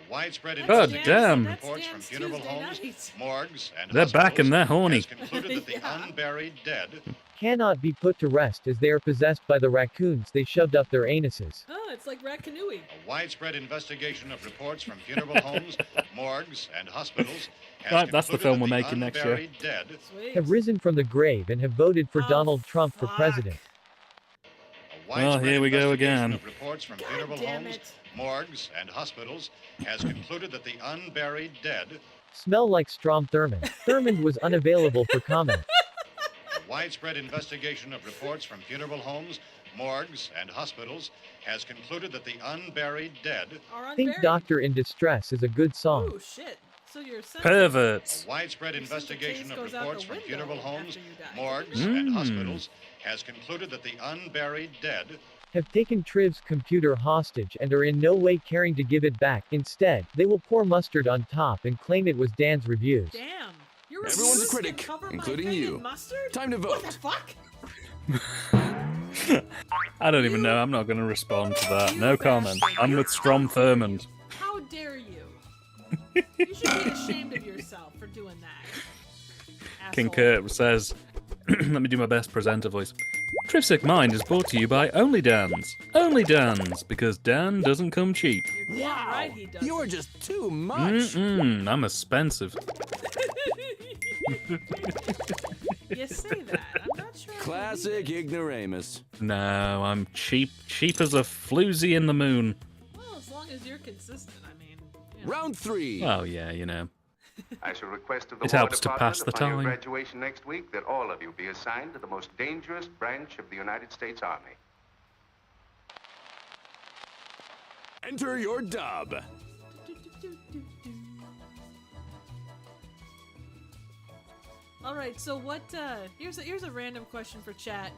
S18: Widespread
S1: God
S18: investigation
S1: damn.
S18: of reports from funeral homes, morgues, and
S1: They're back and they're horny.
S18: has concluded that the unburied dead.
S5: Cannot be put to rest as they are possessed by the raccoons they shoved up their anuses.
S2: Oh, it's like Rackanui.
S18: A widespread investigation of reports from funeral homes, morgues, and hospitals has
S1: Right, that's the
S18: concluded
S1: film
S18: that
S1: we're
S18: the
S1: making next year.
S18: unburied dead.
S5: Have risen from the grave and have voted for Donald Trump for president.
S1: Well, here we go again.
S18: Of reports from funeral homes, morgues, and hospitals has concluded that the unburied dead.
S5: Smell like Strom Thurmond. Thurmond was unavailable for comment.
S18: A widespread investigation of reports from funeral homes, morgues, and hospitals has concluded that the unburied dead.
S2: Are
S5: Think
S2: unburied.
S5: Doctor in Distress is a good song.
S2: Oh shit. So you're
S1: Perverts.
S18: A widespread investigation of
S2: goes out
S18: reports
S2: the
S18: from
S2: window
S18: funeral homes,
S2: after you die.
S18: morgues, and hospitals has concluded that the unburied dead.
S5: Have taken Triv's computer hostage and are in no way caring to give it back. Instead, they will pour mustard on top and claim it was Dan's reviews.
S2: Damn. Your
S3: Everyone's a
S2: reviews
S3: critic,
S2: can cover my
S3: including
S2: opinion,
S3: you.
S2: Mustard?
S3: Time to
S2: What
S3: vote.
S2: the fuck?
S1: I don't even know. I'm not going to respond to that. No comment. I'm with Strom Thurmond.
S2: How dare you? You should be ashamed of yourself for doing that.
S1: King
S2: Asshole.
S1: Kurt says, let me do my best presenter voice. Triv's Sick Mind is brought to you by Only Dan's. Only Dan's, because Dan doesn't come cheap.
S2: You're damn right he does.
S3: You're just too much.
S1: I'm expensive.
S2: You say that. I'm not sure.
S3: Classic ignoramus.
S1: No, I'm cheap. Cheap as a floozy in the moon.
S2: Well, as long as you're consistent, I mean.
S3: Round 3.
S1: Oh, yeah, you know.
S11: I shall request of the
S1: It
S11: War
S1: helps to
S11: Department
S1: pass the
S11: upon your
S1: time.
S11: graduation next week that all of you be assigned to the most dangerous branch of the United States Army.
S3: Enter your dub.
S2: All right, so what? Here's a random question for chat.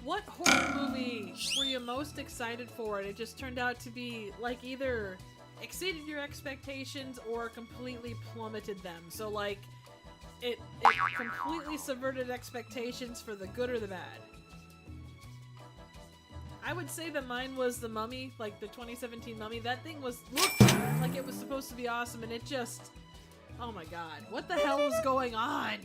S2: What horror movie were you most excited for, and it just turned out to be like either exceeded your expectations or completely plummeted them? So like, it completely subverted expectations for the good or the bad. I would say that mine was The Mummy, like the 2017 Mummy. That thing looked like it was supposed to be awesome, and it just, oh my god, what the hell is going on?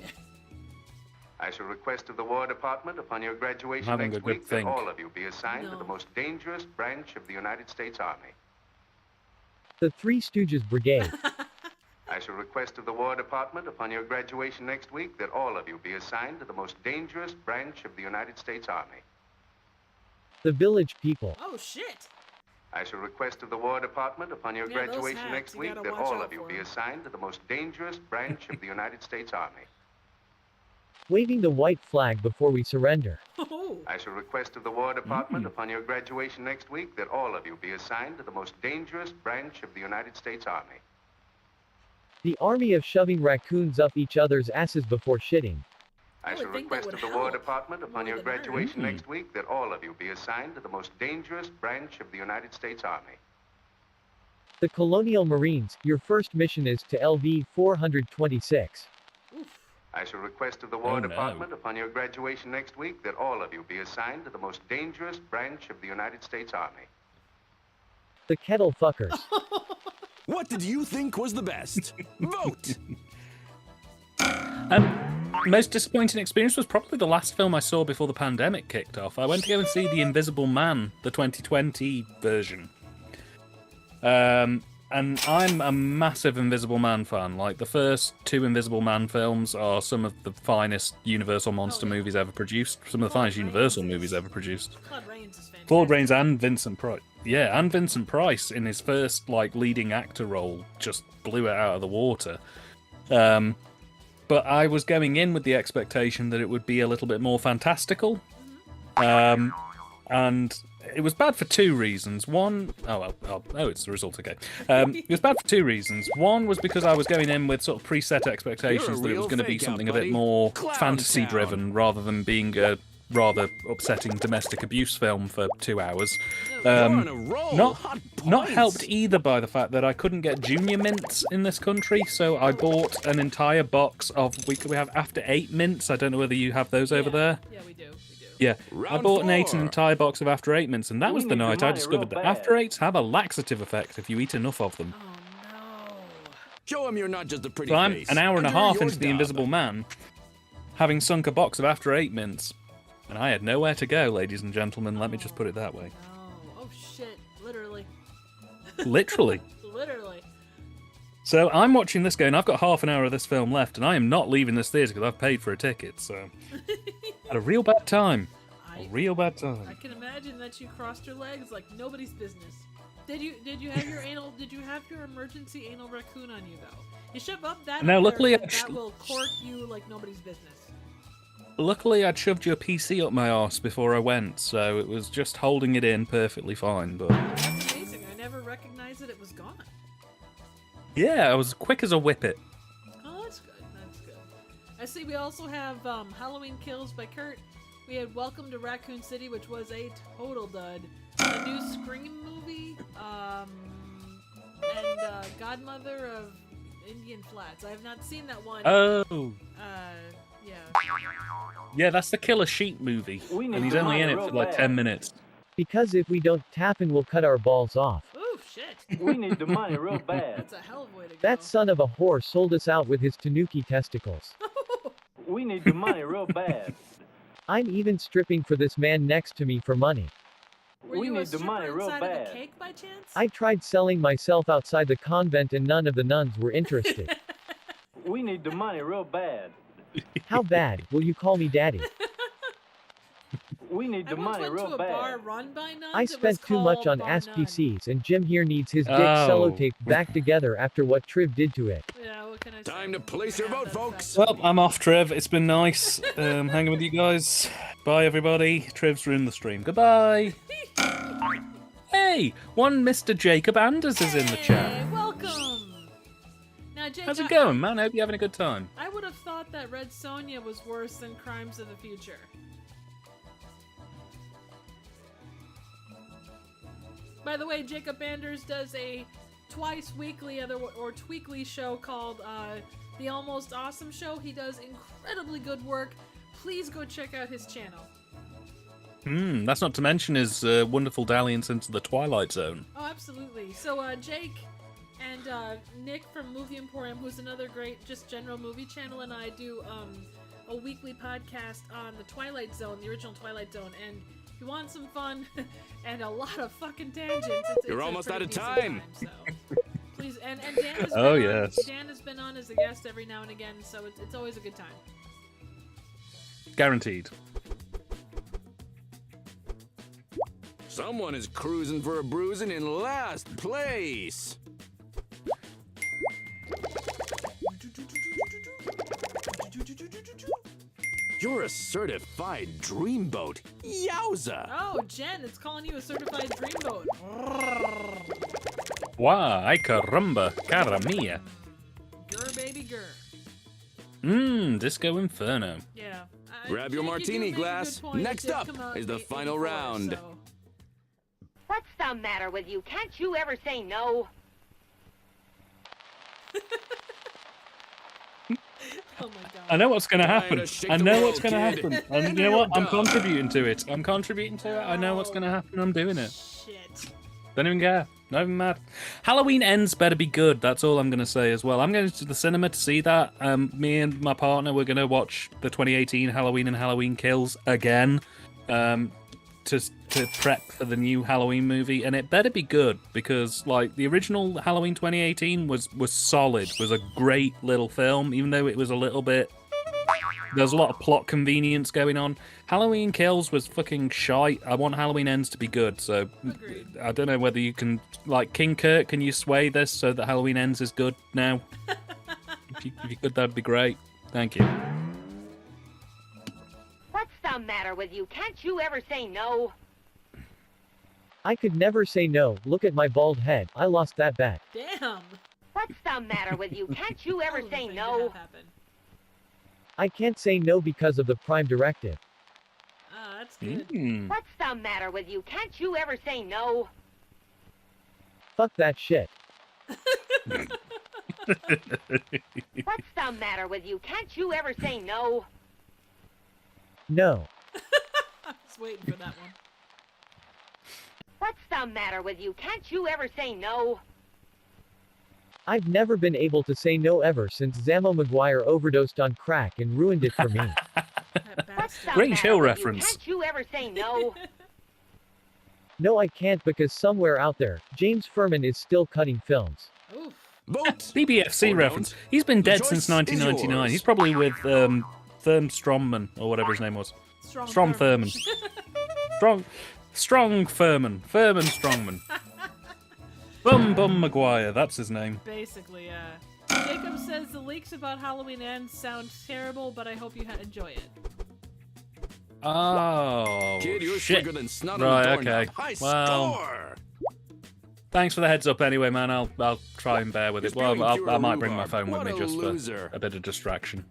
S11: I shall request of the War Department upon your graduation
S1: Having a
S11: next
S1: good
S11: week
S1: think.
S11: that all of you be assigned to
S2: No.
S11: the most dangerous branch of the United States Army.
S5: The Three Stooges Brigade.
S11: I shall request of the War Department upon your graduation next week that all of you be assigned to the most dangerous branch of the United States Army.
S5: The Village People.
S2: Oh shit!
S11: I shall request of the War Department upon your
S2: Yeah, those
S11: graduation
S2: hacks,
S11: next
S2: you
S11: week
S2: gotta
S11: that
S2: watch
S11: all
S2: out
S11: of you
S2: for
S11: be
S2: 'em.
S11: assigned to the most dangerous branch of the United States Army.
S5: Waving the white flag before we surrender.
S11: I shall request of the War Department upon your graduation next week that all of you be assigned to the most dangerous branch of the United States Army.
S5: The army of shoving raccoons up each other's asses before shitting.
S11: I shall request of the War Department upon your graduation next week that all of you be assigned to the most dangerous branch of the United States Army.
S5: The Colonial Marines, your first mission is to LV 426.
S11: I shall request of the War Department upon your graduation next week that all of you be assigned to the most dangerous branch of the United States Army.
S5: The Kettle Fuckers.
S3: What did you think was the best? Vote!
S1: Most disappointing experience was probably the last film I saw before the pandemic kicked off. I went to go and see The Invisible Man, the 2020 version. And I'm a massive Invisible Man fan. Like, the first two Invisible Man films are some of the finest Universal monster movies ever produced. Some of the finest Universal movies ever produced.
S2: Claude Rains is fantastic.
S1: Claude Rains and Vincent Price. Yeah, and Vincent Price in his first, like, leading actor role just blew it out of the water. But I was going in with the expectation that it would be a little bit more fantastical. And it was bad for two reasons. One, it's the result, okay. It was bad for two reasons. One was because I was going in with sort of preset expectations that it was going to be something a bit more fantasy-driven rather than being a rather upsetting domestic abuse film for 2 hours. Not helped either by the fact that I couldn't get junior mints in this country, so I bought an entire box of, we have After 8 mints. I don't know whether you have those over there.
S2: Yeah, we do.
S1: Yeah, I bought an entire box of After 8 mints, and that was the night I discovered that After 8s have a laxative effect if you eat enough of them.
S3: Show him you're not just a pretty
S1: So I'm
S3: face.
S1: an hour and a
S3: Do
S1: half
S3: your
S1: into The
S3: job.
S1: Invisible Man, having sunk a box of After 8 mints, and I had nowhere to go, ladies and gentlemen, let me just put it that way.
S2: Oh shit, literally.
S1: Literally.
S2: Literally.
S1: So I'm watching this going, I've got half an hour of this film left, and I am not leaving this theatre because I've paid for a ticket, so... Had a real bad time. A real bad time.
S2: I can imagine that you crossed your legs like nobody's business. Did you have your emergency anal raccoon on you though? You shove up that
S1: No,
S2: up
S1: luckily
S2: there,
S1: I
S2: that will cork you like nobody's business.
S1: Luckily, I'd shoved your PC up my arse before I went, so it was just holding it in perfectly fine, but...
S2: That's amazing. I never recognized that it was gone.
S1: Yeah, I was quick as a whippet.
S2: Oh, that's good. That's good. I see we also have Halloween Kills by Kurt. We had Welcome to Raccoon City, which was a total dud. A new Scream movie, and Godmother of Indian Flats. I have not seen that one.
S1: Oh.
S2: Yeah.
S1: Yeah, that's the Killer Sheep movie, and he's only in it for like 10 minutes.
S5: Because if we don't tap in, we'll cut our balls off.
S2: Oh, shit.
S14: We need the money real bad.
S2: That's a hell of a way to go.
S5: That son of a whore sold us out with his tanuki testicles.
S14: We need the money real bad.
S5: I'm even stripping for this man next to me for money.
S2: Were you a stripper inside of a cake by chance?
S5: I tried selling myself outside the convent and none of the nuns were interested.
S14: We need the money real bad.
S5: How bad? Will you call me daddy?
S14: We need the money real
S2: to a
S14: bad.
S2: bar run by nuns.
S5: I
S2: It
S5: spent
S2: was
S5: too much on
S2: called
S5: ass
S2: Bar Nun.
S5: PCs and Jim here needs his dick
S1: Oh.
S5: sellotape back together after what Triv did to it.
S2: Yeah, what can I say?
S3: Time to place your vote, folks.
S1: Well, I'm off, Trev. It's been nice hanging with you guys. Bye, everybody. Trev's ruined the stream. Goodbye. Hey, one Mr. Jacob Anders is in the chat.
S2: Hey, welcome. Now, Jake,
S1: How's it going, man? I hope you're having a good time.
S2: I would have thought that Red Sonja was worse than Crimes of the Future. By the way, Jacob Anders does a twice weekly or tweekly show called The Almost Awesome Show. He does incredibly good work. Please go check out his channel.
S1: That's not to mention his wonderful dalliance into the Twilight Zone.
S2: Oh, absolutely. So, Jake and Nick from Movie Emporium, who's another great, just general movie channel, and I do a weekly podcast on the Twilight Zone, the original Twilight Zone, and if you want some fun and a lot of fucking tangents,
S3: You're
S2: it's
S3: almost
S2: a
S3: out of
S2: pretty
S3: time.
S2: decent so please, and Dan has been
S1: Oh,
S2: on,
S1: yes.
S2: Dan has been on as a guest every now and again, so it's always a good time.
S1: Guaranteed.
S3: Someone is cruising for a bruising in last place. You're a certified dreamboat. Yowza!
S2: Oh, Jen, it's calling you a certified dreamboat.
S1: Wow, ay caramba, cara mia.
S2: Grr, baby, grr.
S1: Disco Inferno.
S2: Yeah.
S3: Grab your martini glass. Next up is the final round.
S4: What's the matter with you? Can't you ever say no?
S2: Oh my god.
S1: I know what's going to happen. I know what's going to
S3: kid.
S1: happen. And you know what? I'm contributing to it. I know what's going to happen. I'm doing it.
S2: Shit.
S1: Don't even care. Not even mad. Halloween Ends better be good. That's all I'm going to say as well. I'm going to the cinema to see that. Me and my partner, we're going to watch the 2018 Halloween and Halloween Kills again. To prep for the new Halloween movie, and it better be good because, like, the original Halloween 2018 was solid, was a great little film, even though it was a little bit. There's a lot of plot convenience going on. Halloween Kills was fucking shite. I want Halloween Ends to be good, so
S2: Agreed.
S1: I don't know whether you can, like, King Kurt, can you sway this so that Halloween Ends is good now? If you could, that'd be great. Thank you.
S4: What's the matter with you? Can't you ever say no?
S5: I could never say no. Look at my bald head. I lost that bet.
S2: Damn.
S4: What's the matter with you? Can't you ever say no?
S5: I can't say no because of the Prime Directive.
S2: Ah, that's good.
S4: What's the matter with you? Can't you ever say no?
S5: Fuck that shit.
S4: What's the matter with you? Can't you ever say no?
S5: No.
S2: I was waiting for that one.
S4: What's the matter with you? Can't you ever say no?
S5: I've never been able to say no ever since Zamo Maguire overdosed on crack and ruined it for me.
S1: Grange Hill reference.
S4: Can't you ever say no?
S5: No, I can't because somewhere out there, James Furman is still cutting films.
S1: BBFC reference. He's been dead since 1999. He's probably with Therm Stromman, or whatever his name was. Strom Thurman. Strong Furman. Furman Strongman. Bum Maguire, that's his name.
S2: Basically, Jacob says the leaks about Halloween Ends sound terrible, but I hope you enjoy it.
S1: Oh,
S3: Kid, you're
S1: shit.
S3: slicker than snot on
S1: Right,
S3: a doorknob.
S1: okay.
S3: High
S1: Well,
S3: score.
S1: thanks for the heads up anyway, man. I'll try and bear with it.
S3: You're
S1: Well,
S3: spewing pure
S1: I might bring my
S3: rhubarb.
S1: phone with
S3: What
S1: me
S3: a
S1: just
S3: loser.
S1: for a bit of distraction.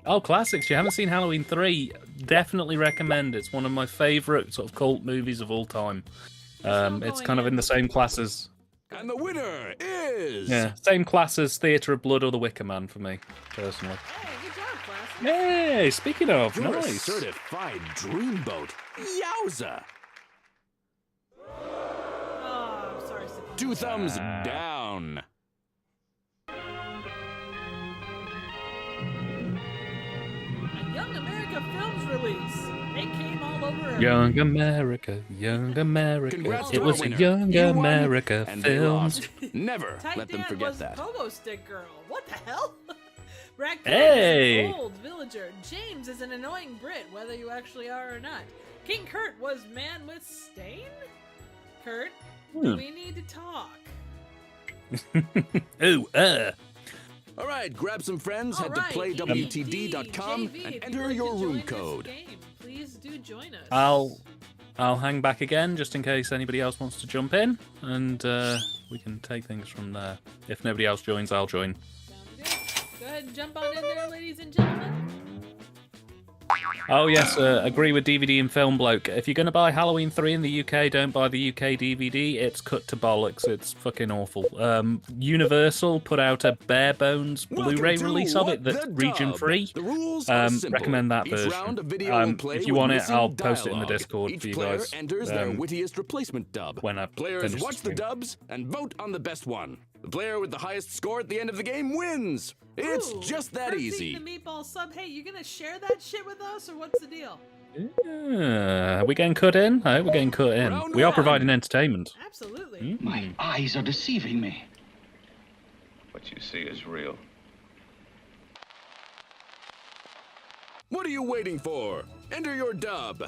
S1: Oh, classics. You haven't seen Halloween 3? Definitely recommend. It's one of my favourite sort of cult movies of all time. It's kind of in the same class as...
S3: And the winner is...
S1: Yeah, same class as Theatre of Blood or The Wicker Man for me, personally.
S2: Hey, good job, class.
S1: Hey, speaking of,
S3: You're a
S1: nice.
S3: certified dreamboat. Yowza!
S2: Oh, I'm sorry, Stefan.
S3: 2 thumbs down.
S2: A Young America Films release. It came all over.
S1: Young America, Young America.
S3: Congrats
S1: It
S3: to
S1: was
S3: our
S1: a
S3: winner.
S1: Young
S3: You won,
S1: America
S3: and they
S1: films.
S3: lost. Never
S2: Tight
S3: let them
S2: Dan
S3: forget
S2: was
S3: that.
S2: Pogo Stick Girl. What the hell? Raccoon
S1: Hey!
S2: is an old villager. James is an annoying Brit, whether you actually are or not. King Kurt was man with stain? Kurt, we need to talk.
S1: Ooh,
S3: All right, grab some friends, head
S2: Alright,
S3: to playwtd.com
S2: JV,
S3: and
S2: if
S3: enter
S2: you'd
S3: your
S2: like to
S3: room
S2: join this
S3: code.
S2: game, please do join us.
S1: I'll hang back again just in case anybody else wants to jump in, and we can take things from there. If nobody else joins, I'll join.
S2: Sounds good. Go ahead and jump on in there, ladies and gentlemen.
S1: Oh yes, agree with DVD and Film Bloke. If you're going to buy Halloween 3 in the UK, don't buy the UK DVD. It's cut to bollocks. It's fucking awful. Universal put out a bare bones Blu-ray release of it that's region free.
S3: The rules are simple.
S1: Recommend that
S3: Each
S1: version.
S3: round of video will play
S1: If you
S3: with
S1: want it,
S3: missing
S1: I'll post it in the
S3: dialogue.
S1: Discord
S3: Each
S1: for you
S3: player
S1: guys.
S3: enters their wittiest replacement dub.
S1: When I
S3: Players
S1: finish
S3: watch
S1: the
S3: the
S1: stream.
S3: dubs and vote on the best one. The player with the highest score at the end of the game wins. It's
S2: Ooh,
S3: just that
S2: Kurt's
S3: easy.
S2: eating the meatball sub. Hey, you gonna share that shit with us, or what's the deal?
S1: Are we getting cut in? Oh, we're getting cut in.
S3: Round
S1: We are
S3: one.
S1: providing entertainment.
S2: Absolutely.
S19: My eyes are deceiving me.
S7: What you see is real.
S3: What are you waiting for? Enter your dub.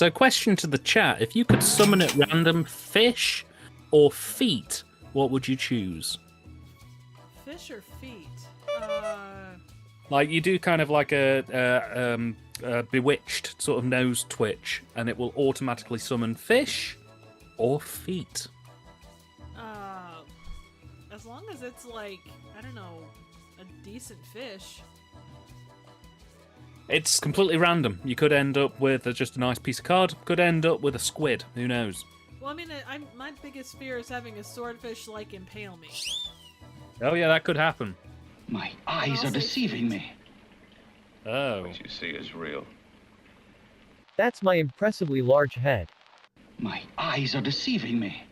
S1: So, question to the chat: if you could summon at random fish or feet, what would you choose?
S2: Fish or feet?
S1: Like you do kind of like a bewitched sort of nose twitch, and it will automatically summon fish or feet.
S2: As long as it's like, I don't know, a decent fish.
S1: It's completely random. You could end up with just a nice piece of card. Could end up with a squid. Who knows?
S2: Well, I mean, my biggest fear is having a swordfish like impale me.
S1: Oh yeah, that could happen.
S19: My eyes are deceiving me.
S1: Oh.
S7: What you see is real.
S5: That's my impressively large head.
S19: My eyes are deceiving me.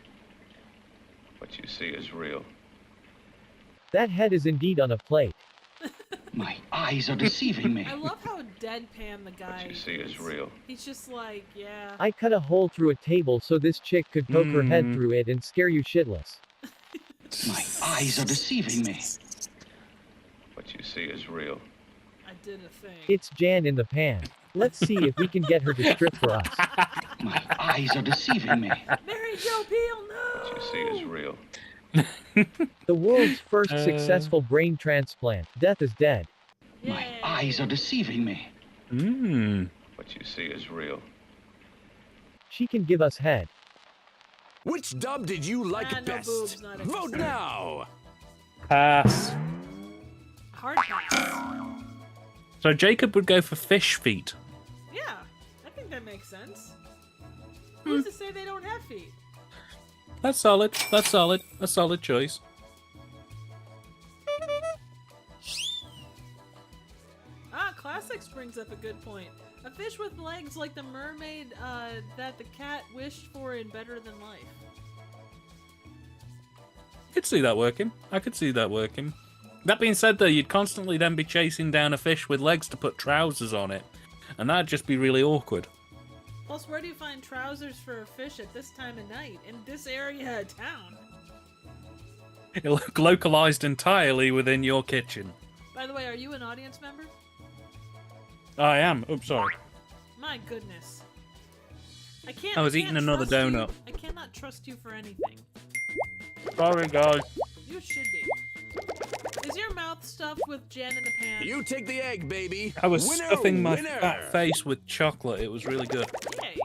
S7: What you see is real.
S5: That head is indeed on a plate.
S19: My eyes are deceiving me.
S2: I love how deadpan the guy
S7: What you see is real.
S2: He's just like, yeah.
S5: I cut a hole through a table so this chick could poke her head through it and scare you shitless.
S19: My eyes are deceiving me.
S7: What you see is real.
S2: I did a thing.
S5: It's Jan in the pan. Let's see if we can get her to strip for us.
S19: My eyes are deceiving me.
S2: Mary Jo Peel, no!
S7: What you see is real.
S5: The world's first successful brain transplant. Death is dead.
S19: My eyes are deceiving me.
S7: What you see is real.
S5: She can give us head.
S3: Which dub did you like
S2: no
S3: best?
S2: boobs, not
S3: Vote now!
S1: Pass.
S2: Hard pass.
S1: So Jacob would go for fish feet.
S2: Yeah, I think that makes sense. Who's to say they don't have feet?
S1: That's solid. That's solid. A solid choice.
S2: Classics brings up a good point. A fish with legs like the mermaid that the cat wished for in Better Than Life.
S1: I could see that working. That being said, though, you'd constantly then be chasing down a fish with legs to put trousers on it. And that'd just be really awkward.
S2: Plus, where do you find trousers for a fish at this time of night, in this area of town?
S1: Localized entirely within your kitchen.
S2: By the way, are you an audience member?
S1: I am. Oops, sorry.
S2: My goodness.
S1: I was eating another donut.
S2: I cannot trust you for anything.
S1: Sorry, guys.
S2: You should be. Is your mouth stuffed with Jan in the pan?
S3: You take the egg, baby.
S1: I was
S3: Winner,
S1: stuffing my
S3: winner.
S1: fat face with chocolate. It was really good.
S2: Yay.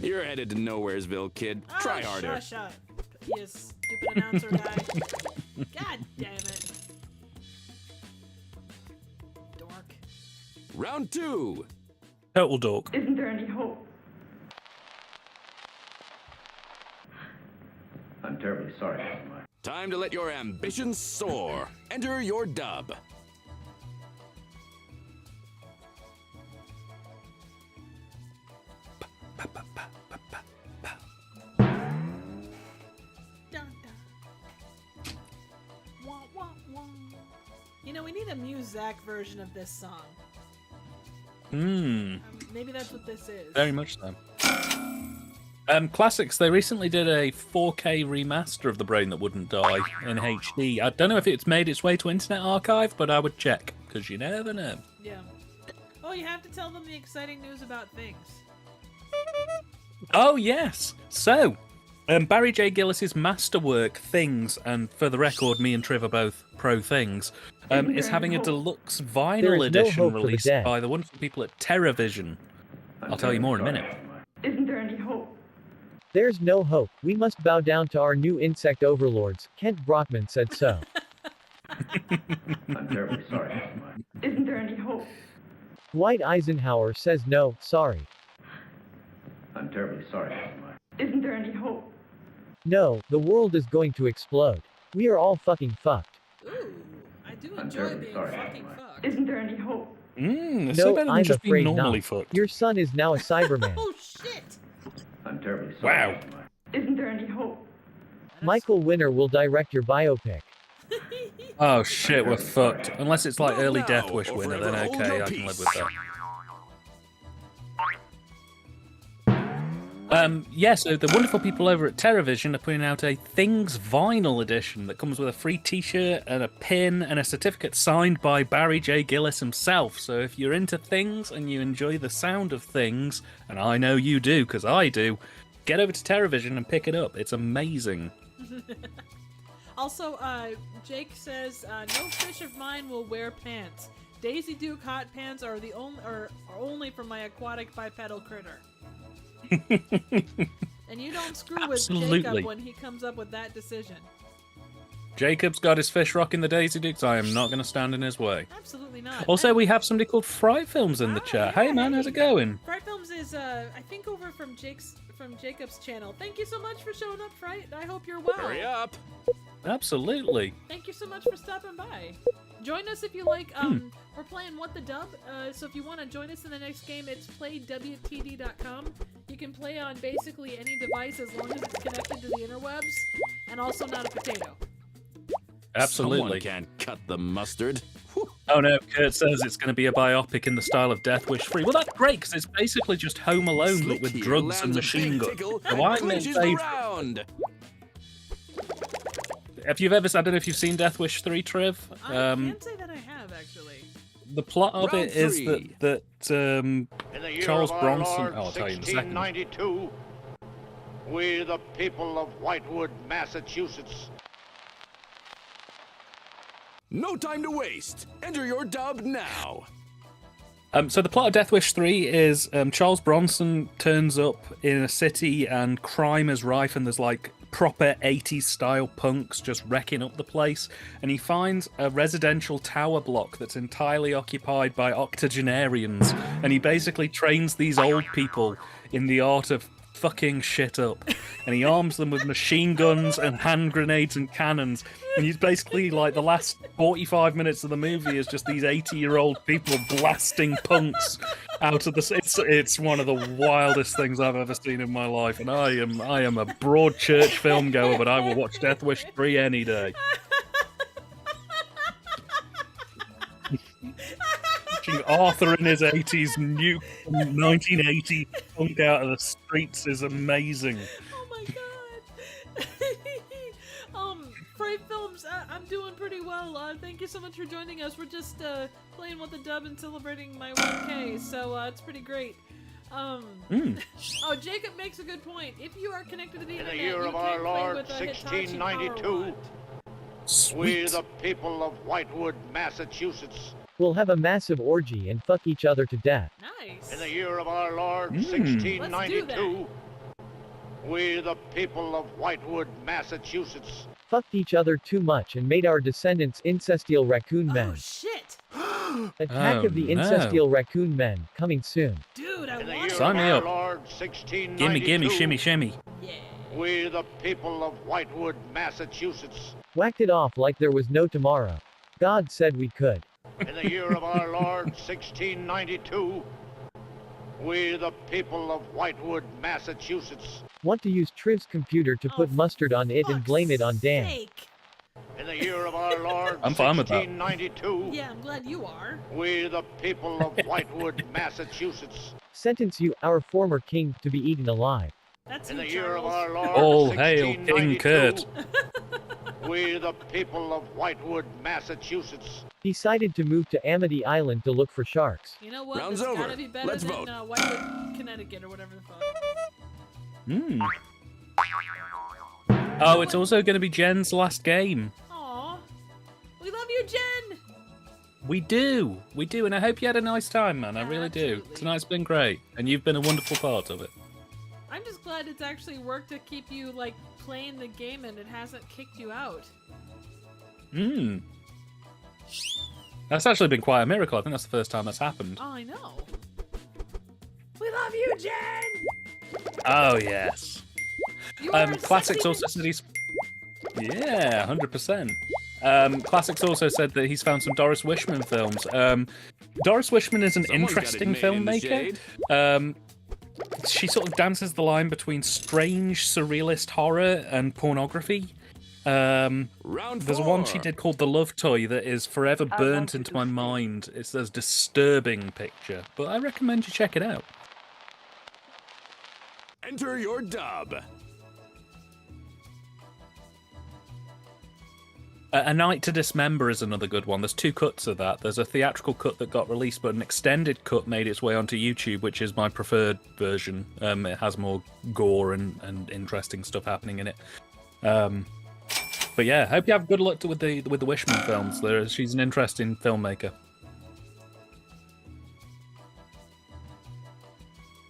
S3: You're headed to Nowheresville, kid. Try harder.
S2: Shush up. You stupid announcer guy. God damn it. Dork.
S3: Round 2.
S1: Total dork.
S6: Isn't there any hope?
S14: I'm terribly sorry.
S3: Time to let your ambitions soar. Enter your dub.
S2: You know, we need a Muzak version of this song. Maybe that's what this is.
S1: Very much so. Classics, they recently did a 4K remaster of The Brain That Wouldn't Die in HD. I don't know if it's made its way to Internet Archive, but I would check, because you never know.
S2: Yeah. Oh, you have to tell them the exciting news about things.
S1: Oh, yes. So, Barry J. Gillis's masterwork, Things, and for the record, me and Triv are both pro Things, is having a deluxe vinyl edition released by the wonderful people at TerraVision. I'll tell you more in a minute.
S6: Isn't there any hope?
S5: There's no hope. We must bow down to our new insect overlords. Kent Brockman said so.
S14: I'm terribly sorry.
S6: Isn't there any hope?
S5: Dwight Eisenhower says no, sorry.
S14: I'm terribly sorry.
S6: Isn't there any hope?
S5: No, the world is going to explode. We are all fucking fucked.
S2: Ooh, I do enjoy being fucking fucked.
S6: Isn't there any hope?
S1: It's
S5: No,
S1: better than
S5: I'm
S1: just being
S5: afraid
S1: normally
S5: not.
S1: fucked.
S5: Your son is now a Cyberman.
S2: Oh shit!
S14: I'm terribly sorry.
S1: Wow.
S6: Isn't there any hope?
S5: Michael Winner will direct your biopic.
S1: Oh shit, we're fucked. Unless it's like early
S3: now,
S1: Death Wish
S3: or
S1: winner, then
S3: forever hold
S1: okay,
S3: your
S1: I can
S3: peace.
S1: live with Yeah, so the wonderful people over at TerraVision are putting out a Things vinyl edition that comes with a free t-shirt and a pin and a certificate signed by Barry J. Gillis himself. So if you're into Things and you enjoy the sound of Things, and I know you do because I do, get over to TerraVision and pick it up. It's amazing.
S2: Also, Jake says, no fish of mine will wear pants. Daisy Duke hot pants are only for my aquatic bipedal critter. And you don't screw with Jacob when he comes up with that decision.
S1: Jacob's got his fish rocking the Daisy Dukes. I am not going to stand in his way.
S2: Absolutely not.
S1: Also, we have somebody called Fright Films in the chat. Hey man, how's it going?
S2: Fright Films is, I think, over from Jacob's channel. Thank you so much for showing up, Fright. I hope you're well.
S3: Hurry up!
S1: Absolutely.
S2: Thank you so much for stopping by. Join us if you like. We're playing What the Dub, so if you want to join us in the next game, it's playwtd.com. You can play on basically any device as long as it's connected to the interwebs, and also not a potato.
S1: Absolutely.
S3: Someone can't cut the mustard.
S1: Oh no, Kurt says it's going to be a biopic in the style of Death Wish 3. Well, that's great, because it's basically just Home Alone, but with drugs and machine guns. So I'm in favour. Have you ever? I don't know if you've seen Death Wish 3, Triv.
S2: I can't say that I have, actually.
S1: The plot of it is that Charles Bronson. Oh, I'll tell you in a second.
S20: 1692, we the people of Whitewood, Massachusetts.
S3: No time to waste. Enter your dub now.
S1: So the plot of Death Wish 3 is Charles Bronson turns up in a city and crime is rife and there's like proper 80s style punks just wrecking up the place, and he finds a residential tower block that's entirely occupied by octogenarians, and he basically trains these old people in the art of fucking shit up, and he arms them with machine guns and hand grenades and cannons, and he's basically like the last 45 minutes of the movie is just these 80-year-old people blasting punks out of the. It's one of the wildest things I've ever seen in my life, and I am a broad church film goer, but I will watch Death Wish 3 any day. Watching Arthur in his 80s nuke 1980 punk out of the streets is amazing.
S2: Oh my god. Fright Films, I'm doing pretty well. Thank you so much for joining us. We're just playing What the Dub and celebrating my 1K, so it's pretty great. Oh, Jacob makes a good point. If you are connected to the internet,
S20: In the year of our Lord, 1692, we the people of Whitewood, Massachusetts.
S5: We'll have a massive orgy and fuck each other to death.
S2: Nice.
S20: In the year of our Lord, 1692, we the people of Whitewood, Massachusetts.
S5: Fucked each other too much and made our descendants incestial raccoon men.
S2: Oh shit!
S5: Attack of the incestial raccoon men, coming soon.
S2: Dude, I want
S1: to. Sign me up.
S20: Lord, 1692,
S1: Gimme, shimmy, shimmy.
S2: Yeah.
S20: We the people of Whitewood, Massachusetts.
S5: Whacked it off like there was no tomorrow. God said we could.
S20: In the year of our Lord, 1692, we the people of Whitewood, Massachusetts.
S5: Want to use Triv's computer to put mustard on it and blame it on Dan.
S20: In the year of our Lord,
S1: I'm fine with that.
S20: 1692,
S2: Yeah, I'm glad you are.
S20: we the people of Whitewood, Massachusetts.
S5: Sentence you, our former king, to be eaten alive.
S2: That's
S20: In
S2: you,
S20: the year of
S2: Charles.
S20: our Lord,
S1: All hail King
S20: 1692,
S1: Kurt.
S20: we the people of Whitewood, Massachusetts.
S5: Decided to move to Amity Island to look for sharks.
S2: You know what?
S3: Round's
S2: This
S3: over.
S2: gotta be better
S3: Let's
S2: than
S3: vote.
S2: Whitewood, Connecticut, or whatever the fuck.
S1: Oh, it's also going to be Jen's last game.
S2: Aw. We love you, Jen!
S1: We do, and I hope you had a nice time, man. I really do. Tonight's been great, and you've been a wonderful part of it.
S2: I'm just glad it's actually worked to keep you, like, playing the game and it hasn't kicked you out.
S1: That's actually been quite a miracle. I think that's the first time that's happened.
S2: Oh, I know. We love you, Jen!
S1: Oh, yes. Classics also said he's... Yeah, 100%. Classics also said that he's found some Doris Wishman films. Doris Wishman is an
S3: Someone's got it
S1: interesting
S3: made in the
S1: filmmaker. She sort of dances the line between strange surrealist horror and pornography. There's one she did called The Love Toy that is forever burnt into my mind. It's a disturbing picture, but I recommend you check it out.
S3: enter your dub.
S1: A Night to Dismember is another good one. There's two cuts of that. There's a theatrical cut that got released, but an extended cut made its way onto YouTube, which is my preferred version. It has more gore and interesting stuff happening in it. But yeah, hope you have good luck with the Wishman films. She's an interesting filmmaker.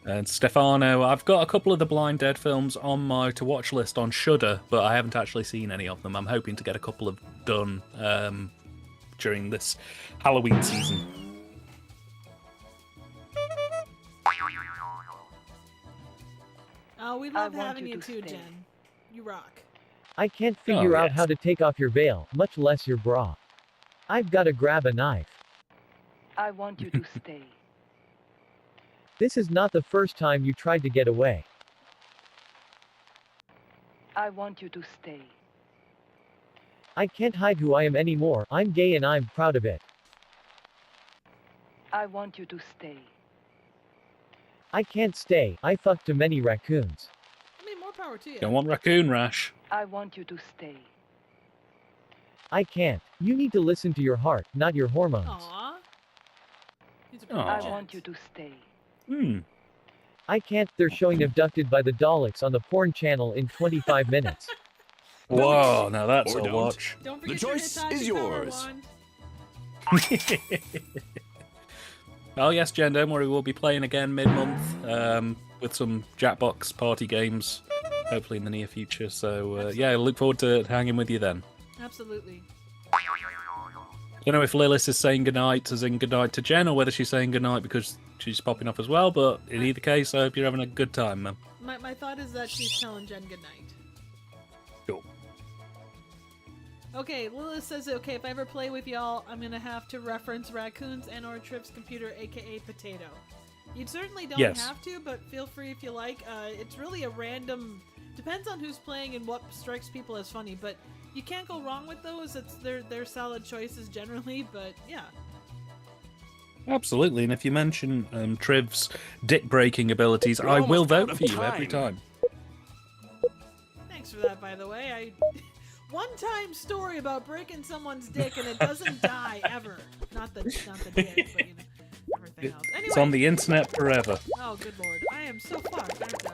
S1: And Stefano, I've got a couple of the Blind Dead films on my to-watch list on Shudder, but I haven't actually seen any of them. I'm hoping to get a couple of done during this Halloween season.
S2: Oh, we love having you too, Jen. You rock.
S5: I can't figure out how to take off your veil, much less your bra. I've got to grab a knife.
S6: I want you to stay.
S5: This is not the first time you tried to get away.
S6: I want you to stay.
S5: I can't hide who I am anymore. I'm gay and I'm proud of it.
S6: I want you to stay.
S5: I can't stay. I fucked too many raccoons.
S2: I mean, more power to you.
S1: Don't want raccoon rash.
S6: I want you to stay.
S5: I can't. You need to listen to your heart, not your hormones.
S2: Aww.
S6: I want you to stay.
S5: I can't. They're showing Abducted by the Daleks on the porn channel in 25 minutes.
S1: Whoa, now that's a watch.
S2: Don't forget
S3: The choice is yours.
S1: Oh yes, Jen, don't worry, we'll be playing again mid-month with some Jackbox party games, hopefully in the near future. So yeah, I look forward to hanging with you then.
S2: Absolutely.
S1: I don't know if Lilith is saying goodnight as in goodnight to Jen, or whether she's saying goodnight because she's popping off as well, but in either case, I hope you're having a good time, man.
S2: My thought is that she's telling Jen goodnight.
S1: Cool.
S2: Okay, Lilith says, okay, if I ever play with y'all, I'm gonna have to reference raccoons and or Tripp's computer, aka Potato. You certainly don't have to, but feel free if you like. It's really a random... Depends on who's playing and what strikes people as funny, but you can't go wrong with those. It's they're solid choices generally, but yeah.
S1: Absolutely, and if you mention Triv's dick-breaking abilities, I will vote for you every time.
S2: Thanks for that, by the way. One-time story about breaking someone's dick and it doesn't die ever. Not the dick, but you know, everything else. Anyway.
S1: It's on the internet forever.
S2: Oh, good lord. I am so fucked, aren't I?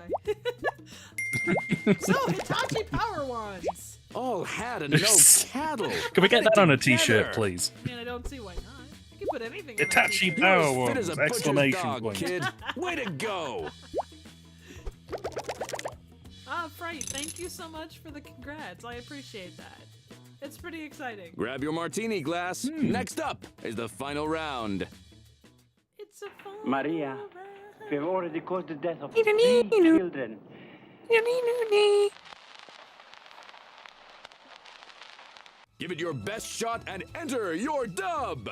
S2: So, Hitachi Power Wands.
S3: All hat and no cattle.
S1: Can we get that on a t-shirt, please?
S2: I mean, I don't see why not. You can put anything on
S1: Hitachi
S2: that
S1: Power
S3: Fit as
S1: Wands!
S3: a
S1: Exclamation
S3: dog,
S1: point.
S3: kid. Way to go.
S2: Fright, thank you so much for the congrats. I appreciate that. It's pretty exciting.
S3: Grab your martini glass. Next up is the final round.
S2: It's a fun
S14: Maria, we've already caused the death of 3 children.
S3: Give it your best shot and enter your dub.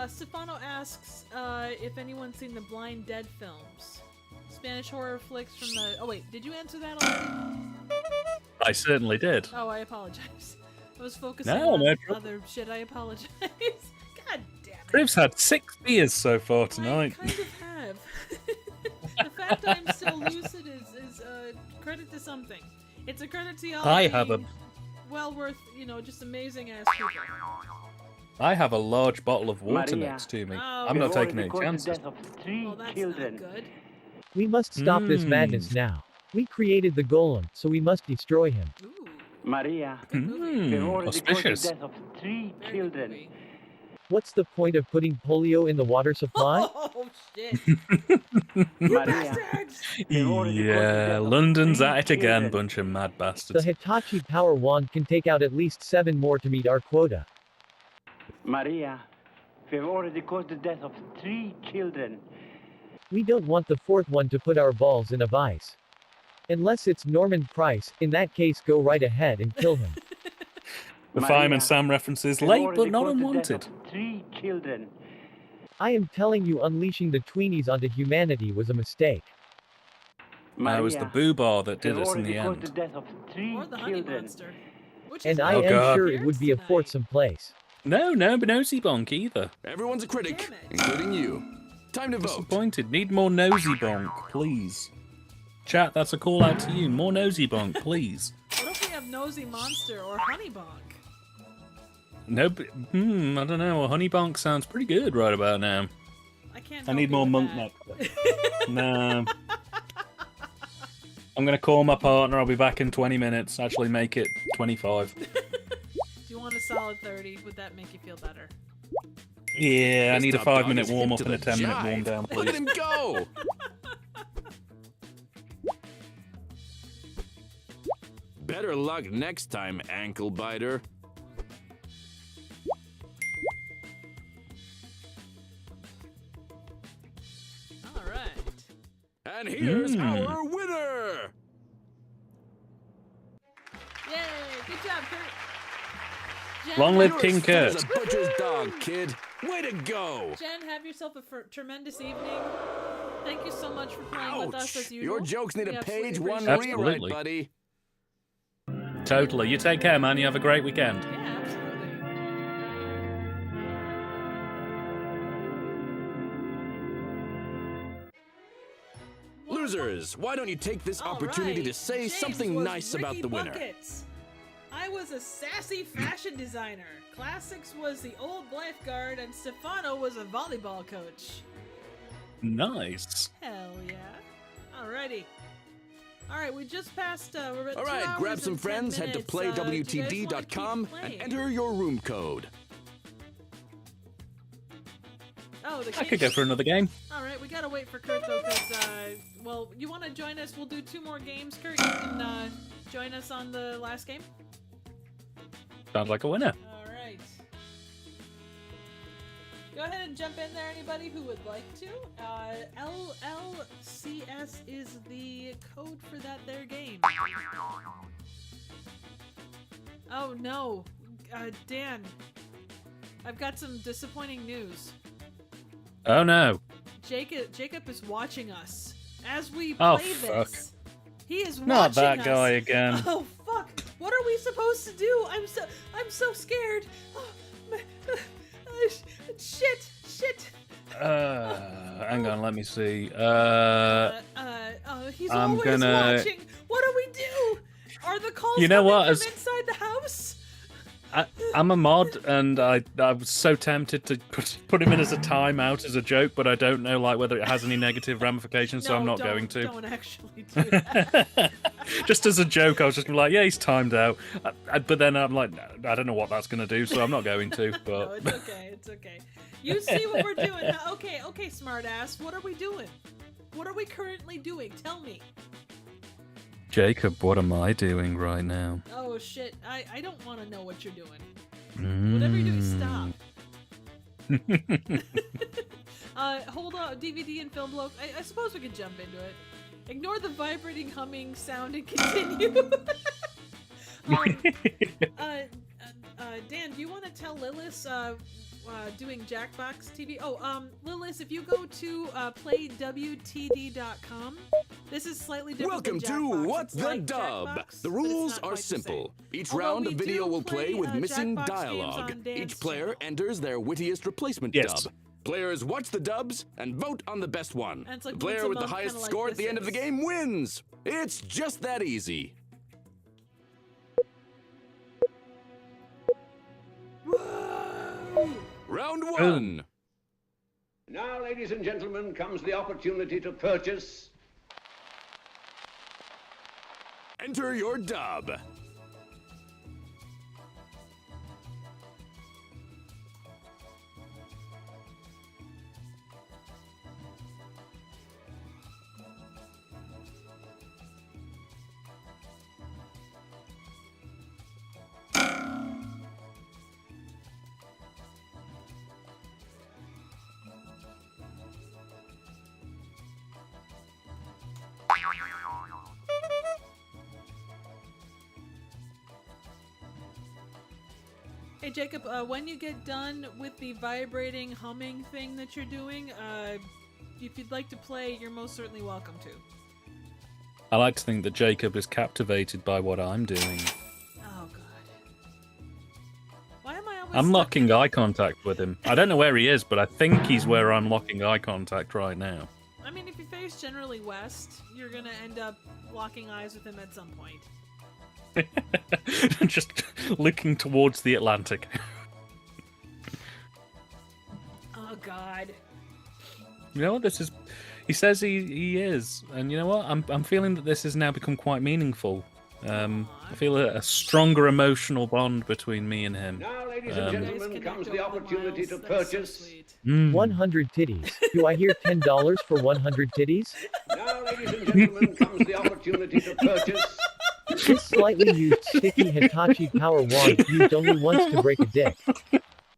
S2: Stefano asks if anyone's seen the Blind Dead films. Spanish horror flicks from the... Oh wait, did you answer that already?
S1: I certainly did.
S2: Oh, I apologize. I was focusing
S1: No,
S2: on
S1: no
S2: other shit. I apologize. God damn it.
S1: Triv's had 6 beers so far tonight.
S2: I kind of have. The fact I'm still lucid is credit to something. It's a credit to y'all.
S1: I have a...
S2: Well worth, you know, just amazing ass people.
S1: I have a large bottle of water
S14: Maria,
S1: next to me.
S2: Oh,
S1: I'm not
S14: we've
S1: taking any
S14: already caused the
S1: chances.
S14: death of 3 children.
S2: Not good.
S5: We must stop this madness now. We created the golem, so we must destroy him.
S14: Maria, we've already caused the
S1: auspicious.
S14: death of 3 children.
S5: What's the point of putting polio in the water supply?
S2: Oh shit!
S14: Maria,
S1: Yeah, London's at it again, bunch of mad
S5: The
S1: bastards.
S5: Hitachi Power Wand can take out at least 7 more to meet our quota.
S14: Maria, we've already caused the death of 3 children.
S5: We don't want the 4th one to put our balls in a vice. Unless it's Norman Price, in that case go right ahead and kill him.
S1: The
S14: Maria,
S1: Fireman Sam references,
S14: we've
S1: late
S14: already
S1: but not
S14: caused the death
S1: unwanted.
S14: of 3 children.
S5: I am telling you, unleashing the tweenies onto humanity was a mistake.
S1: It was the
S14: Maria,
S1: Boo-Bar that did
S14: we've
S1: us in
S14: already
S1: the
S14: caused the
S1: end.
S14: death of 3
S2: Or the honey
S14: children.
S2: monster. Which
S5: And
S2: is
S5: I
S1: Oh,
S5: am
S1: God.
S5: sure it would be a foursome place.
S1: No, but Nosy Bonk either.
S3: Everyone's a critic, including you. Time to vote.
S1: Disappointed. Need more Nosy Bonk, please. Chat, that's a call out to you. More Nosy Bonk, please.
S2: What if we have Nosy Monster or Honey Bonk?
S1: No, but, I don't know. Well, Honey Bonk sounds pretty good right about now.
S2: I can't.
S1: I
S2: help
S1: need
S2: you
S1: more
S2: with
S1: Monk
S2: that.
S1: Nectar. No. I'm going to call my partner. I'll be back in 20 minutes. Actually, make it 25.
S2: Do you want a solid 30? Would that make you feel better?
S1: Yeah, I
S3: This
S1: need a
S3: top dog
S1: 5-minute
S3: is hip
S1: warm-up
S3: to
S1: and a
S3: the
S1: 10-minute
S3: jive.
S1: warm-down,
S3: Look
S1: please.
S3: at him go! Better luck next time, ankle biter.
S2: All right.
S3: And here's our winner!
S2: Yay! Good job, Kurt. Jen,
S1: Long live
S2: have-
S1: King Kurt.
S3: You're as a butcher's dog, kid. Way to go!
S2: Jen, have yourself a tremendous evening. Thank you so much for playing with us as usual.
S3: Your jokes need
S2: We
S3: a
S2: absolutely
S3: page one
S2: appreciate it.
S3: rewrite,
S1: Absolutely.
S3: buddy.
S1: Totally. You take care, man. You have a great weekend.
S2: Yeah, absolutely.
S3: Losers, why don't you take this opportunity to say
S2: James
S3: something
S2: was
S3: nice about
S2: Ricky
S3: the winner?
S2: Buckets. I was a sassy fashion designer. Classics was the old lifeguard, and Stefano was a volleyball coach.
S1: Nice.
S2: Hell yeah. Alrighty. Alright, we just passed, we're at
S3: All
S2: 2
S3: right,
S2: hours
S3: grab
S2: and
S3: some
S2: 10
S3: friends, head to
S2: minutes. Do you guys wanna keep
S3: playwtd.com and
S2: playing?
S3: enter your room code.
S2: Oh, the
S1: I could go for another game.
S2: Alright, we gotta wait for Kurt though, because, well, you wanna join us? We'll do 2 more games. Kurt, you can, join us on the last game?
S1: Sounds like a winner.
S2: Alright. Go ahead and jump in there, anybody who would like to. LLCS is the code for that there game. Oh no. Dan. I've got some disappointing news.
S1: Oh, no.
S2: Jacob is watching us as we
S1: Oh,
S2: play
S1: fuck.
S2: this. He is watching
S1: Not that
S2: us.
S1: guy again.
S2: Oh fuck! What are we supposed to do? I'm so scared. Oh, shit!
S1: Hang on, let me see.
S2: He's
S1: I'm
S2: always
S1: gonna-
S2: watching. What do we do? Are the calls
S1: You know
S2: coming
S1: what,
S2: from
S1: as-
S2: inside the house?
S1: I'm a mod, and I was so tempted to put him in as a timeout as a joke, but I don't know whether it has any negative ramifications, so I'm not going to.
S2: Don't actually do that.
S1: Just as a joke, I was just like, yeah, he's timed out. But then I'm like, I don't know what that's going to do, so I'm not going to. But
S2: No, it's okay. It's okay. You see what we're doing. Huh? Okay, smartass. What are we doing? What are we currently doing? Tell me.
S1: Jacob, what am I doing right now?
S2: Oh shit! I don't want to know what you're doing. Whatever you're doing, stop. Hold on, DVD and film bloke. I suppose we could jump into it. Ignore the vibrating, humming sound and continue. Dan, do you want to tell Lilith doing Jackbox TV? Oh, Lilith, if you go to playwtd.com, this is slightly different.
S3: Welcome
S2: than
S3: to
S2: Jackbox.
S3: What's
S2: It's
S3: the
S2: like
S3: Dub?
S2: Jackbox,
S3: The
S2: but it's
S3: rules
S2: not
S3: are
S2: quite the same.
S3: simple. Each
S2: Although
S3: round
S2: we
S3: of video
S2: do
S3: will play with missing
S2: Jackbox games
S3: dialogue.
S2: on Dan's
S3: Each player
S2: channel.
S3: enters their wittiest replacement
S1: Yes.
S3: dub. Players watch the dubs and vote on the best one.
S2: And it's like
S3: The player
S2: once a
S3: with the
S2: month,
S3: highest
S2: kinda like
S3: score at
S2: this
S3: the end of the
S2: is.
S3: game wins. It's just that easy. Round one.
S20: Now, ladies and gentlemen, comes the opportunity to purchase.
S3: Enter your dub.
S2: Hey Jacob, when you get done with the vibrating humming thing that you're doing, if you'd like to play, you're most certainly welcome to.
S1: I like to think that Jacob is captivated by what I'm doing.
S2: Oh god. Why am I always
S1: I'm locking eye contact with him. I don't know where he is, but I think he's where I'm locking eye contact right now.
S2: I mean, if you face generally west, you're gonna end up locking eyes with him at some point.
S1: Just looking towards the Atlantic.
S2: Oh god.
S1: You know what this is? He says he is, and you know what? I'm feeling that this has now become quite meaningful. I feel a stronger emotional bond between me and him.
S20: Now, ladies and gentlemen, comes the opportunity to purchase.
S5: 100 titties. Do I hear $10 for 100 titties?
S20: Now, ladies and gentlemen, comes the opportunity to purchase.
S5: This slightly used sticky Hitachi power wand used only once to break a dick.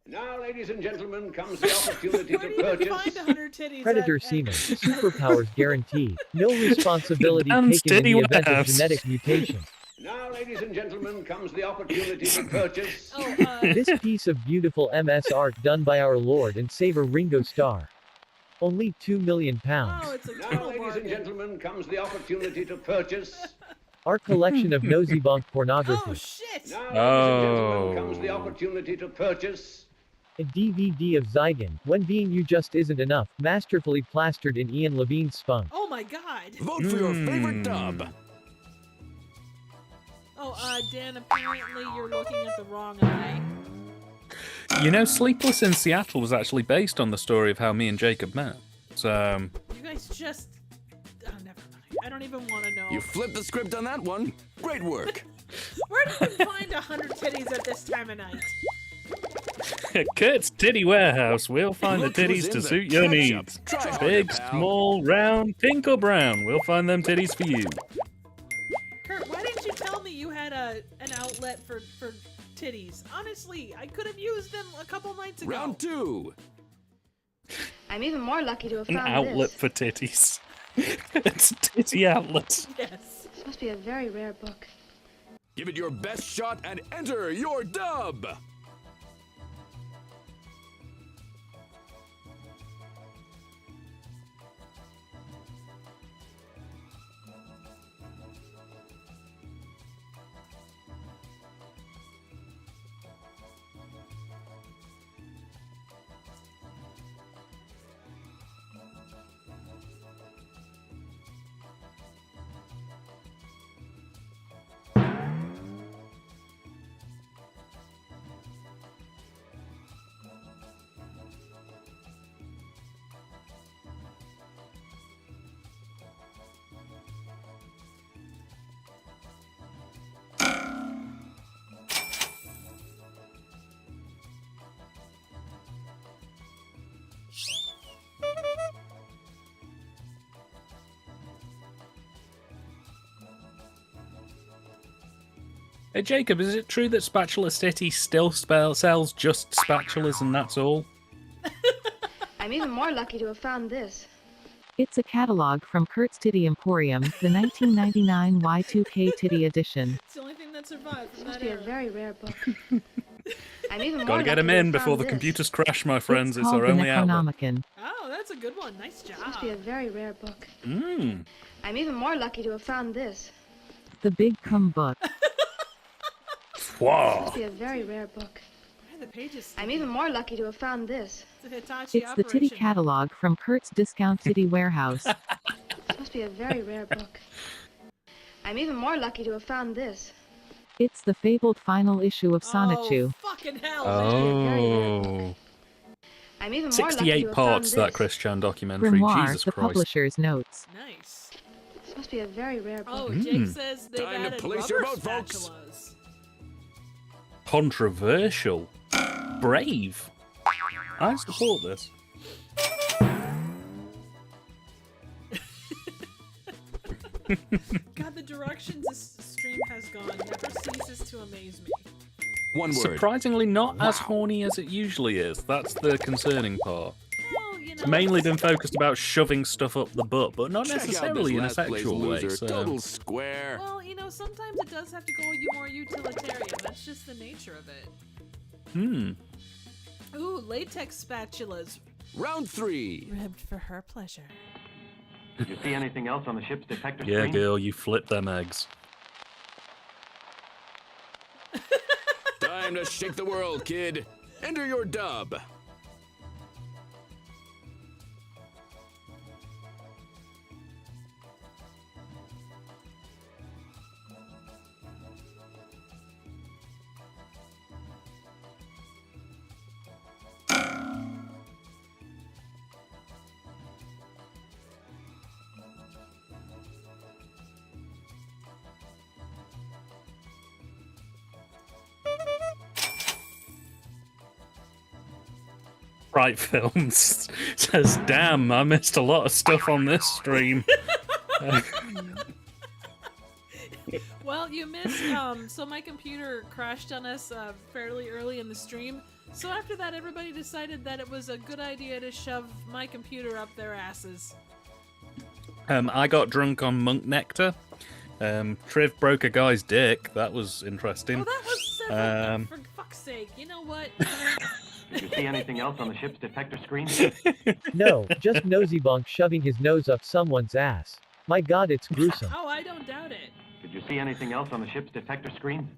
S20: Now, ladies and gentlemen, comes the opportunity to purchase.
S2: Find 100 titties
S5: Predator semen. Superpowers guaranteed. No responsibility
S1: And
S5: taken in the
S1: steady
S5: event of
S1: warehouse.
S5: genetic mutation.
S20: Now, ladies and gentlemen, comes the opportunity to purchase.
S5: This piece of beautiful MS art done by our Lord and Savior Ringo Starr. Only £2 million.
S20: Now, ladies and gentlemen, comes the opportunity to purchase.
S5: Our collection of nosy bonk pornography.
S2: Oh shit!
S20: Now, ladies and gentlemen, comes the opportunity to purchase.
S5: A DVD of Zygon, When Being You Just Isn't Enough, masterfully plastered in Ian Levine's spunk.
S2: Oh my god!
S3: Vote for your favorite dub.
S2: Oh, Dan, apparently you're looking at the wrong eye.
S1: You know, Sleepless in Seattle was actually based on the story of how me and Jacob met. So,
S2: You guys just... Oh, never mind. I don't even want to know.
S3: You flipped the script on that one. Great work.
S2: Where do you find 100 titties at this time of night?
S1: Kurt's Titty Warehouse. We'll find the
S3: Look who's
S1: titties
S3: in
S1: to
S3: the
S1: suit your
S3: ketchup.
S1: needs.
S3: Try
S1: Big,
S3: harder, pal.
S1: small, round, pink or brown. We'll find them titties for you.
S2: Kurt, why didn't you tell me you had an outlet for titties? Honestly, I could have used them a couple nights ago.
S3: Round 2.
S9: I'm even more lucky to have
S1: An
S9: found
S1: outlet
S9: this.
S1: for titties. It's a titty outlet.
S2: Yes.
S9: This must be a very rare book.
S3: Give it your best shot and enter your dub.
S1: Hey Jacob, is it true that Spatula City still sells just spatulas and that's all?
S9: I'm even more lucky to have found this.
S8: It's a catalog from Kurt's Titty Emporium, the 1999 Y2K Titty Edition.
S2: It's the only thing that survived from
S9: This must
S2: that
S9: be a
S2: era.
S9: very rare book. I'm even more
S1: Gotta get
S9: lucky
S1: them
S9: to have
S1: in before
S9: found
S1: the
S9: this.
S1: computers crash, my friends. It's
S8: called
S1: our
S8: the
S1: only outlet.
S8: Necronomicon.
S2: Oh, that's a good one. Nice job.
S9: This must be a very rare book.
S1: Mmm.
S9: I'm even more lucky to have found this.
S8: The Big Cum Book.
S9: This
S1: Wow.
S9: must be a very rare book.
S2: Why are the pages
S9: I'm even more lucky to have found this.
S2: It's a Hitachi
S8: It's the Titty
S2: operation.
S8: catalog from Kurt's Discount Titty Warehouse.
S9: This must be a very rare book. I'm even more lucky to have found this.
S8: It's the fabled final issue of Sonichu.
S2: Fucking hell,
S1: Oh.
S9: I'm even more lucky to
S1: 68
S9: have
S1: parts,
S9: found
S1: that
S9: this.
S1: Christian documentary.
S8: Grimoire,
S1: Jesus
S8: the
S1: Christ.
S8: publisher's notes.
S2: Nice.
S9: This must be a very rare book.
S2: Oh, Jake says they've
S3: Time to
S2: added
S3: police your
S2: rubber
S3: vote, folks.
S2: spatulas.
S1: Controversial. Brave. I support this.
S2: God, the directions this stream has gone never ceases to amaze me.
S3: One word.
S1: Surprisingly not as horny as it usually is. That's the concerning part.
S2: Well, you know,
S1: It's mainly been focused about shoving stuff up the butt, but not
S3: Check out
S1: necessarily
S3: this
S1: in a
S3: last place
S1: sexual way.
S3: loser.
S1: So.
S3: Total square.
S2: Well, you know, sometimes it does have to go more utilitarian. That's just the nature of it.
S1: Hmm.
S2: Ooh, latex spatulas.
S3: Round 3.
S2: Ribbed for her pleasure.
S17: Did you see anything else on the ship's detector
S1: Yeah,
S17: screen?
S1: girl, you flip them eggs.
S3: Time to shake the world, kid. Enter your dub.
S1: Right Films says, damn, I missed a lot of stuff on this stream.
S2: Well, you missed, so my computer crashed on us fairly early in the stream. So after that, everybody decided that it was a good idea to shove my computer up their asses.
S1: I got drunk on monk nectar. Triv broke a guy's dick. That was interesting.
S2: Oh, that was several, for fuck's sake. You know what?
S17: Did you see anything else on the ship's detector screen?
S5: No, just Nosybonk shoving his nose up someone's ass. My god, it's gruesome.
S2: Oh, I don't doubt it.
S17: Did you see anything else on the ship's detector screen?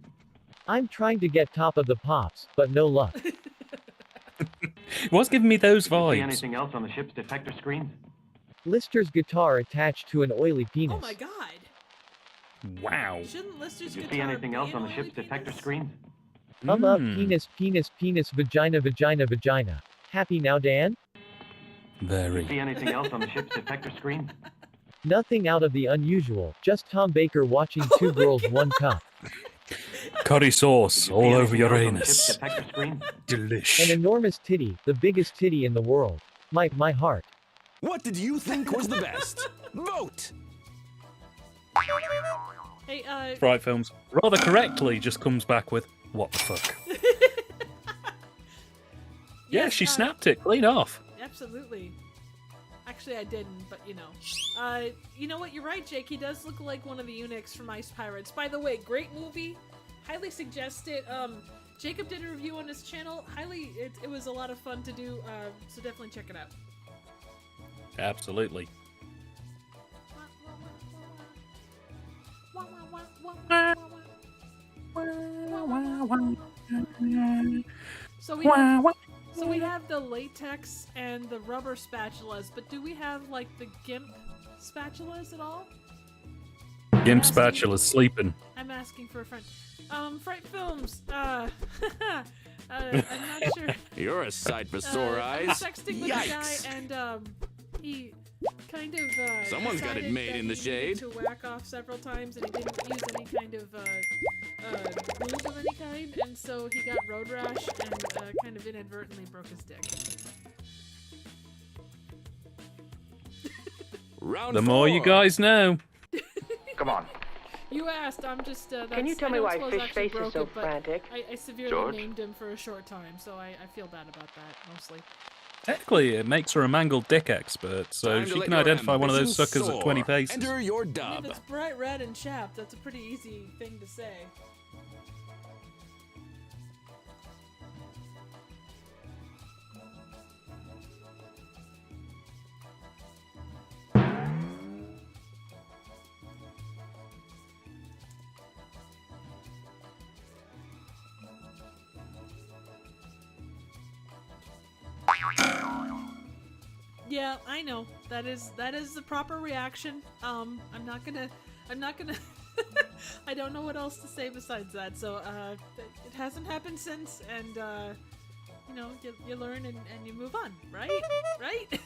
S5: I'm trying to get top of the pops, but no luck.
S1: What's giving me those
S17: Did you see
S1: vibes?
S17: anything else on the ship's detector screen?
S5: Lister's guitar attached to an oily penis.
S2: Oh my god.
S1: Wow.
S2: Shouldn't Lister's
S17: Did you
S2: guitar
S17: see anything
S2: be
S17: else
S2: an
S17: on the
S2: oily
S17: ship's detector
S2: penis?
S17: screen?
S5: Up, penis, penis, penis, vagina, vagina, vagina. Happy now, Dan?
S17: Did
S1: Very.
S17: you see anything else on the ship's detector screen?
S5: Nothing out of the unusual, just Tom Baker watching Two Girls, One Cup.
S1: Curry sauce
S17: Did you
S1: all
S17: see
S1: over
S17: anything else on the
S1: Uranus.
S17: ship's detector screen?
S1: Delish.
S5: An enormous titty, the biggest titty in the world. My heart.
S3: What did you think was the best? Vote!
S2: Hey,
S1: Right Films rather correctly just comes back with, what the fuck? Yeah,
S2: Yes,
S1: she snapped it clean off.
S2: Absolutely. Actually, I didn't, but you know. You know what? You're right, Jake. He does look like one of the eunuchs from Ice Pirates. By the way, great movie. Highly suggest it. Jacob did a review on his channel. It was a lot of fun to do. So definitely check it out.
S1: Absolutely.
S2: So we have the latex and the rubber spatulas, but do we have like the GIMP spatulas at all?
S1: Gimp spatula's sleeping.
S2: I'm asking for a friend. Fright Films. I'm not sure.
S3: You're a sight for sore
S2: I'm
S3: eyes.
S2: sexting with a guy, and he kind of.
S3: Someone's got it
S2: decided
S3: made
S2: that
S3: in the
S2: he needed
S3: shade.
S2: To whack off several times, and he didn't use any kind of glue of any kind, and so he got road rash and kind of inadvertently broke his dick.
S3: Round
S1: The more you
S3: 4.
S1: guys know.
S12: Come on.
S2: You asked. I'm just.
S12: Can you tell me why Fish Face is so frantic?
S2: I severely
S15: George?
S2: named him for a short time, so I feel bad about that mostly.
S1: Technically, it makes her a mangled dick expert, so
S3: Time to
S1: she
S3: let
S1: can
S3: your
S1: identify one of those
S3: ambitions
S1: suckers at 20
S3: soar.
S1: paces.
S3: Enter your
S2: And
S3: dub.
S2: if it's bright red and chapped, that's a pretty easy thing to say. Yeah, I know. That is the proper reaction. I'm not gonna I don't know what else to say besides that. So it hasn't happened since, and you know, you learn and you move on, right? Right?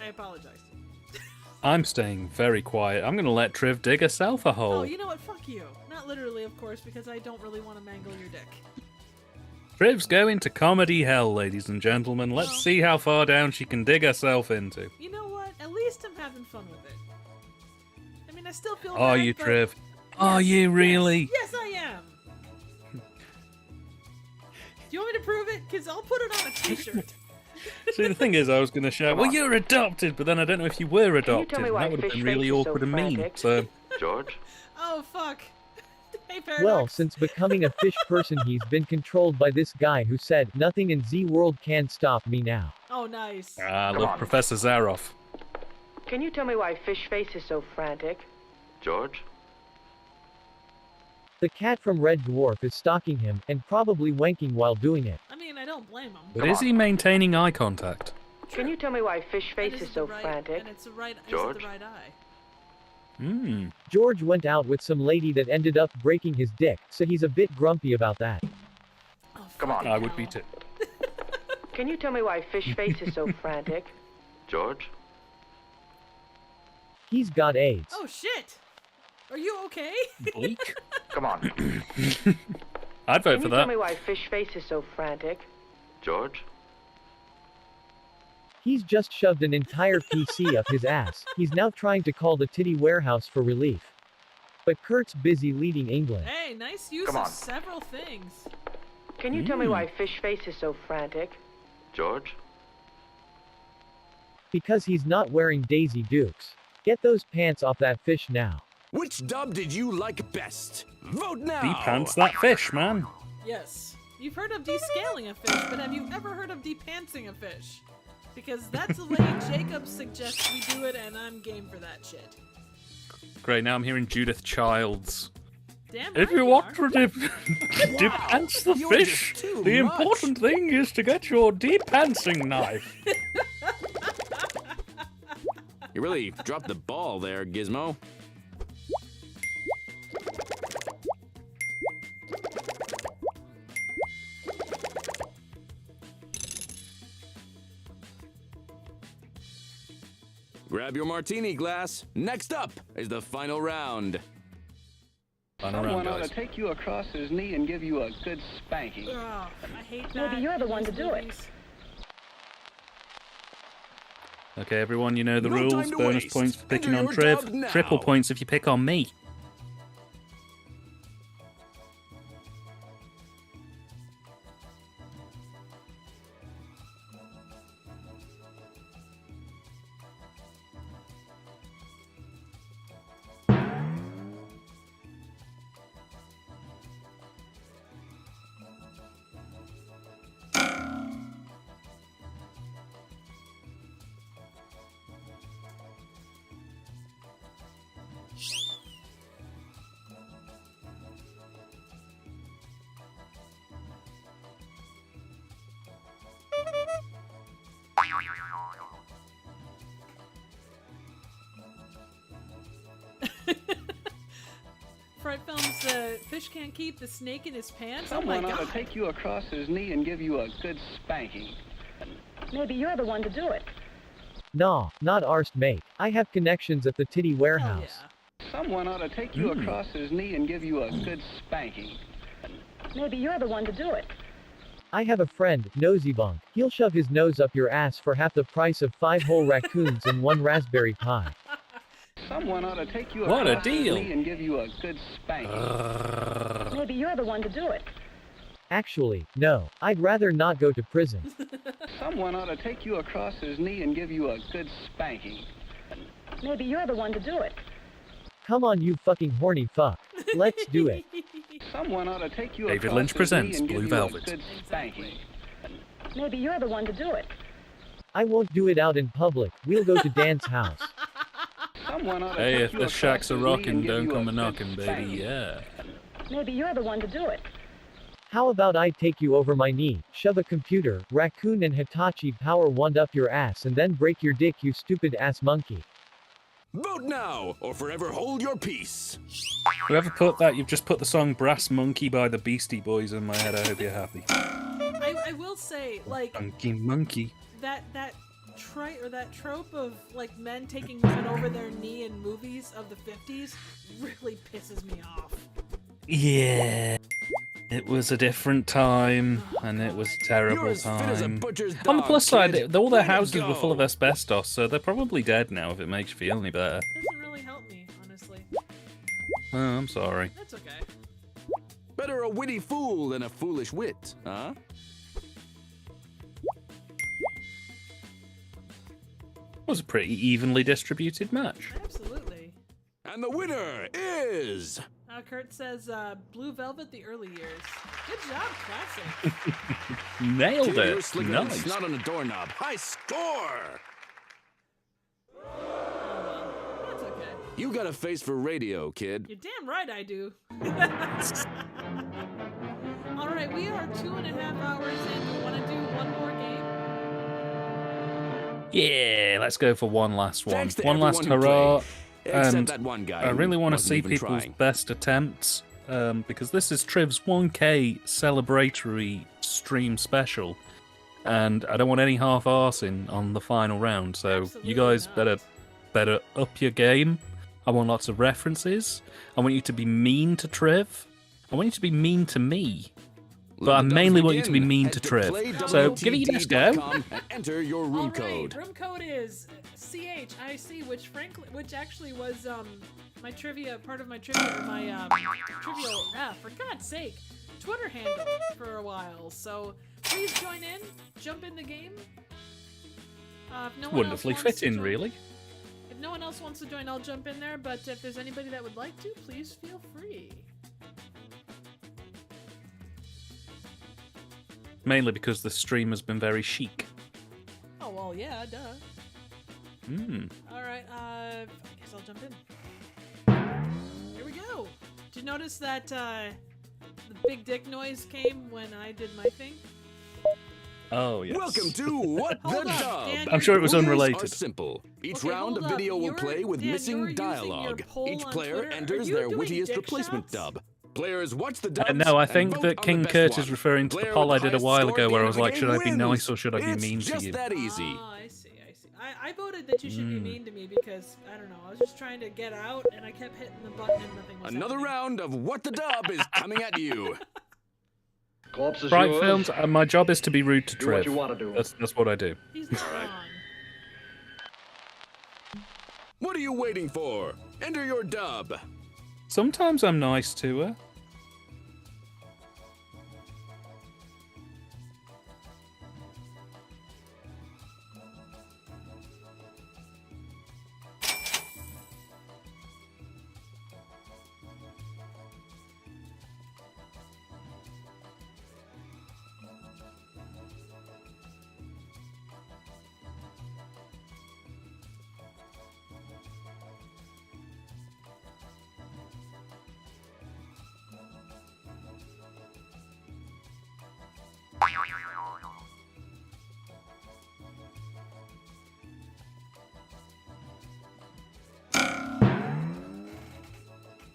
S2: I apologize.
S1: I'm staying very quiet. I'm going to let Triv dig herself a
S2: Oh,
S1: hole.
S2: you know what? Fuck you. Not literally, of course, because I don't really want to mangle your dick.
S1: Triv's going to comedy hell, ladies and gentlemen. Let's see how far down she can dig herself into.
S2: You know what? At least I'm having fun with it. I mean, I still feel
S1: Are
S2: bad,
S1: you,
S2: but-
S1: Triv? Are you really?
S2: Yes, I am. Do you want me to prove it? Because I'll put it on a t-shirt.
S1: See, the thing is, I was going to shout, well, you're adopted, but then I don't know if you were adopted.
S12: tell me
S1: and
S12: why
S1: that would have
S12: Fish
S1: been really
S12: Face is so
S1: awkward and mean.
S12: frantic?
S1: So,
S15: George?
S2: Oh, fuck. Hey,
S5: Well, since becoming a fish person he's been controlled by this guy who said, nothing in Z-World can stop me now.
S2: Oh, nice.
S1: I love Professor Zaroff.
S12: Can you tell me why Fish Face is so frantic?
S15: George?
S5: The cat from Red Dwarf is stalking him, and probably wanking while doing it.
S2: I mean, I don't blame him.
S1: But is he maintaining eye contact?
S12: Can you tell me why Fish Face is so frantic?
S2: And it's the right,
S15: George?
S2: It's the right eye.
S5: George went out with some lady that ended up breaking his dick, so he's a bit grumpy about that.
S1: Come on. I would be too.
S12: Can you tell me why Fish Face is so frantic?
S15: George?
S5: He's got AIDS.
S2: Oh, shit. Are you okay?
S1: Bleak?
S15: Come on.
S1: I'd vote
S12: Can
S1: for
S12: you
S1: that.
S12: tell me why Fish Face is so frantic?
S15: George?
S5: He's just shoved an entire PC up his ass. He's now trying to call the titty warehouse for relief. But Kurt's busy leading England.
S2: Hey, nice use of several things.
S12: Can you tell me why Fish Face is so frantic?
S15: George?
S5: Because he's not wearing Daisy Dukes. Get those pants off that fish now.
S3: Which dub did you like best? Vote now!
S1: De-pants that fish, man.
S2: Yes. You've heard of descaling a fish, but have you ever heard of depantsing a fish? Because that's the way Jacob suggests we do it, and I'm game for that shit.
S1: Great, now I'm hearing Judith Childs.
S2: Damn
S1: If
S2: right
S1: you
S2: you
S1: want
S2: are.
S1: to de-pants the
S3: You're
S1: fish,
S3: just too
S1: the
S3: much.
S1: important thing is to get your de-pantsing knife.
S3: You really dropped the ball there, Gizmo. Grab your martini glass. Next up is the final round.
S1: Final
S14: Someone
S1: round,
S14: ought
S1: guys.
S14: to take you across his knee and give you a good spanking.
S2: Ugh, I hate that.
S9: Maybe you're the
S2: in
S9: one
S2: these
S9: to do it.
S2: movies.
S1: Okay, everyone, you know the
S3: No
S1: rules.
S3: time to
S1: Bonus
S3: waste.
S1: points for picking
S3: Enter
S1: on
S3: your dub
S1: Triv.
S3: now.
S1: Triple points if you pick on me.
S2: Fright Films, fish can't keep the snake in his pants?
S14: Someone
S2: oh my
S14: ought
S2: god.
S14: to take you across his knee and give you a good spanking.
S9: Maybe you're the one to do it.
S5: Nah, not arst mate. I have connections at the titty
S2: Hell
S5: warehouse.
S2: yeah.
S14: Someone ought to take you across his knee and give you a good spanking.
S9: Maybe you're the one to do it.
S5: I have a friend, Nosy Bunk. He'll shove his nose up your ass for half the price of 5 whole raccoons and 1 raspberry pie.
S14: Someone ought to take you
S1: What a
S14: across his
S1: deal.
S14: knee and give you a good spanking.
S9: Maybe you're the one to do it.
S5: Actually, no. I'd rather not go to prison.
S14: Someone ought to take you across his knee and give you a good spanking.
S9: Maybe you're the one to do it.
S5: Come on, you fucking horny fuck. Let's do it.
S14: Someone ought to take you
S1: David
S14: across
S1: Lynch
S14: his
S1: presents
S14: knee and
S1: Blue
S14: give
S1: Velvet.
S14: you a good spanking.
S9: Maybe you're the one to do it.
S5: I won't do it out in public. We'll go to Dan's house.
S14: Someone ought to
S1: Hey,
S14: take
S1: if
S14: you
S1: the
S14: across
S1: shacks are
S14: his knee
S1: rocking,
S14: and give
S1: don't
S14: you
S1: come a
S14: good
S1: knocking, baby.
S14: spanking.
S1: Yeah.
S9: Maybe you're the one to do it.
S5: How about I take you over my knee, shove a computer, raccoon and Hitachi power wand up your ass and then break your dick, you stupid ass monkey.
S3: Vote now, or forever hold your peace.
S1: Whoever put that, you've just put the song Brass Monkey by the Beastie Boys in my head. I hope you're happy.
S2: I will say, like,
S1: Funky monkey.
S2: that trope of like men taking women over their knee in movies of the 50s really pisses me off.
S1: Yeah. It was a different time, and it was a terrible
S3: You're as fit as a
S1: time.
S3: butcher's
S1: On the
S3: dog,
S1: plus side,
S3: kid.
S1: all their
S3: Way to
S1: houses were full of
S3: go.
S1: asbestos, so they're probably dead now if it makes you feel any better.
S2: Doesn't really help me, honestly.
S1: Oh, I'm sorry.
S2: That's okay.
S3: Better a witty fool than a foolish wit, huh?
S1: It was a pretty evenly distributed match.
S2: Absolutely.
S3: And the winner is...
S2: Kurt says, Blue Velvet, the early years. Good job, classic.
S1: Nailed
S3: You're
S1: it.
S3: slicking
S1: Nice.
S3: Not on a doorknob. High score!
S2: That's okay.
S3: You got a face for radio, kid.
S2: You're damn right I do. All right, we are 2.5 hours in. We want to do one more game.
S1: Yeah, let's go for one last one.
S3: Thanks to
S1: One last
S3: everyone who
S1: hurrah.
S3: played, except
S1: And
S3: that one guy
S1: I really
S3: who
S1: want to
S3: wasn't
S1: see
S3: even
S1: people's
S3: trying.
S1: best attempts, because this is Triv's 1K celebratory stream special, and I don't want any half-arsing on the final round. So you guys better up your game. I want lots of references. I want you to be mean to Triv. I want you to be mean to me. But I mainly want you to be mean to Triv. So give it your best go.
S3: and enter your room code.
S2: Room code is CHIC, which actually was my trivia, part of my trivia, or my trivial, for God's sake, Twitter handle for a while. So please join in, jump in the game. If no one
S1: Wonderfully
S2: else wants
S1: fit in,
S2: to join-
S1: really.
S2: If no one else wants to join, I'll jump in there. But if there's anybody that would like to, please feel free.
S1: Mainly because the stream has been very chic.
S2: Oh well, yeah, duh. All right, I guess I'll jump in. Here we go. Did you notice that the big dick noise came when I did my thing?
S1: Oh, yes.
S3: Welcome to What the
S2: Hold on,
S3: Dub.
S2: Dan,
S1: I'm sure it was
S3: Rules
S1: unrelated.
S3: Are simple. Each
S2: Okay,
S3: round,
S2: hold
S3: a
S2: up.
S3: video will
S2: You're-
S3: play with
S2: Dan, you're
S3: missing
S2: using your
S3: dialogue.
S2: poll
S3: Each
S2: on
S3: player
S2: Twitter. Are
S3: enters
S2: you
S3: their
S2: doing
S3: wittiest
S2: dick
S3: replacement
S2: shots?
S3: dub. Players watch the dubs.
S1: No, I
S3: and
S1: think
S3: vote
S1: that
S3: on
S1: King
S3: the best
S1: Kurt
S3: one.
S1: is referring to the
S3: Player
S1: poll
S3: with
S1: I
S3: the
S1: did a
S3: highest
S1: while
S3: score at
S1: ago
S3: the
S1: where I
S3: end
S1: was
S3: of the
S1: like,
S3: game
S1: should I be
S3: wins.
S1: nice or should I be
S3: It's
S1: mean to
S3: just
S1: you?
S3: that easy.
S2: Oh, I see. I voted that you should be mean to me because, I don't know, I was just trying to get out and I kept hitting the button and nothing was
S3: Another
S2: happening.
S3: round of What the Dub is coming at you.
S14: Corpse is
S1: Bright
S14: yours.
S1: Films, my job is to be rude to
S14: Do what
S1: Triv.
S14: you want to do.
S1: That's what I do.
S2: He's not wrong.
S3: What are you waiting for? Enter your dub.
S1: Sometimes I'm nice to her.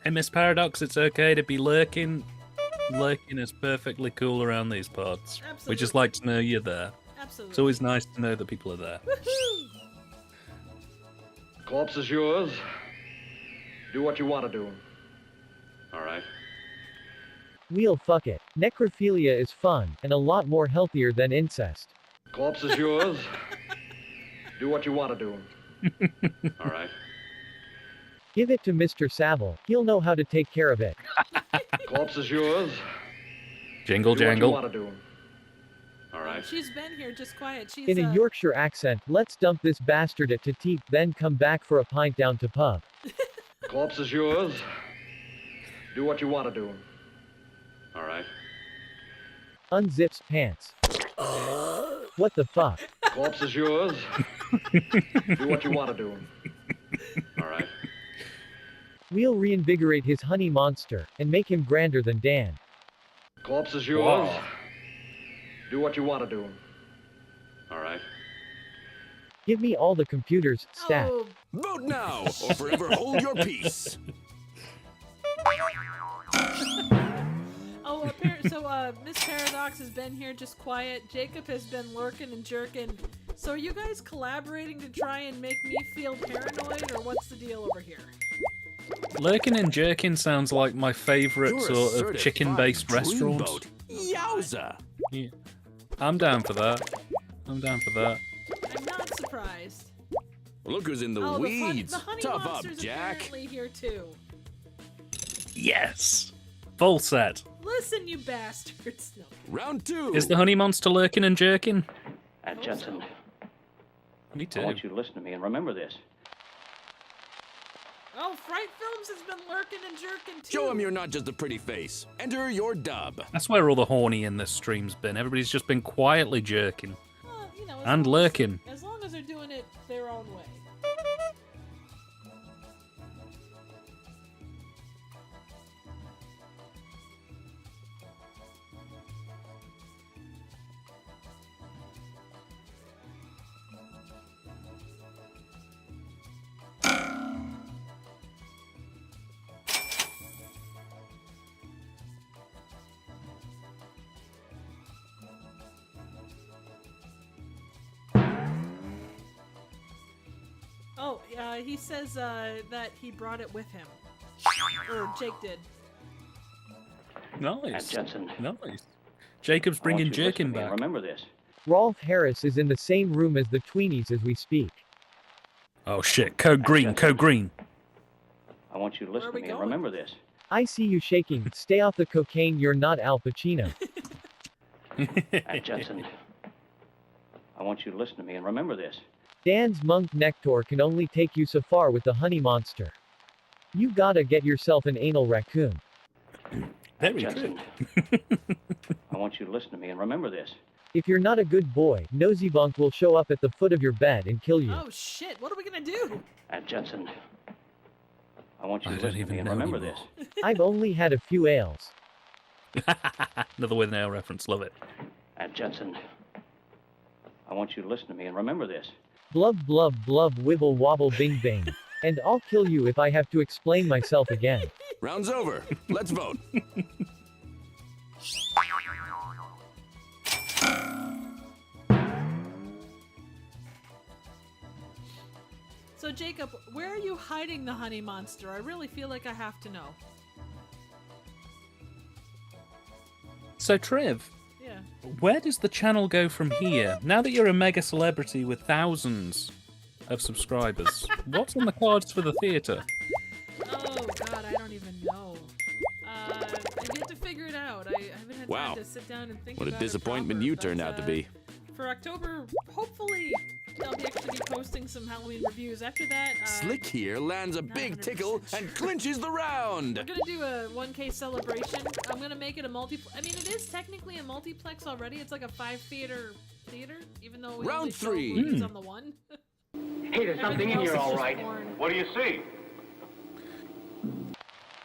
S1: Hey, Miss Paradox, it's okay to be lurking. Lurking is perfectly cool around these parts. We just like to know you're there.
S2: Absolutely.
S1: It's always nice to know that people are there.
S2: Woohoo!
S14: Corpse is yours. Do what you want to do.
S15: All right.
S5: We'll fuck it. Necrophilia is fun, and a lot more healthier than incest.
S14: Corpse is yours. Do what you want to do.
S15: All right.
S5: Give it to Mr. Saville. He'll know how to take care of it.
S14: Corpse is yours.
S1: Jingle
S14: Do
S1: jangle.
S14: what you want to do.
S15: All right.
S2: She's been here, just quiet. She's
S5: In a Yorkshire accent, let's dump this bastard at Teep, then come back for a pint down to pub.
S14: Corpse is yours. Do what you want to do.
S15: All right.
S5: Unzips pants. What the fuck?
S14: Corpse is yours. Do what you want to do.
S15: All right.
S5: We'll reinvigorate his honey monster, and make him grander than Dan.
S14: Corpse is yours.
S1: Wow.
S14: Do what you want to do.
S15: All right.
S5: Give me all the computers, stat.
S2: Oh,
S3: Vote now, or forever hold your peace.
S2: Miss Paradox has been here, just quiet. Jacob has been lurking and jerking. So are you guys collaborating to try and make me feel paranoid, or what's the deal over here?
S1: Lurking and jerking sounds like my favourite
S3: You're a
S1: sort of
S3: certified
S1: chicken-based restaurant.
S3: dreamboat. Yowza!
S1: Yeah. I'm down for that. I'm down for that.
S2: I'm not surprised.
S3: Look who's in the
S2: Oh,
S3: weeds.
S2: the honey
S3: Tough up,
S2: monster's
S3: Jack.
S2: apparently here too.
S1: Yes! Full set.
S2: Listen, you bastards. No.
S3: Round two.
S1: Is the honey monster lurking and jerking?
S17: Jensen,
S1: Me
S17: I
S1: too.
S17: want you to listen to me and remember this.
S2: Oh, Fright Films has been lurking and jerking too.
S3: Show him you're not just a pretty face. Enter your dub.
S1: That's where all the horny in this stream's been. Everybody's just been quietly jerking.
S2: You know,
S1: and lurking.
S2: As long as they're doing it their own way. Oh, he says that he brought it with him. Or Jake did.
S1: Nice.
S12: Jensen.
S1: Nice. Jacob's bringing jerking back.
S12: Remember this.
S5: Rolf Harris is in the same room as the tweenies as we speak.
S1: Oh shit, code green, code green.
S12: I want you to listen to me and remember this.
S5: I see you shaking. Stay off the cocaine, you're not Al Pacino.
S12: Jensen. I want you to listen to me and remember this.
S5: Dan's monk nectar can only take you so far with the honey monster. You gotta get yourself an anal raccoon.
S1: Very
S12: Jensen. I want you to listen to me and remember this.
S5: If you're not a good boy, Nosybunk will show up at the foot of your bed and kill you.
S2: Oh shit, what are we gonna do?
S12: Jensen. I want you to listen to me and remember this.
S5: I've only had a few ales.
S1: Another with an ale reference, love it.
S12: Jensen. I want you to listen to me and remember this.
S5: Blub blub blub wibble wobble bing bing. And I'll kill you if I have to explain myself again.
S3: Round's over. Let's vote.
S2: So Jacob, where are you hiding the honey monster? I really feel like I have to know.
S1: So Triv,
S2: Yeah.
S1: where does the channel go from here? Now that you're a mega celebrity with thousands of subscribers, what's on the cards for the theatre?
S2: Oh god, I don't even know. I get to figure it out. I haven't had
S3: Wow.
S2: time to sit down and think
S3: What a
S2: about it
S3: disappointment
S2: proper,
S3: you
S2: but,
S3: turned out to be.
S2: For October, hopefully I'll actually be posting some Halloween reviews. After that,
S3: Slick here lands a big tickle and clinches the round.
S2: we're gonna do a 1K celebration. I'm gonna make it a I mean, it is technically a multiplex already. It's like a 5-theater, even though we
S3: Round
S2: only show
S3: 3.
S2: movies on the one.
S12: Hey, there's something in here, all right.
S20: What do you see?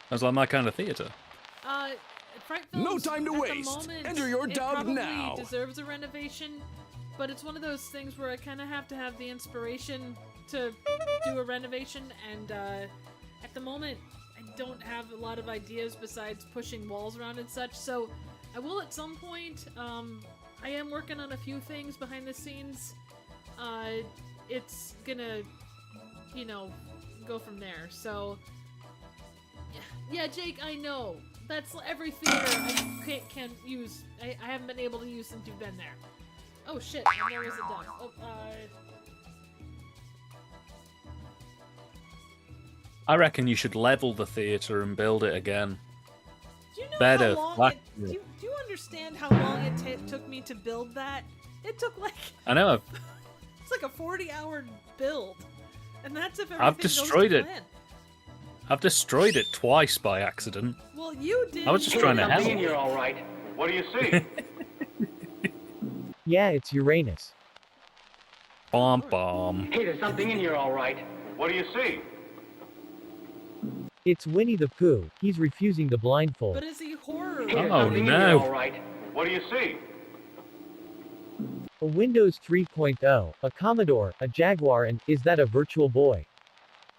S1: That's like my kind of theatre.
S2: Fright
S3: No
S2: Films,
S3: time to
S2: at the
S3: waste.
S2: moment,
S3: Enter your
S2: it
S3: dub
S2: probably
S3: now.
S2: Deserves a renovation, but it's one of those things where I kind of have to have the inspiration to do a renovation, and at the moment I don't have a lot of ideas besides pushing walls around and such. So I will at some point. I am working on a few things behind the scenes. It's gonna, you know, go from there. So yeah, Jake, I know. That's every theater I can't use. I haven't been able to use since you've been there. Oh shit, and there was a duck. Oh,
S1: I reckon you should level the theatre and build it again.
S2: do you know
S1: Better.
S2: how long
S1: Like-
S2: do you understand how long it took me to build that? It took like
S1: I know.
S2: it's like a 40-hour build, and that's if everything
S1: I've destroyed
S2: goes
S1: it.
S2: to plan.
S1: I've destroyed it twice by accident.
S2: Well, you did.
S1: I was just trying to help.
S12: Something in here, all right.
S20: What do you see?
S5: Yeah, it's Uranus.
S1: Bomb bomb.
S12: Hey, there's something in here, all right.
S20: What do you see?
S5: It's Winnie the Pooh. He's refusing the blindfold.
S2: But is he horror?
S12: Hey, there's
S1: Oh,
S12: something in
S1: no.
S12: here, all right.
S20: What do you see?
S5: A Windows 3.0, a Commodore, a Jaguar, and is that a virtual boy?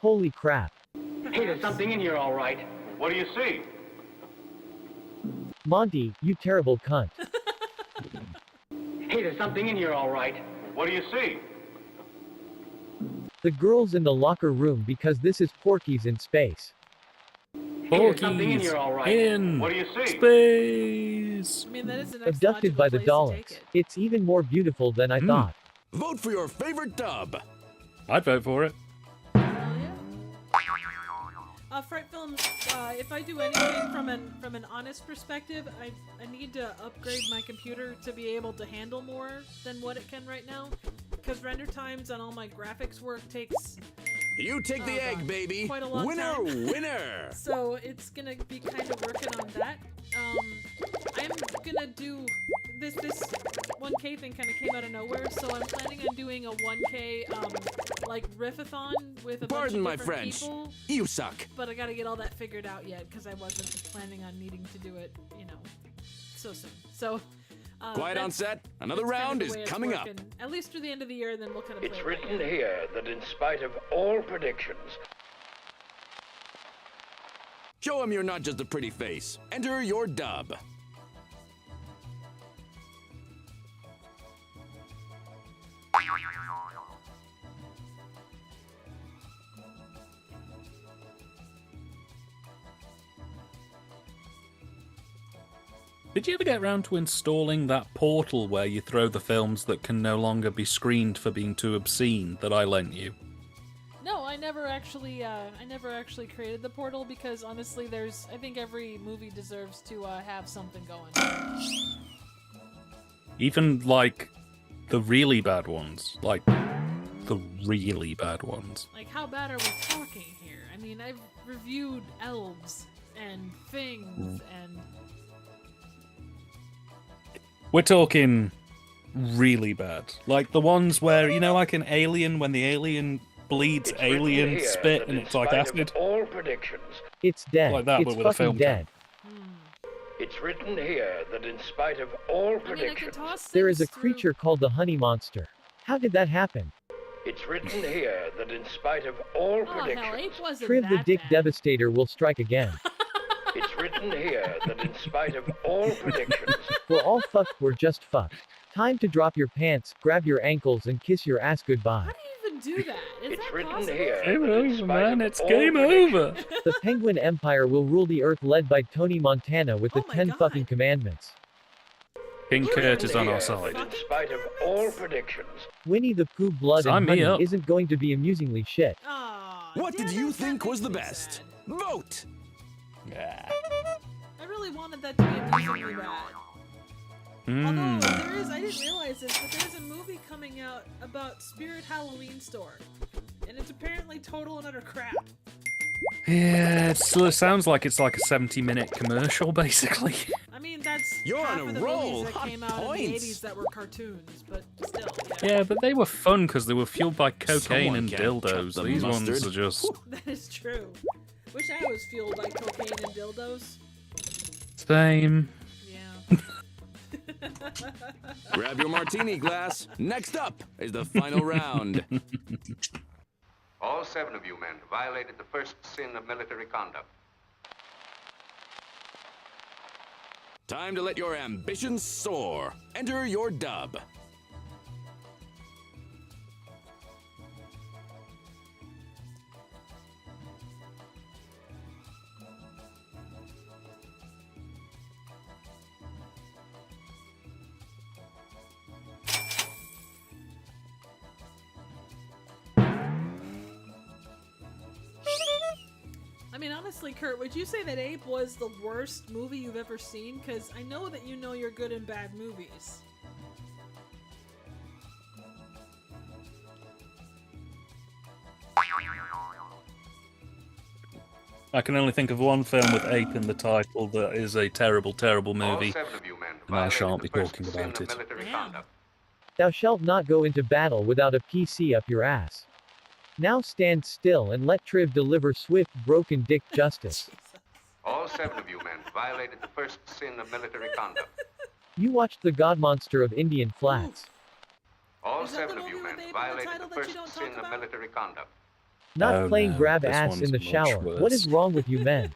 S5: Holy crap.
S12: Hey, there's something in here, all right.
S20: What do you see?
S5: Monty, you terrible cunt.
S12: Hey, there's something in here, all right.
S20: What do you see?
S5: The girls in the locker room because this is Porky's in space.
S12: Hey, there's something in
S1: Porky's
S12: here, all right.
S1: in
S20: What do you see?
S1: space.
S2: I mean, that is the next
S5: Abducted by the
S2: logical place to
S5: Daleks.
S2: take
S5: It's even more beautiful than I thought.
S3: Vote for your favorite dub.
S1: I'd vote for it.
S2: Hell yeah. Fright Films, if I do anything from an honest perspective, I need to upgrade my computer to be able to handle more than what it can right now. Because render times on all my graphics work takes
S3: You take the egg, baby.
S2: Quite a long
S3: Winner,
S2: time.
S3: winner.
S2: So it's gonna be kind of working on that. I'm gonna do this 1K thing kind of came out of nowhere, so I'm planning on doing a 1K like riffathon with a bunch of
S3: my
S2: different
S3: French.
S2: people.
S3: You suck.
S2: But I gotta get all that figured out yet because I wasn't planning on needing to do it, so soon. So.
S3: Quiet on set. Another
S2: that's kind of
S3: round
S2: the
S3: is
S2: way it's
S3: coming up.
S2: working, at least through the end of the year, and then we'll kind of.
S20: It's
S2: play it
S20: written
S2: by ear.
S20: here that in spite of all predictions,
S3: Show him you're not just a pretty face. Enter your dub.
S1: Did you ever get around to installing that portal where you throw the films that can no longer be screened for being too obscene that I lent you?
S2: No, I never actually created the portal because honestly, I think every movie deserves to have something going.
S1: Even like the really bad ones, like the really bad ones.
S2: Like, how bad are we talking here? I mean, I've reviewed elves and things and.
S1: We're talking really bad, like the ones where like an alien when the alien bleeds
S20: it's
S1: alien
S20: written here
S1: spit
S20: that
S1: and
S20: in
S1: it's like
S20: spite
S1: acid.
S20: of all predictions,
S5: It's dead.
S1: Like that,
S5: it's
S1: but with a
S5: fucking
S1: film
S5: dead.
S20: it's written here that in spite of all
S2: I mean, I can
S20: predictions,
S2: toss
S5: There is a
S2: things through-
S5: creature called the honey monster. How did that happen?
S20: it's written here that in spite of all
S2: Oh hell,
S20: predictions,
S2: ape wasn't
S5: Triv the
S2: that
S5: Dick
S2: bad.
S5: Devastator will strike again.
S20: it's written here that in spite of all predictions,
S5: We're all fucked, we're just fucked. Time to drop your pants, grab your ankles, and kiss your ass goodbye.
S2: How do you even do that? Is
S20: it's
S2: that
S20: written
S2: possible?
S20: here
S1: Game
S20: that in
S1: over,
S20: spite
S1: man.
S20: of
S1: It's
S20: all
S1: game
S20: predictions,
S1: over.
S5: The Penguin Empire will rule the earth led by Tony Montana with the
S2: Oh my
S5: 10
S2: God.
S5: fucking commandments.
S1: King
S20: it's
S1: Kurt is
S20: written
S1: on our
S20: here
S1: side.
S20: that in spite of all predictions,
S5: Winnie the Pooh blood
S1: Sign
S5: and
S1: me
S5: honey
S1: up.
S5: isn't going to be amusingly shit.
S2: Aw,
S3: What
S2: damn
S3: did
S2: it,
S3: you
S2: that
S3: think was
S2: makes
S3: the
S2: me
S3: best?
S2: sad.
S3: Vote.
S2: I really wanted that to be amusingly bad. Although I didn't realize this, but there's a movie coming out about Spirit Halloween Store, and it's apparently total and utter crap.
S1: Yeah, it sounds like it's like a 70-minute commercial, basically.
S2: I mean, that's
S3: You're
S2: half
S3: on a
S2: of the
S3: roll.
S2: movies that
S3: Hot
S2: came out in
S3: points.
S2: the 80s that were cartoons, but still.
S1: Yeah, but they were fun because they were fueled by cocaine
S3: Someone
S1: and
S3: can't
S1: dildos.
S3: cut the
S1: These ones
S3: mustard.
S1: are just
S2: That is true. Wish I was fueled by cocaine and dildos.
S1: same.
S2: Yeah.
S3: Grab your martini glass. Next up is the final round.
S11: All 7 of you men violated the first sin of military conduct.
S3: Time to let your ambitions soar. Enter your dub.
S2: I mean, honestly, Kurt, would you say that Ape was the worst movie you've ever seen? Because I know that you know your good and bad movies.
S1: I can only think of one film with ape in the title that is a terrible, terrible movie,
S11: All 7 of you men
S1: and I
S11: violated
S1: shan't be
S11: the first
S1: talking
S11: sin
S1: about
S11: of
S1: it.
S11: military
S2: Damn.
S11: conduct.
S5: Thou shalt not go into battle without a PC up your ass. Now stand still and let Triv deliver swift, broken dick justice.
S11: All 7 of you men violated the first sin of military conduct.
S5: You watched The God Monster of Indian Flats.
S11: All
S2: Is that
S11: 7
S2: the
S11: of you
S2: movie
S11: men
S2: with Ape in the
S11: violated
S2: title
S11: the
S2: that you
S11: first
S2: don't
S11: sin
S2: talk
S11: of
S2: about?
S11: military conduct.
S5: Not
S1: Oh,
S5: playing
S1: no,
S5: grab
S1: this
S5: ass in
S1: one's
S5: the
S1: much
S5: shower. What
S1: worse.
S5: is wrong with you men?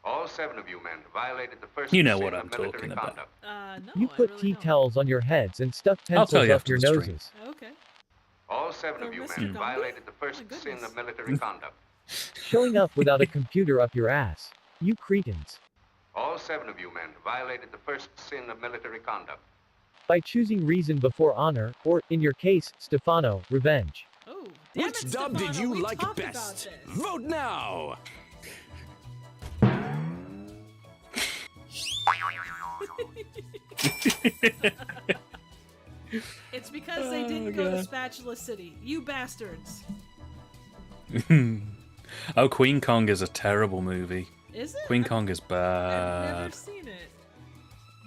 S11: All 7 of you men violated the first
S1: You know
S11: sin
S1: what
S11: of
S1: I'm
S11: military
S1: talking about.
S11: conduct.
S2: No,
S5: You
S2: I
S5: put
S2: really
S5: tea
S2: don't.
S5: towels on your heads and stuck
S1: I'll tell
S5: pencils
S1: you
S5: up
S1: after
S5: your
S1: the stream.
S5: noses.
S2: Okay.
S11: All 7 of
S2: For
S11: you
S2: Mr.
S11: men
S2: Gumby?
S11: violated the first
S2: My
S11: sin
S2: goodness.
S11: of military conduct.
S5: Showing up without a computer up your ass. You cretins.
S11: All 7 of you men violated the first sin of military conduct.
S5: By choosing reason before honor, or, in your case, Stefano, revenge.
S2: Oh, damn
S3: Which
S2: it,
S3: dub did
S2: Stefano,
S3: you
S2: we
S3: like
S2: talked
S3: best?
S2: about this.
S3: Vote now.
S2: It's because they didn't go to Spatula City. You bastards.
S1: Oh, Queen Kong is a terrible movie.
S2: Is it?
S1: Queen Kong is
S2: I've
S1: bad.
S2: never seen it.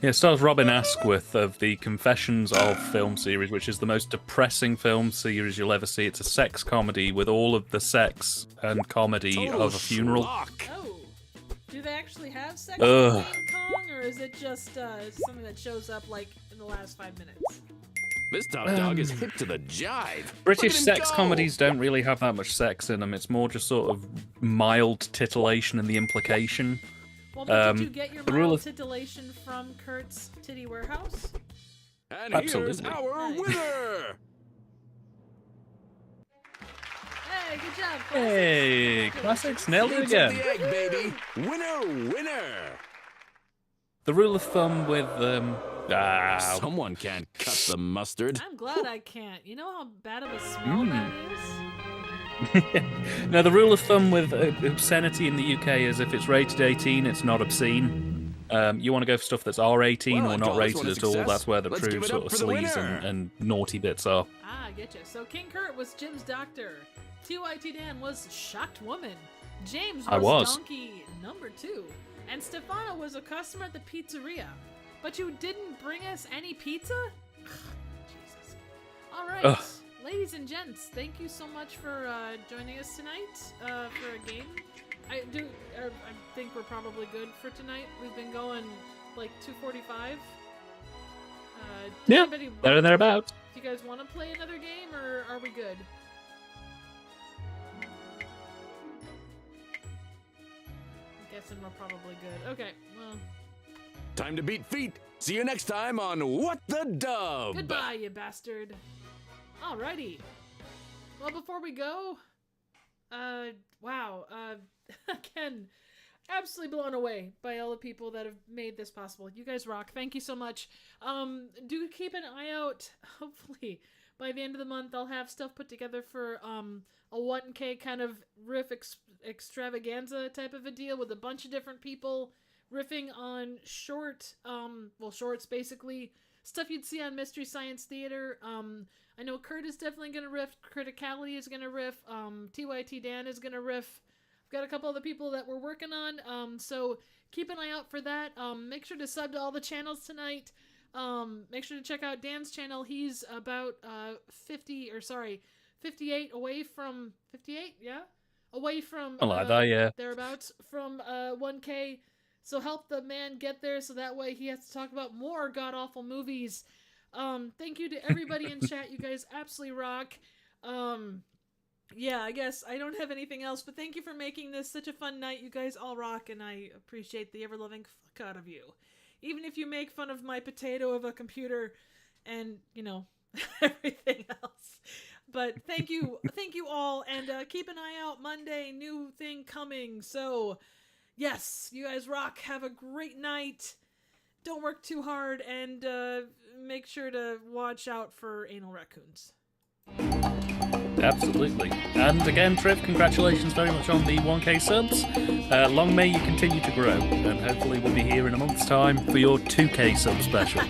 S1: Yeah, it stars Robin Asquith of the Confessions of film series, which is the most depressing film series you'll ever see. It's a sex comedy with all of the sex and comedy of a funeral.
S2: Oh, do they actually have sex
S1: Ugh.
S2: in King Kong, or is it just something that shows up like in the last 5 minutes?
S3: This top dog is hip to the jive.
S1: British
S3: Look at him
S1: sex
S3: go.
S1: comedies don't really have that much sex in them. It's more just sort of mild titillation and the implication.
S2: Well, but did you get your
S1: the rule
S2: mild
S1: of
S2: titillation from Kurt's Titty Warehouse?
S3: And
S1: Absolutely.
S3: here's our winner.
S2: Hey, good job.
S1: Hey, classics nailed it
S3: It's in
S1: again.
S3: the egg, baby. Winner, winner.
S1: The rule of thumb with
S3: Someone can't cut the mustard.
S2: I'm glad I can't. You know how bad of a smell that is?
S1: Now, the rule of thumb with obscenity in the UK is if it's rated 18, it's not obscene. You want to go for stuff that's R18
S3: Well,
S1: or
S3: I
S1: not
S3: call this
S1: rated
S3: one a
S1: at all.
S3: success.
S1: That's where the
S3: Let's
S1: true
S3: give it
S1: sort
S3: up
S1: of
S3: for the
S1: sleaze
S3: winner.
S1: and naughty bits are.
S2: Ah, I get you. So King Kurt was Jim's doctor. TYT Dan was shocked woman. James
S1: I was.
S2: donkey number 2. And Stefano was a customer at the pizzeria. But you didn't bring us any pizza? Jesus. All right.
S1: Ugh.
S2: Ladies and gents, thank you so much for joining us tonight for a game. I think we're probably good for tonight. We've been going like 2:45.
S1: Yeah,
S2: anybody
S1: there and thereabouts.
S2: Do you guys want to play another game, or are we good? I'm guessing we're probably good. Okay, well.
S3: Time to beat feet. See you next time on What the Dub.
S2: Goodbye, you bastard. Alrighty. Well, before we go, wow, again, absolutely blown away by all the people that have made this possible. You guys rock. Thank you so much. Do keep an eye out. Hopefully, by the end of the month, I'll have stuff put together for a 1K kind of riff extravaganza type of a deal with a bunch of different people riffing on shorts basically. Stuff you'd see on Mystery Science Theater. I know Kurt is definitely going to riff. Criticality is going to riff. TYT Dan is going to riff. I've got a couple other people that we're working on. So keep an eye out for that. Make sure to sub to all the channels tonight. Make sure to check out Dan's channel. He's about 58 away from 58. Yeah, away from
S1: Like that, yeah.
S2: thereabouts from 1K. So help the man get there so that way he has to talk about more god-awful movies. Thank you to everybody in chat. You guys absolutely rock. Yeah, I guess I don't have anything else, but thank you for making this such a fun night. You guys all rock, and I appreciate the ever-loving fuck out of you. Even if you make fun of my potato of a computer and, you know, everything else. But thank you all, and keep an eye out. Monday, new thing coming. So, yes, you guys rock. Have a great night. Don't work too hard, and make sure to watch out for anal raccoons.
S1: Absolutely. And again, Triv, congratulations very much on the 1K subs. Long may you continue to grow, and hopefully we'll be here in a month's time for your 2K sub special.